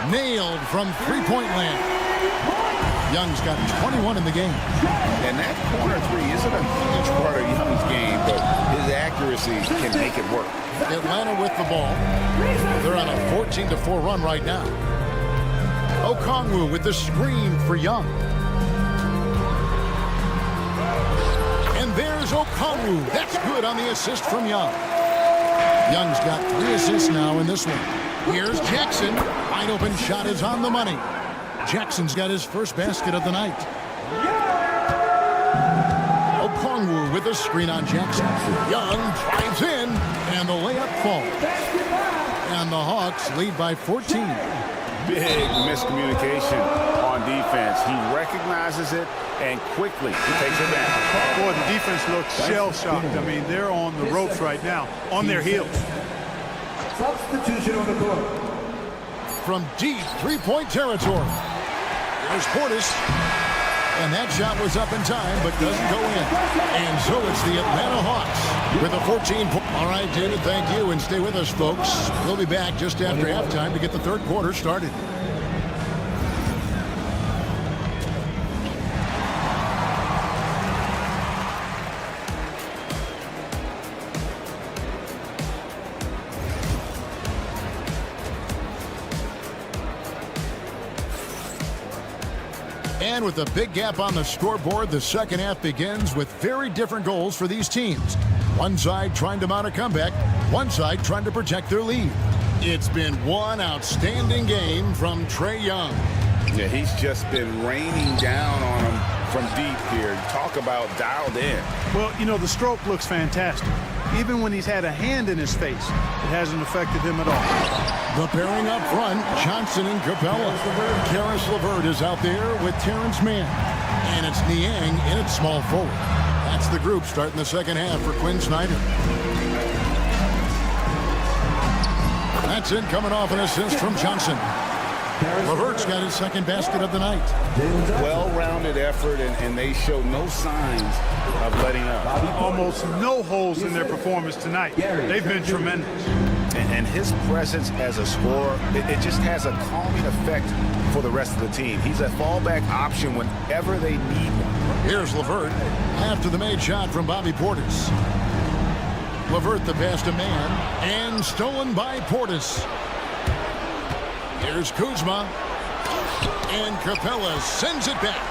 Nailed from three-point land. Young's got 21 in the game. And that corner three isn't a huge part of Young's game, but his accuracy can make it work. Atlanta with the ball. They're on a 14-4 run right now. Okongwu with the screen for Young. And there's Okongwu. That's good on the assist from Young. Young's got 3 assists now in this one. Here's Jackson. Wide open shot is on the money. Jackson's got his first basket of the night. Okongwu with the screen on Jackson. Young drives in, and the layup falls. And the Hawks lead by 14. Big miscommunication on defense. He recognizes it and quickly takes it down. Boy, the defense looks shell-shocked. I mean, they're on the ropes right now, on their heels. Substitution on the court. From deep three-point territory. There's Portis. And that shot was up in time, but doesn't go in. And so it's the Atlanta Hawks with a 14-point. All right, David, thank you. And stay with us, folks. We'll be back just after halftime to get the third quarter started. And with a big gap on the scoreboard, the second half begins with very different goals for these teams. One side trying to mount a comeback, one side trying to protect their lead. It's been one outstanding game from Trae Young. Yeah, he's just been raining down on him from deep here. Talk about dialed in. Well, you know, the stroke looks fantastic. Even when he's had a hand in his face, it hasn't affected him at all. The pairing up front, Johnson and Capella. Karis LeVert is out there with Terrence Mann. And it's Niang in at small forward. That's the group starting the second half for Quinn Snyder. That's it, coming off an assist from Johnson. LeVert's got his second basket of the night. Well-rounded effort, and they show no signs of letting up. Almost no holes in their performance tonight. They've been tremendous. And his presence as a scorer, it just has a calming effect for the rest of the team. He's a fallback option whenever they need one. Here's LeVert after the made shot from Bobby Portis. LeVert the pass to Mann, and stolen by Portis. Here's Kuzma, and Capella sends it back.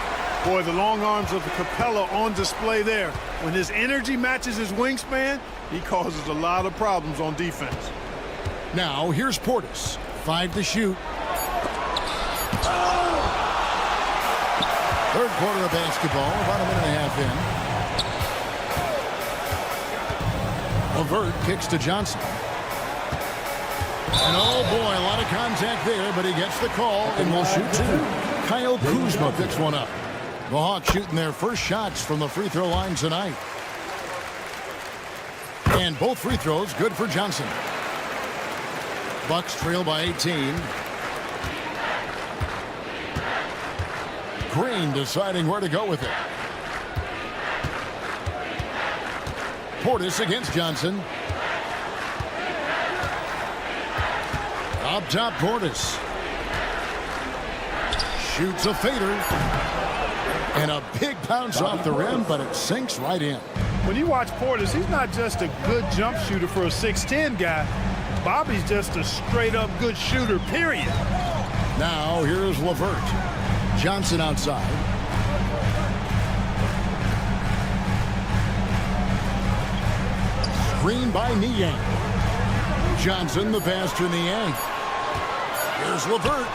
Boy, the long arms of the Capella on display there. When his energy matches his wingspan, he causes a lot of problems on defense. Now, here's Portis. 5 to shoot. Third quarter of basketball, about a minute and a half in. LeVert kicks to Johnson. And oh boy, a lot of contact there, but he gets the call and will shoot 2. Kyle Kuzma picks one up. The Hawks shooting their first shots from the free throw line tonight. And both free throws good for Johnson. Bucks trail by 18. Green deciding where to go with it. Portis against Johnson. Up top, Portis. Shoots a fader. And a big bounce off the rim, but it sinks right in. When you watch Portis, he's not just a good jump shooter for a 6'10 guy. Bobby's just a straight-up good shooter, period. Now, here's LeVert. Johnson outside. Screen by Niang. Johnson, the pass to Niang. Here's LeVert.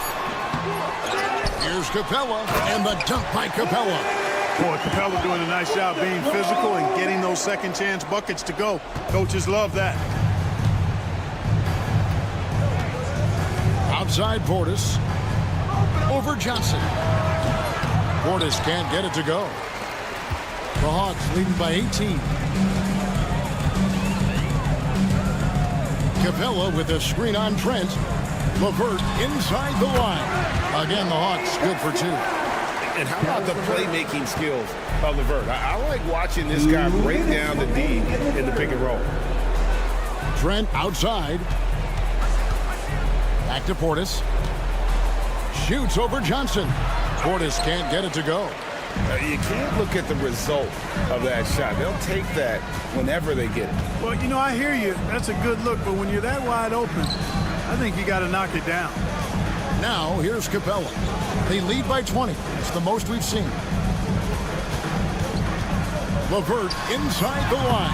Here's Capella, and the dunk by Capella. Boy, Capella doing a nice job being physical and getting those second chance buckets to go. Coaches love that. Outside Portis. Over Johnson. Portis can't get it to go. The Hawks leading by 18. Capella with a screen on Trent. LeVert inside the line. Again, the Hawks good for 2. And how about the playmaking skills of LeVert? I like watching this guy break down the D in the pick and roll. Trent outside. Back to Portis. Shoots over Johnson. Portis can't get it to go. You can't look at the result of that shot. They'll take that whenever they get it. Well, you know, I hear you. That's a good look, but when you're that wide open, I think you got to knock it down. Now, here's Capella. They lead by 20. It's the most we've seen. LeVert inside the line.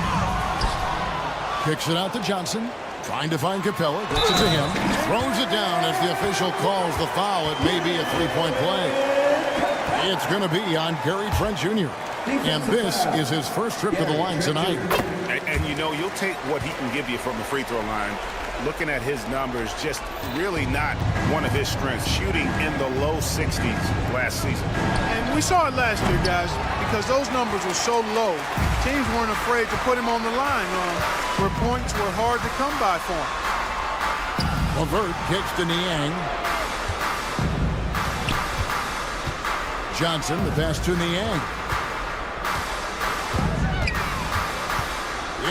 Kicks it out to Johnson. Trying to find Capella. Gets it to him. Throws it down as the official calls the foul. It may be a three-point play. It's going to be on Gary Trent Jr. And this is his first trip to the line tonight. And you know, you'll take what he can give you from the free throw line. Looking at his numbers, just really not one of his strengths. Shooting in the low 60s last season. And we saw it last year, guys, because those numbers were so low. Teams weren't afraid to put him on the line where points were hard to come by for him. LeVert kicks to Niang. Johnson, the pass to Niang.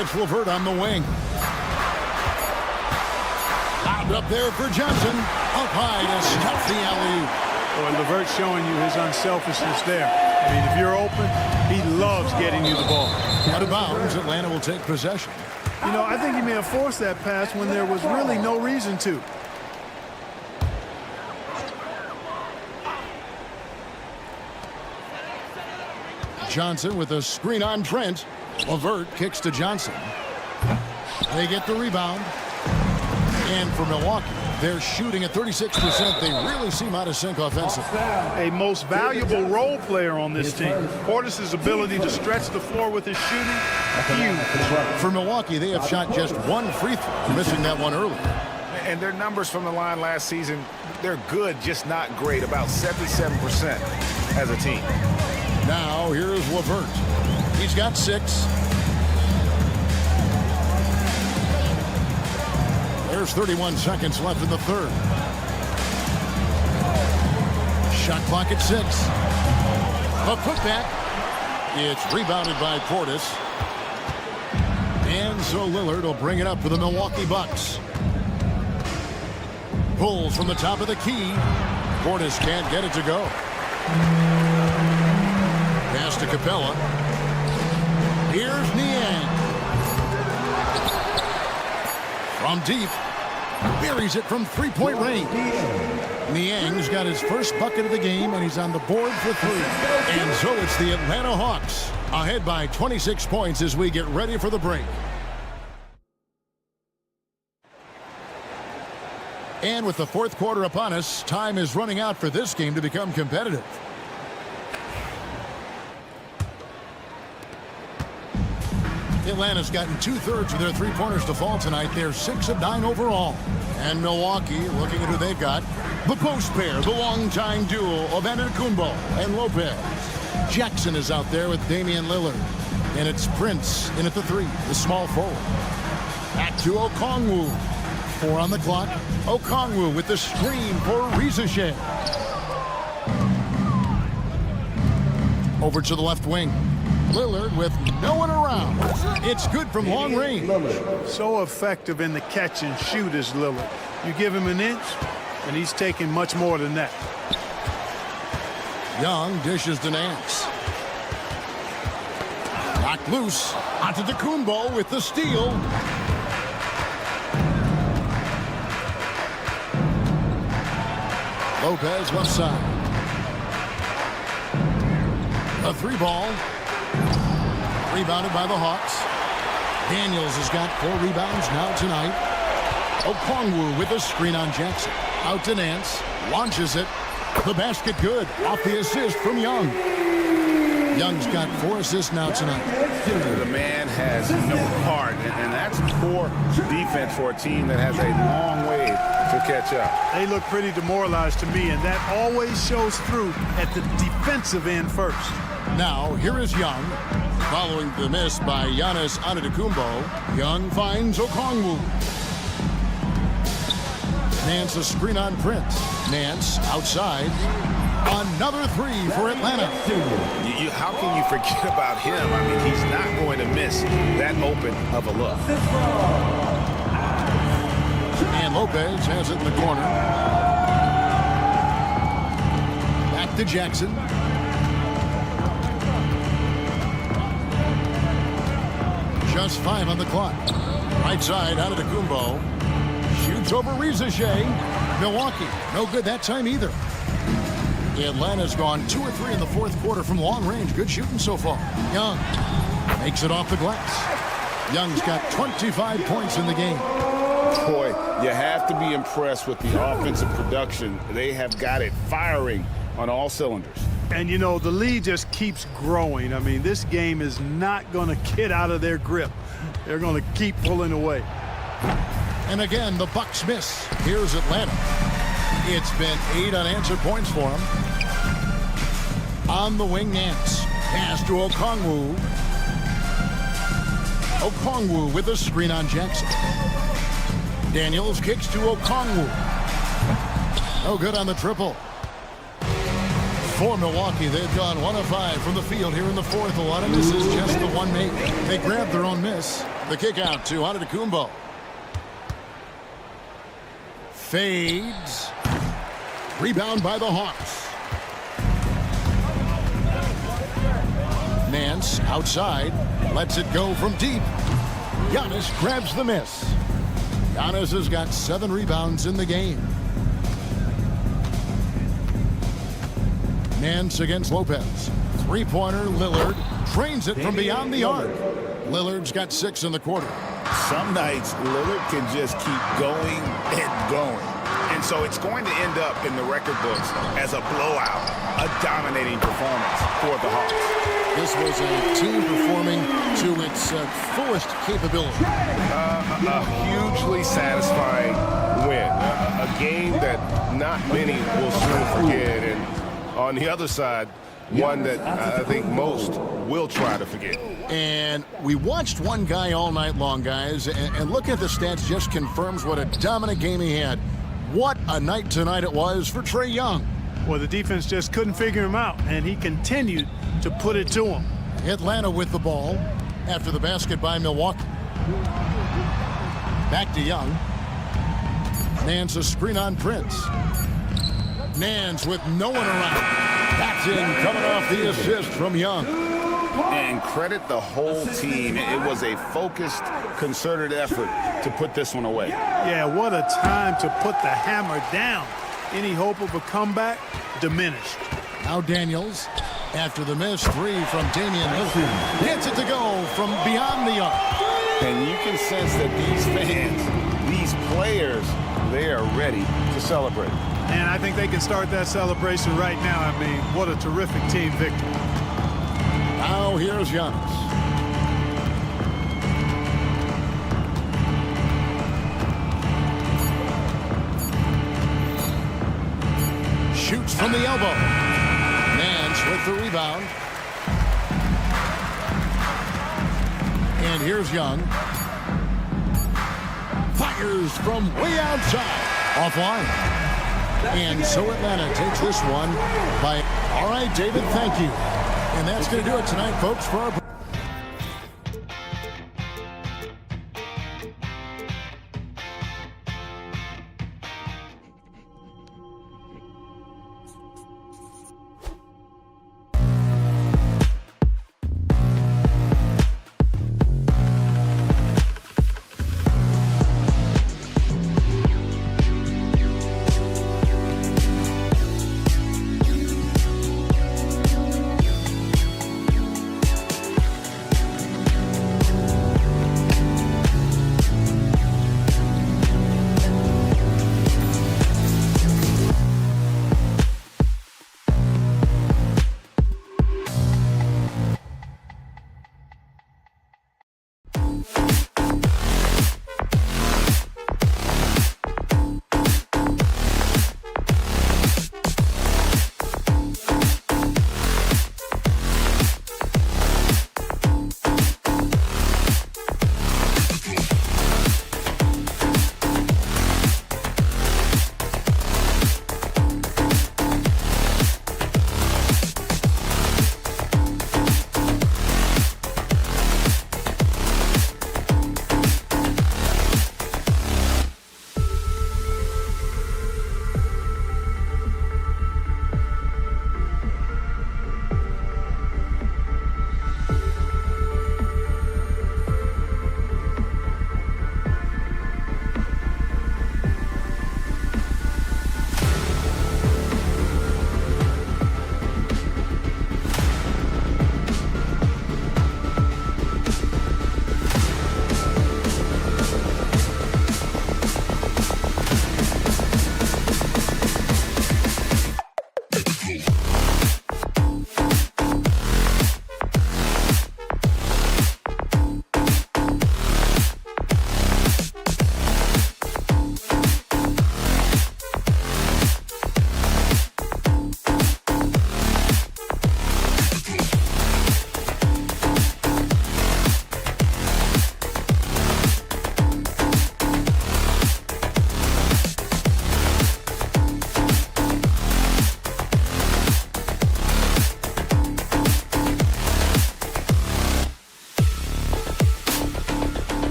It's LeVert on the wing. Lobbed up there for Johnson. Up high to stuff the alley-oop. Boy, LeVert showing you his unselfishness there. I mean, if you're open, he loves getting you the ball. Out of bounds, Atlanta will take possession. You know, I think he may have forced that pass when there was really no reason to. Johnson with a screen on Trent. LeVert kicks to Johnson. They get the rebound. And for Milwaukee, they're shooting at 36%. They really seem out of sync offensively. A most valuable role player on this team. Portis' ability to stretch the floor with his shooting, huge. For Milwaukee, they have shot just one free throw, missing that one earlier. And their numbers from the line last season, they're good, just not great. About 77% as a team. Now, here's LeVert. He's got 6. There's 31 seconds left in the third. Shot clock at 6. A putback. It's rebounded by Portis. And so Lillard will bring it up for the Milwaukee Bucks. Pulls from the top of the key. Portis can't get it to go. Pass to Capella. Here's Niang. From deep. Buries it from three-point range. Niang's got his first bucket of the game, and he's on the board for 3. And so it's the Atlanta Hawks ahead by 26 points as we get ready for the break. And with the fourth quarter upon us, time is running out for this game to become competitive. Atlanta's gotten 2/3 of their three-pointers to fall tonight. They're 6 of 9 overall. And Milwaukee, looking at who they've got, the post pair, the longtime duo of Antetokounmpo and Lopez. Jackson is out there with Damian Lillard. And it's Prince in at the 3, the small forward. Back to Okongwu. 4 on the clock. Okongwu with the screen for Rizachet. Over to the left wing. Lillard with no one around. It's good from long range. So effective in the catch and shoot is Lillard. You give him an inch, and he's taking much more than that. Young dishes to Nance. Knocked loose. Onto Antetokounmpo with the steal. Lopez left side. A 3-ball. Rebounded by the Hawks. Daniels has got 4 rebounds now tonight. Okongwu with a screen on Jackson. Out to Nance. Launches it. The basket good off the assist from Young. Young's got 4 assists now tonight. The man has no heart, and that's poor defense for a team that has a long way to catch up. They look pretty demoralized to me, and that always shows through at the defensive end first. Now, here is Young. Following the miss by Giannis Antetokounmpo, Young finds Okongwu. Nance a screen on Prince. Nance outside. Another 3 for Atlanta. How can you forget about him? I mean, he's not going to miss that open of a look. And Lopez has it in the corner. Back to Jackson. Just 5 on the clock. Right side, Antetokounmpo. Shoots over Rizachet. Milwaukee, no good that time either. Atlanta's gone 2 or 3 in the fourth quarter from long range. Good shooting so far. Young makes it off the glass. Young's got 25 points in the game. Boy, you have to be impressed with the offensive production. They have got it firing on all cylinders. And, you know, the lead just keeps growing. I mean, this game is not going to get out of their grip. They're going to keep pulling away. And again, the Bucks miss. Here's Atlanta. It's been 8 unanswered points for him. On the wing, Nance. Pass to Okongwu. Okongwu with a screen on Jackson. Daniels kicks to Okongwu. No good on the triple. For Milwaukee, they've gone 1 of 5 from the field here in the fourth. A lot of misses, just the one make. They grabbed their own miss. The kick out to Antetokounmpo. Fades. Rebound by the Hawks. Nance outside. Lets it go from deep. Giannis grabs the miss. Giannis has got 7 rebounds in the game. Nance against Lopez. 3-pointer, Lillard. Trains it from beyond the arc. Lillard's got 6 in the quarter. Some nights, Lillard can just keep going and going. And so it's going to end up in the record books as a blowout, a dominating performance for the Hawks. This was a team performing to its fullest capability. A hugely satisfying win. A game that not many will soon forget. And on the other side, one that I think most will try to forget. And we watched one guy all night long, guys, and looking at the stats just confirms what a dominant game he had. What a night tonight it was for Trae Young. Well, the defense just couldn't figure him out, and he continued to put it to him. Atlanta with the ball after the basket by Milwaukee. Back to Young. Nance a screen on Prince. Nance with no one around. That's in, coming off the assist from Young. And credit the whole team. It was a focused, concerted effort to put this one away. Yeah, what a time to put the hammer down. Any hope of a comeback diminished. Now Daniels, after the miss, 3 from Damian Lillard. Gets it to go from beyond the arc. And you can sense that these fans, these players, they are ready to celebrate. And I think they can start that celebration right now. I mean, what a terrific team victory. Now here's Giannis. Shoots from the elbow. Nance with the rebound. And here's Young. Fires from way outside. Offline. And so Atlanta takes this one by... All right, David, thank you. And that's going to do it tonight, folks, for our...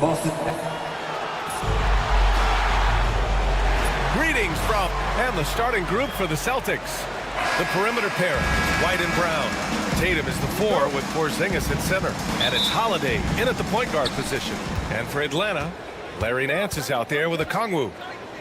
Boston. Greetings from and the starting group for the Celtics. The perimeter pair, White and Brown. Tatum is the 4 with Porzingis at center. And it's Holiday in at the point guard position. And for Atlanta, Larry Nance is out there with a Kongwu.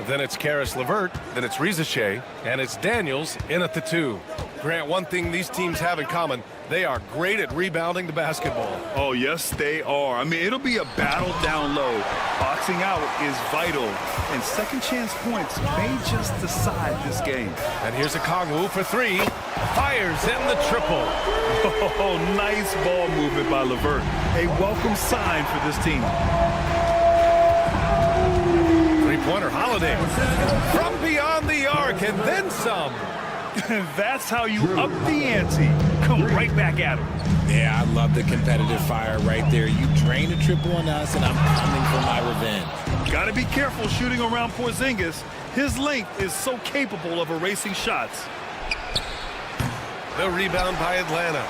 Then it's Karis LeVert, then it's Risache, and it's Daniels in at the 2. Grant, one thing these teams have in common, they are great at rebounding the basketball. Oh, yes, they are. I mean, it'll be a battle down low. Boxing out is vital, and second chance points may just decide this game. And here's a Kongwu for 3. Fires in the triple. Oh, nice ball movement by LeVert. A welcome sign for this team. Three-pointer Holiday from beyond the arc and then some. That's how you up the ante. Come right back at him. Yeah, I love the competitive fire right there. You drain a triple on us, and I'm coming for my revenge. Got to be careful shooting around Porzingis. His length is so capable of erasing shots. The rebound by Atlanta.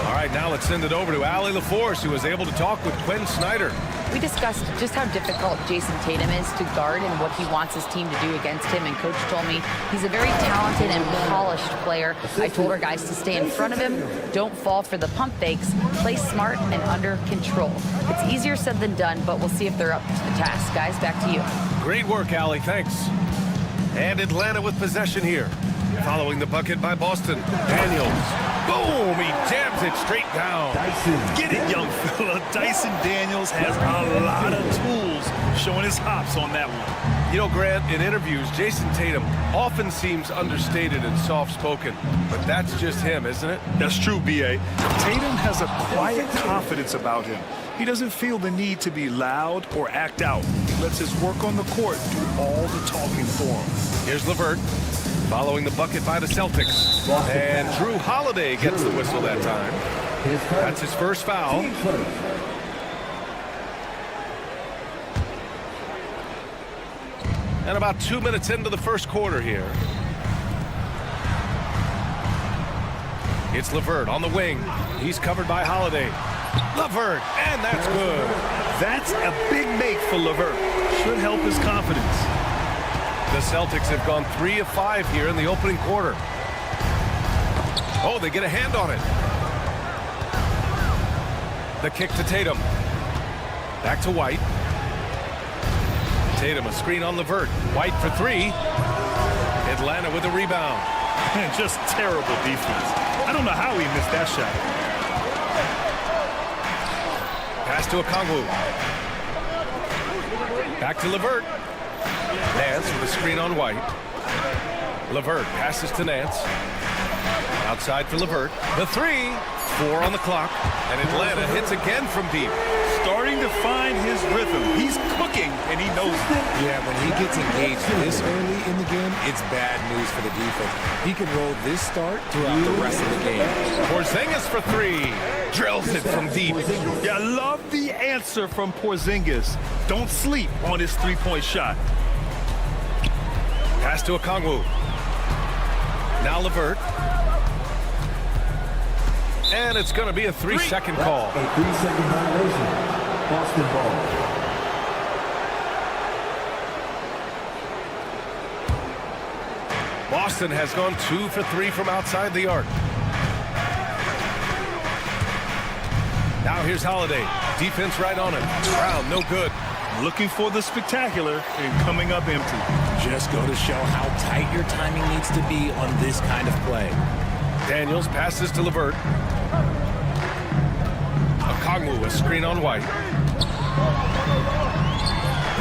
All right, now let's send it over to Allie LaForce, who was able to talk with Quinn Snyder. We discussed just how difficult Jason Tatum is to guard and what he wants his team to do against him, and Coach told me he's a very talented and polished player. I told our guys to stay in front of him, don't fall for the pump fakes, play smart and under control. It's easier said than done, but we'll see if they're up to the task. Guys, back to you. Great work, Allie. Thanks. And Atlanta with possession here. Following the bucket by Boston. Daniels. Boom! He jams it straight down. Get it, young fella. Dyson Daniels has a lot of tools, showing his hops on that one. You know, Grant, in interviews, Jason Tatum often seems understated and soft-spoken, but that's just him, isn't it? That's true, B.A. Tatum has a quiet confidence about him. He doesn't feel the need to be loud or act out. He lets his work on the court do all the talking for him. Here's LeVert. Following the bucket by the Celtics. And Drew Holiday gets the whistle that time. That's his first foul. And about 2 minutes into the first quarter here. It's LeVert on the wing. He's covered by Holiday. LeVert, and that's good. That's a big make for LeVert. Should help his confidence. The Celtics have gone 3 of 5 here in the opening quarter. Oh, they get a hand on it. The kick to Tatum. Back to White. Tatum, a screen on LeVert. White for 3. Atlanta with a rebound. Just terrible defense. I don't know how he missed that shot. Pass to Okongwu. Back to LeVert. Nance with a screen on White. LeVert passes to Nance. Outside for LeVert. The 3. 4 on the clock. And Atlanta hits again from deep. Starting to find his rhythm. He's cooking, and he knows it. Yeah, when he gets engaged this early in the game, it's bad news for the defense. He can roll this start throughout the rest of the game. Porzingis for 3. Drills it from deep. Yeah, I love the answer from Porzingis. Don't sleep on his three-point shot. Pass to Okongwu. Now LeVert. And it's going to be a 3-second call. A 3-second violation. Boston ball. Boston has gone 2 for 3 from outside the arc. Now here's Holiday. Defense right on him. Brown, no good. Looking for the spectacular and coming up empty. Just go to show how tight your timing needs to be on this kind of play. Daniels passes to LeVert. Okongwu, a screen on White.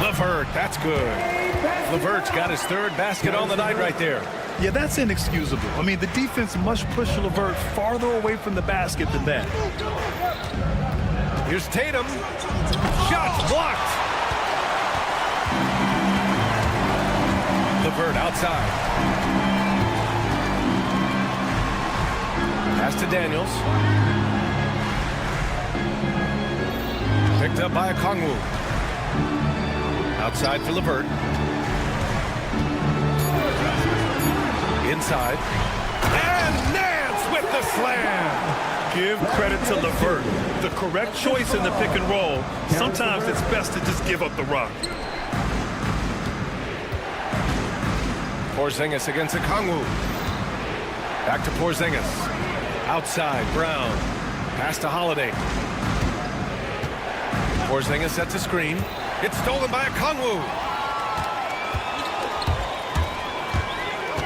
LeVert, that's good. LeVert's got his 3rd basket on the night right there. Yeah, that's inexcusable. I mean, the defense must push LeVert farther away from the basket than that. Here's Tatum. Shots blocked. LeVert outside. Pass to Daniels. Picked up by Okongwu. Outside for LeVert. Inside. And Nance with the slam. Give credit to LeVert. The correct choice in the pick and roll. Sometimes it's best to just give up the rock. Porzingis against Okongwu. Back to Porzingis. Outside, Brown. Pass to Holiday. Porzingis sets a screen. It's stolen by Okongwu.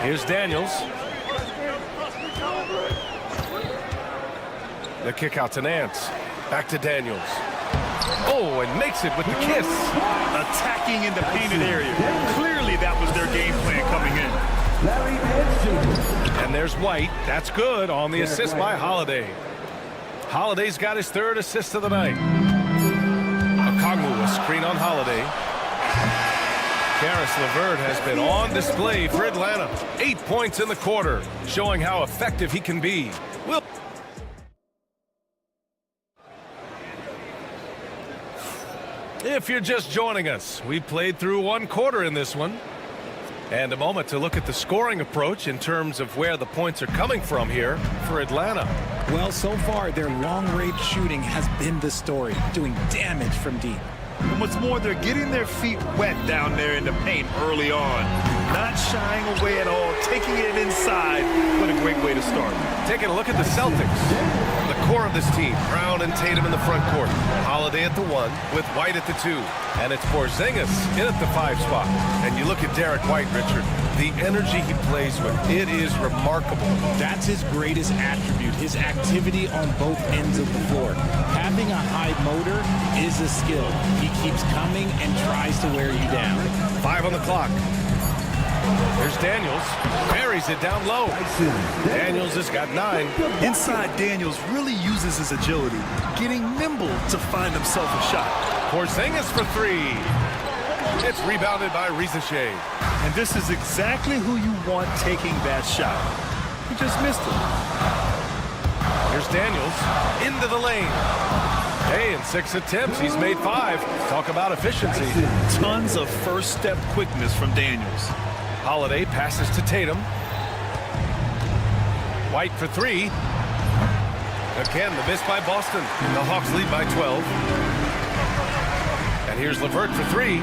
Here's Daniels. The kick out to Nance. Back to Daniels. Oh, and makes it with the kiss. Attacking in the painted area. Clearly that was their game plan coming in. And there's White. That's good on the assist by Holiday. Holiday's got his third assist of the night. Okongwu, a screen on Holiday. Karis LeVert has been on display for Atlanta. 8 points in the quarter, showing how effective he can be. If you're just joining us, we played through one quarter in this one. And a moment to look at the scoring approach in terms of where the points are coming from here for Atlanta. Well, so far, their long-range shooting has been the story, doing damage from deep. And what's more, they're getting their feet wet down there in the paint early on. Not shying away at all, taking it inside. What a great way to start. Taking a look at the Celtics. The core of this team, Brown and Tatum in the front court. Holiday at the 1 with White at the 2. And it's Porzingis in at the 5 spot. And you look at Derek White, Richard, the energy he plays with, it is remarkable. That's his greatest attribute, his activity on both ends of the floor. Having a high motor is a skill. He keeps coming and tries to wear you down. 5 on the clock. There's Daniels. Buries it down low. Daniels has got 9. Inside, Daniels really uses his agility, getting nimble to find himself a shot. Porzingis for 3. It's rebounded by Risache. And this is exactly who you want taking that shot. He just missed it. Here's Daniels into the lane. Hey, in 6 attempts, he's made 5. Talk about efficiency. Tons of first step quickness from Daniels. Holiday passes to Tatum. White for 3. Again, the miss by Boston. The Hawks lead by 12. And here's LeVert for 3.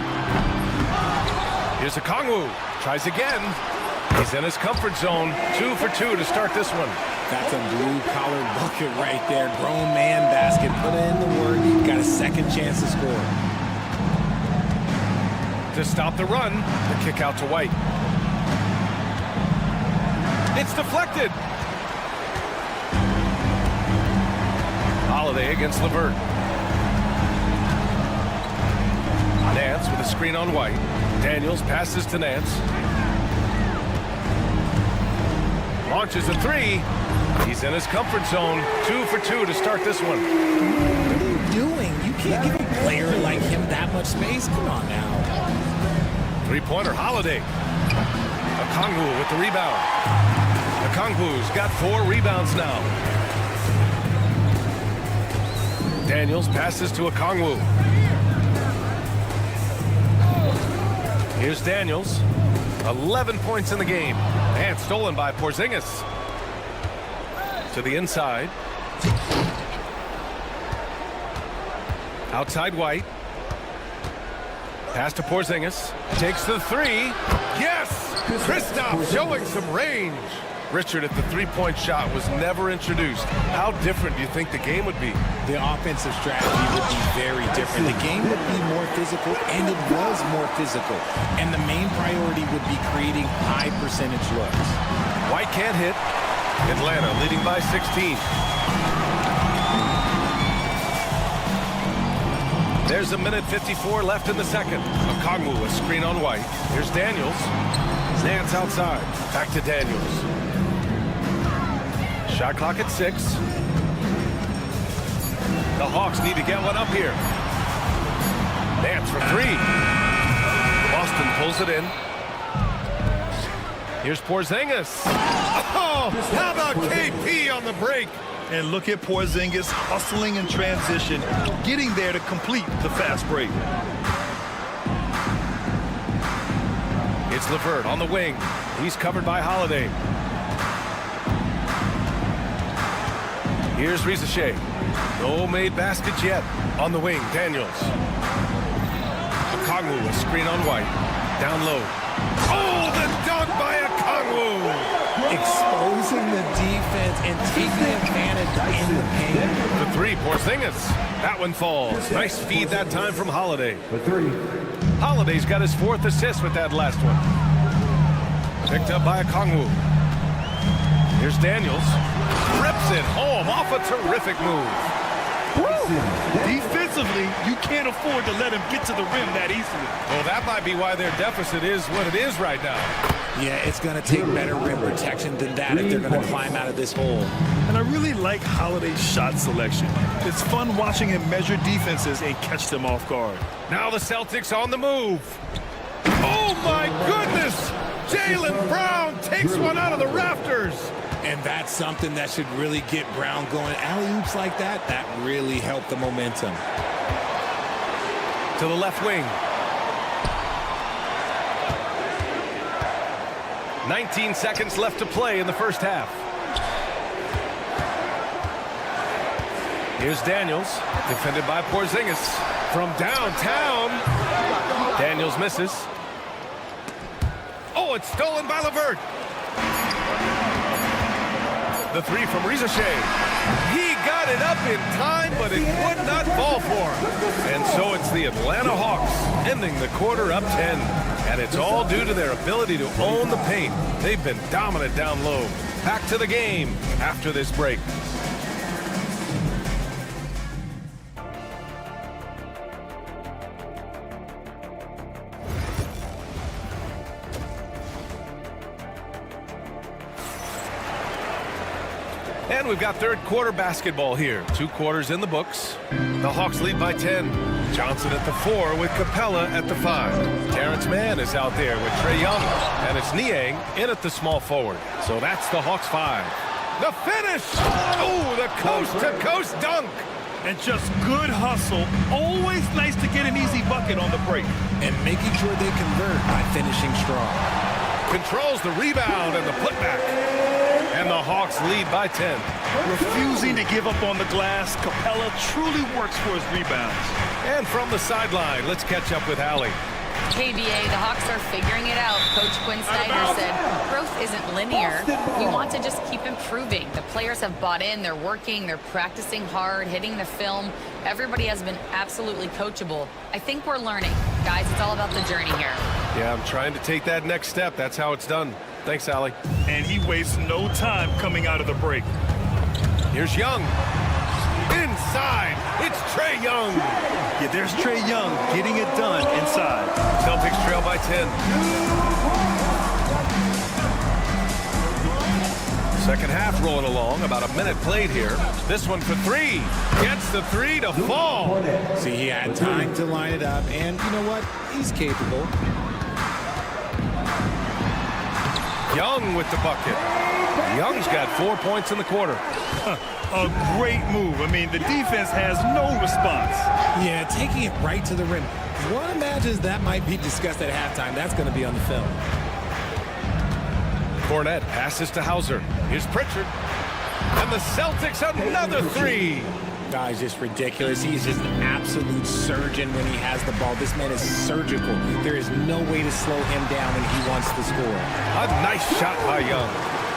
Here's Okongwu. Tries again. He's in his comfort zone. 2 for 2 to start this one. That's a blue-collar bucket right there. Grown man basket. Put in the work. Got a second chance to score. To stop the run, the kick out to White. It's deflected. Holiday against LeVert. Nance with a screen on White. Daniels passes to Nance. Launches a 3. He's in his comfort zone. 2 for 2 to start this one. What are you doing? You can't give a player like him that much space. Come on now. 3-pointer, Holiday. Okongwu with the rebound. Okongwu's got 4 rebounds now. Daniels passes to Okongwu. Here's Daniels. 11 points in the game. And stolen by Porzingis. To the inside. Outside White. Pass to Porzingis. Takes the 3. Yes! Kristaps showing some range. Richard, if the three-point shot was never introduced, how different do you think the game would be? The offensive strategy would be very different. The game would be more physical, and it was more physical. And the main priority would be creating high percentage looks. White can't hit. Atlanta leading by 16. There's a minute 54 left in the second. Okongwu, a screen on White. Here's Daniels. Nance outside. Back to Daniels. Shot clock at 6. The Hawks need to get one up here. Nance for 3. Boston pulls it in. Here's Porzingis. Oh, how about KP on the break? And look at Porzingis hustling in transition, getting there to complete the fast break. It's LeVert on the wing. He's covered by Holiday. Here's Risache. No made baskets yet. On the wing, Daniels. Okongwu, a screen on White. Down low. Oh, the dunk by Okongwu! Exposing the defense and taking advantage in the paint. The three, Porzingis. That one falls. Nice feed that time from Holiday. For three. Holiday's got his 4th assist with that last one. Picked up by Okongwu. Here's Daniels. Rips it home off a terrific move. Defensively, you can't afford to let him get to the rim that easily. Well, that might be why their deficit is what it is right now. Yeah, it's going to take better rim protection than that if they're going to climb out of this hole. And I really like Holiday's shot selection. It's fun watching him measure defenses and catch them off guard. Now the Celtics on the move. Oh, my goodness! Jaylen Brown takes one out of the rafters. And that's something that should really get Brown going. Alley-oops like that, that really helped the momentum. To the left wing. 19 seconds left to play in the first half. Here's Daniels, defended by Porzingis. From downtown, Daniels misses. Oh, it's stolen by LeVert. The three from Risache. He got it up in time, but it would not fall for him. And so it's the Atlanta Hawks ending the quarter up 10. And it's all due to their ability to own the paint. They've been dominant down low. Back to the game after this break. And we've got third quarter basketball here. 2 quarters in the books. The Hawks lead by 10. Johnson at the 4 with Capella at the 5. Terrence Mann is out there with Trae Young. And it's Niang in at the small forward. So that's the Hawks 5. The finish! Oh, the coast-to-coast dunk! And just good hustle. Always nice to get an easy bucket on the break. And making sure they convert by finishing strong. Controls the rebound and the putback. And the Hawks lead by 10. Refusing to give up on the glass, Capella truly works for his rebounds. And from the sideline, let's catch up with Allie. KBA, the Hawks are figuring it out. Coach Quinn Snyder said growth isn't linear. We want to just keep improving. The players have bought in. They're working. They're practicing hard, hitting the film. Everybody has been absolutely coachable. I think we're learning. Guys, it's all about the journey here. Yeah, I'm trying to take that next step. That's how it's done. Thanks, Allie. And he wastes no time coming out of the break. Here's Young. Inside, it's Trae Young. Yeah, there's Trae Young getting it done inside. Celtics trail by 10. Second half rolling along, about a minute played here. This one for 3. Gets the 3 to fall. See, he had time to line it up, and you know what? He's capable. Young with the bucket. Young's got 4 points in the quarter. A great move. I mean, the defense has no response. Yeah, taking it right to the rim. One imagines that might be discussed at halftime. That's going to be on the film. Cornette passes to Hauser. Here's Pritchard. And the Celtics another 3. Guy's just ridiculous. He's just an absolute surgeon when he has the ball. This man is surgical. There is no way to slow him down when he wants to score. A nice shot by Young.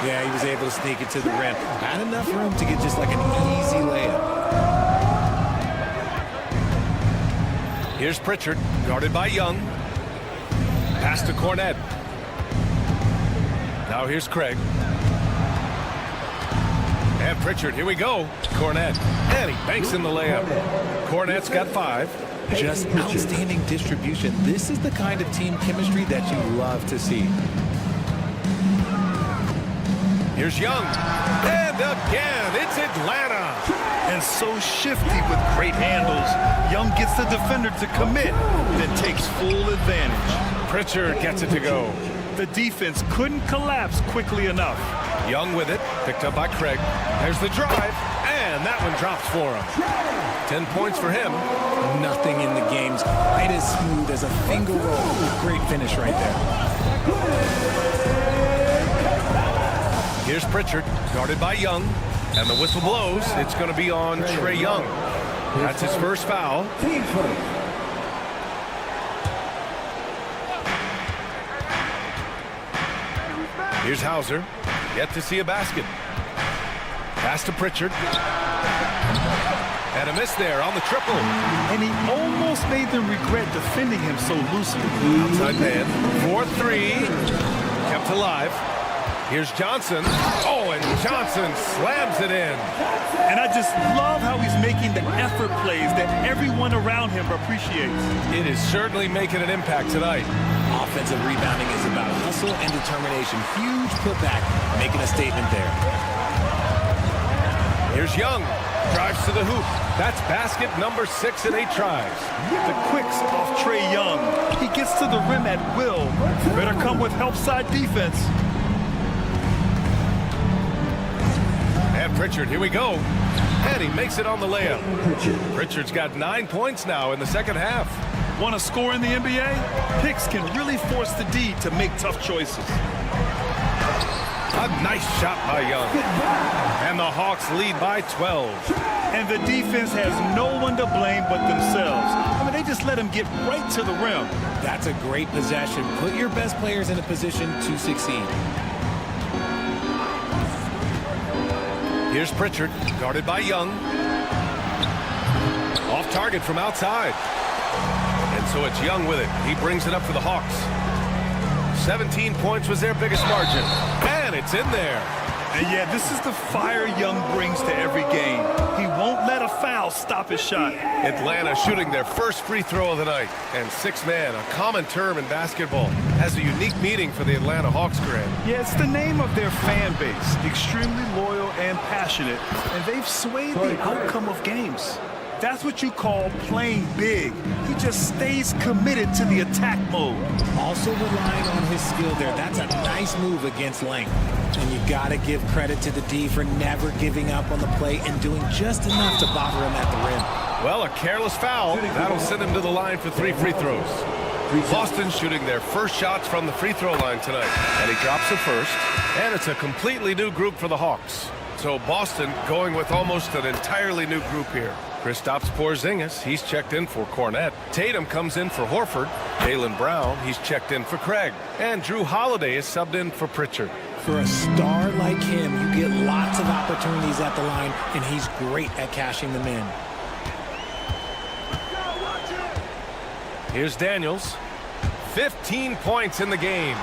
Yeah, he was able to sneak it to the rim. Not enough room to get just like an easy layup. Here's Pritchard, guarded by Young. Pass to Cornette. Now here's Craig. And Pritchard, here we go. Cornette. And he banks in the layup. Cornette's got 5. Just outstanding distribution. This is the kind of team chemistry that you love to see. Here's Young. And again, it's Atlanta. And so shifty with great handles. Young gets the defender to commit, then takes full advantage. Pritchard gets it to go. The defense couldn't collapse quickly enough. Young with it, picked up by Craig. There's the drive, and that one drops for him. 10 points for him. Nothing in the game's quite as smooth as a finger roll. Great finish right there. Here's Pritchard, guarded by Young. And the whistle blows. It's going to be on Trae Young. That's his first foul. Here's Hauser. Yet to see a basket. Pass to Pritchard. And a miss there on the triple. And he almost made them regret defending him so loosely. Outside man. 4-3. Kept alive. Here's Johnson. Oh, and Johnson slams it in. And I just love how he's making the effort plays that everyone around him appreciates. It is certainly making an impact tonight. Offensive rebounding is about hustle and determination. Huge putback, making a statement there. Here's Young. Drives to the hoop. That's basket number 6 in 8 tries. The quicks off Trae Young. He gets to the rim at will. Better come with help side defense. And Pritchard, here we go. And he makes it on the layup. Pritchard's got 9 points now in the second half. Want to score in the NBA? Picks can really force the D to make tough choices. A nice shot by Young. And the Hawks lead by 12. And the defense has no one to blame but themselves. I mean, they just let him get right to the rim. That's a great possession. Put your best players in a position to succeed. Here's Pritchard, guarded by Young. Off target from outside. And so it's Young with it. He brings it up for the Hawks. 17 points was their biggest margin. And it's in there. And yeah, this is the fire Young brings to every game. He won't let a foul stop his shot. Atlanta shooting their first free throw of the night. And 6-man, a common term in basketball, has a unique meaning for the Atlanta Hawks, Grant. Yeah, it's the name of their fan base. Extremely loyal and passionate. And they've swayed the outcome of games. That's what you call playing big. He just stays committed to the attack mode. Also relying on his skill there. That's a nice move against length. And you got to give credit to the D for never giving up on the play and doing just enough to bother him at the rim. Well, a careless foul. That'll send him to the line for 3 free throws. Boston shooting their first shots from the free throw line tonight. And he drops the first. And it's a completely new group for the Hawks. So Boston going with almost an entirely new group here. Kristaps Porzingis, he's checked in for Cornette. Tatum comes in for Horford. Jaylen Brown, he's checked in for Craig. And Drew Holiday is subbed in for Pritchard. For a star like him, you get lots of opportunities at the line, and he's great at cashing them in. Here's Daniels. 15 points in the game.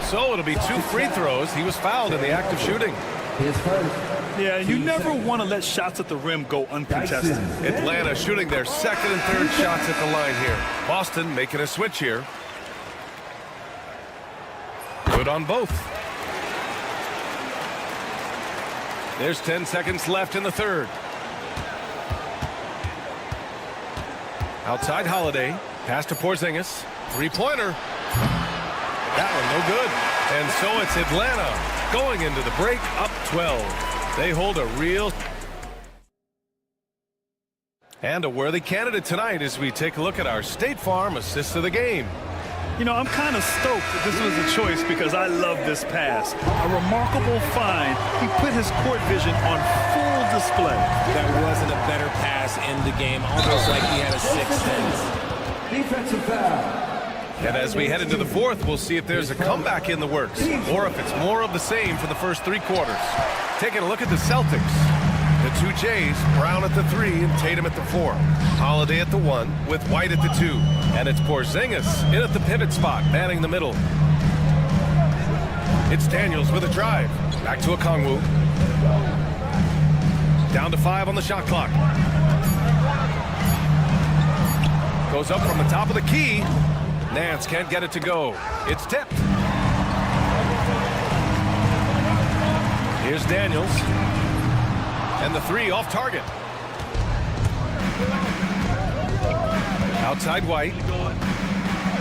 So it'll be 2 free throws. He was fouled in the act of shooting. Yeah, you never want to let shots at the rim go uncontested. Atlanta shooting their second and third shots at the line here. Boston making a switch here. Good on both. There's 10 seconds left in the third. Outside Holiday. Pass to Porzingis. 3-pointer. That one no good. And so it's Atlanta going into the break up 12. They hold a real and a worthy candidate tonight as we take a look at our State Farm assist of the game. You know, I'm kind of stoked that this was a choice because I love this pass. A remarkable find. He put his court vision on full display. That wasn't a better pass in the game, almost like he had a sixth sense. Defensive foul. And as we head into the fourth, we'll see if there's a comeback in the works or if it's more of the same for the first 3 quarters. Taking a look at the Celtics. The 2 Jays, Brown at the 3 and Tatum at the 4. Holiday at the 1 with White at the 2. And it's Porzingis in at the pivot spot, manning the middle. It's Daniels with a drive. Back to Okongwu. Down to 5 on the shot clock. Goes up from the top of the key. Nance can't get it to go. It's tipped. Here's Daniels. And the 3 off target. Outside White.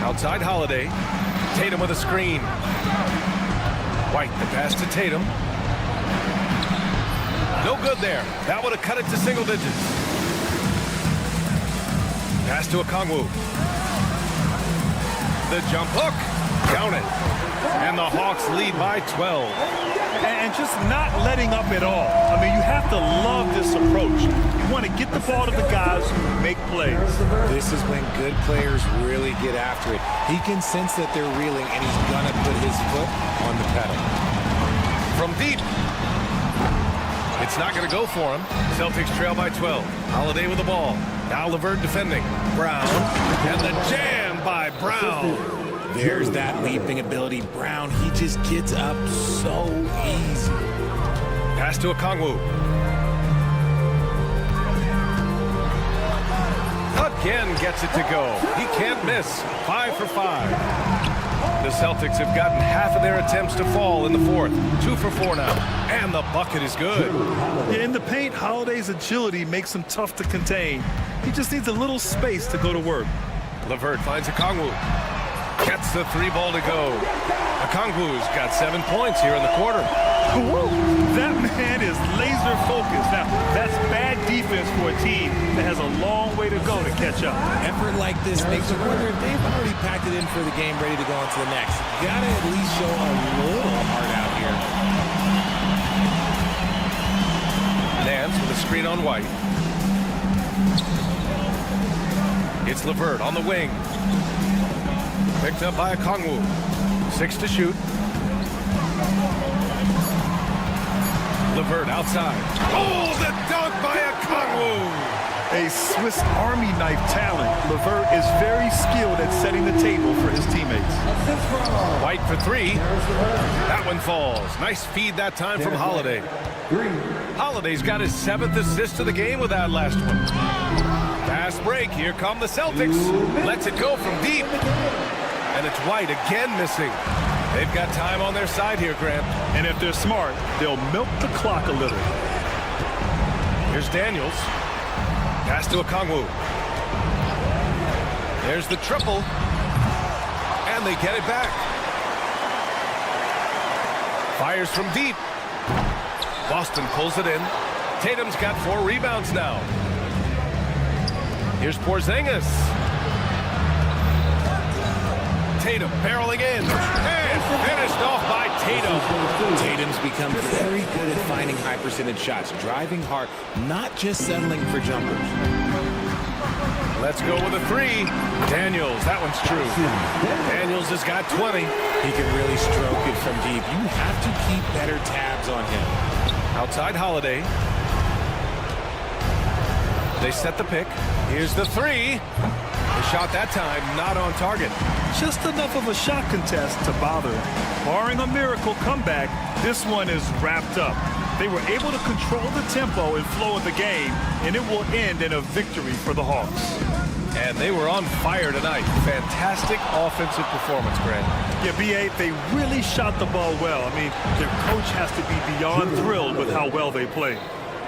Outside Holiday. Tatum with a screen. White, the pass to Tatum. No good there. That would have cut it to single digits. Pass to Okongwu. The jump hook. Count it. And the Hawks lead by 12. and just not letting up at all. I mean, you have to love this approach. You want to get the ball to the guys who make plays. This is when good players really get after it. He can sense that they're reeling, and he's going to put his foot on the pedal. From deep. It's not going to go for him. Celtics trail by 12. Holiday with the ball. Now LeVert defending. Brown. And the jam by Brown. There's that leaping ability. Brown, he just gets up so easy. Pass to Okongwu. Again gets it to go. He can't miss. 5 for 5. The Celtics have gotten half of their attempts to fall in the fourth. 2 for 4 now. And the bucket is good. Yeah, in the paint, Holiday's agility makes him tough to contain. He just needs a little space to go to work. LeVert finds Okongwu. Gets the 3 ball to go. Okongwu's got 7 points here in the quarter. Woo! That man is laser focused. Now, that's bad defense for a team that has a long way to go to catch up. Effort like this makes you wonder if they've already packed it in for the game, ready to go on to the next. Gotta at least show a little heart out here. Nance with a screen on White. It's LeVert on the wing. Picked up by Okongwu. 6 to shoot. LeVert outside. Oh, the dunk by Okongwu! A Swiss Army knife talent. LeVert is very skilled at setting the table for his teammates. White for 3. That one falls. Nice feed that time from Holiday. Holiday's got his 7th assist of the game with that last one. Fast break. Here come the Celtics. Lets it go from deep. And it's White again missing. They've got time on their side here, Grant. And if they're smart, they'll milk the clock a little. Here's Daniels. Pass to Okongwu. There's the triple. And they get it back. Fires from deep. Boston pulls it in. Tatum's got 4 rebounds now. Here's Porzingis. Tatum barreling in. And finished off by Tatum. Tatum's become very good at finding high percentage shots, driving hard, not just settling for jumpers. Let's go with a 3. Daniels, that one's true. Daniels has got 20. He can really stroke it from deep. You have to keep better tabs on him. Outside Holiday. They set the pick. Here's the 3. The shot that time, not on target. Just enough of a shot contest to bother him. Barring a miracle comeback, this one is wrapped up. They were able to control the tempo and flow of the game, and it will end in a victory for the Hawks. And they were on fire tonight. Fantastic offensive performance, Grant. Yeah, B.A., they really shot the ball well. I mean, their coach has to be beyond thrilled with how well they played.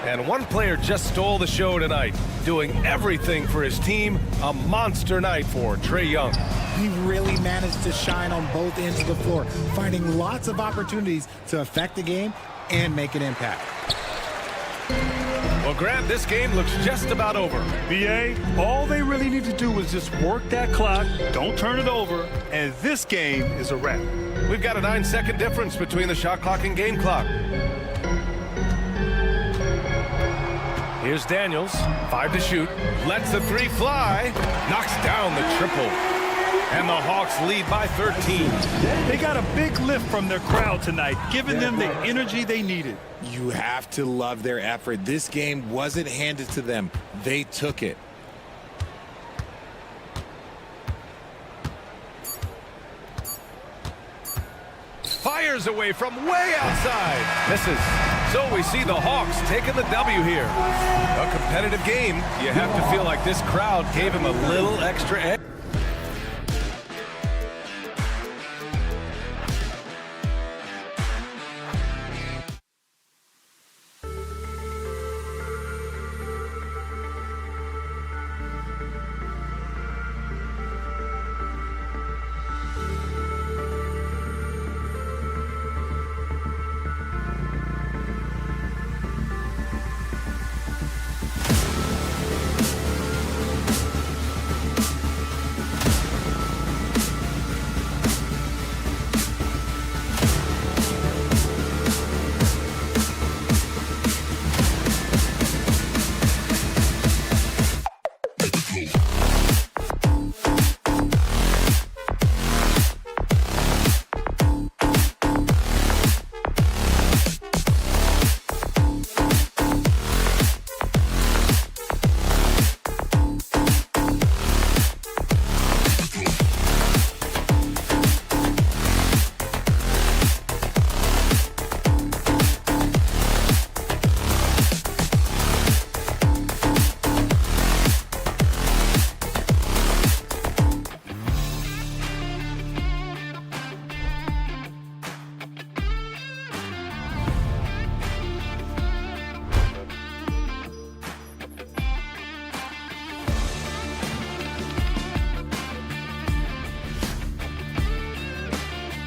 And one player just stole the show tonight, doing everything for his team. A monster night for Trae Young. He really managed to shine on both ends of the floor, finding lots of opportunities to affect the game and make an impact. Well, Grant, this game looks just about over. B.A., all they really need to do is just work that clock, don't turn it over, and this game is a wrap. We've got a 9-second difference between the shot clock and game clock. Here's Daniels, 5 to shoot, lets the 3 fly, knocks down the triple. And the Hawks lead by 13. They got a big lift from their crowd tonight, giving them the energy they needed. You have to love their effort. This game wasn't handed to them. They took it. Fires away from way outside. Misses. So we see the Hawks taking the W here. A competitive game. You have to feel like this crowd gave him a little extra edge.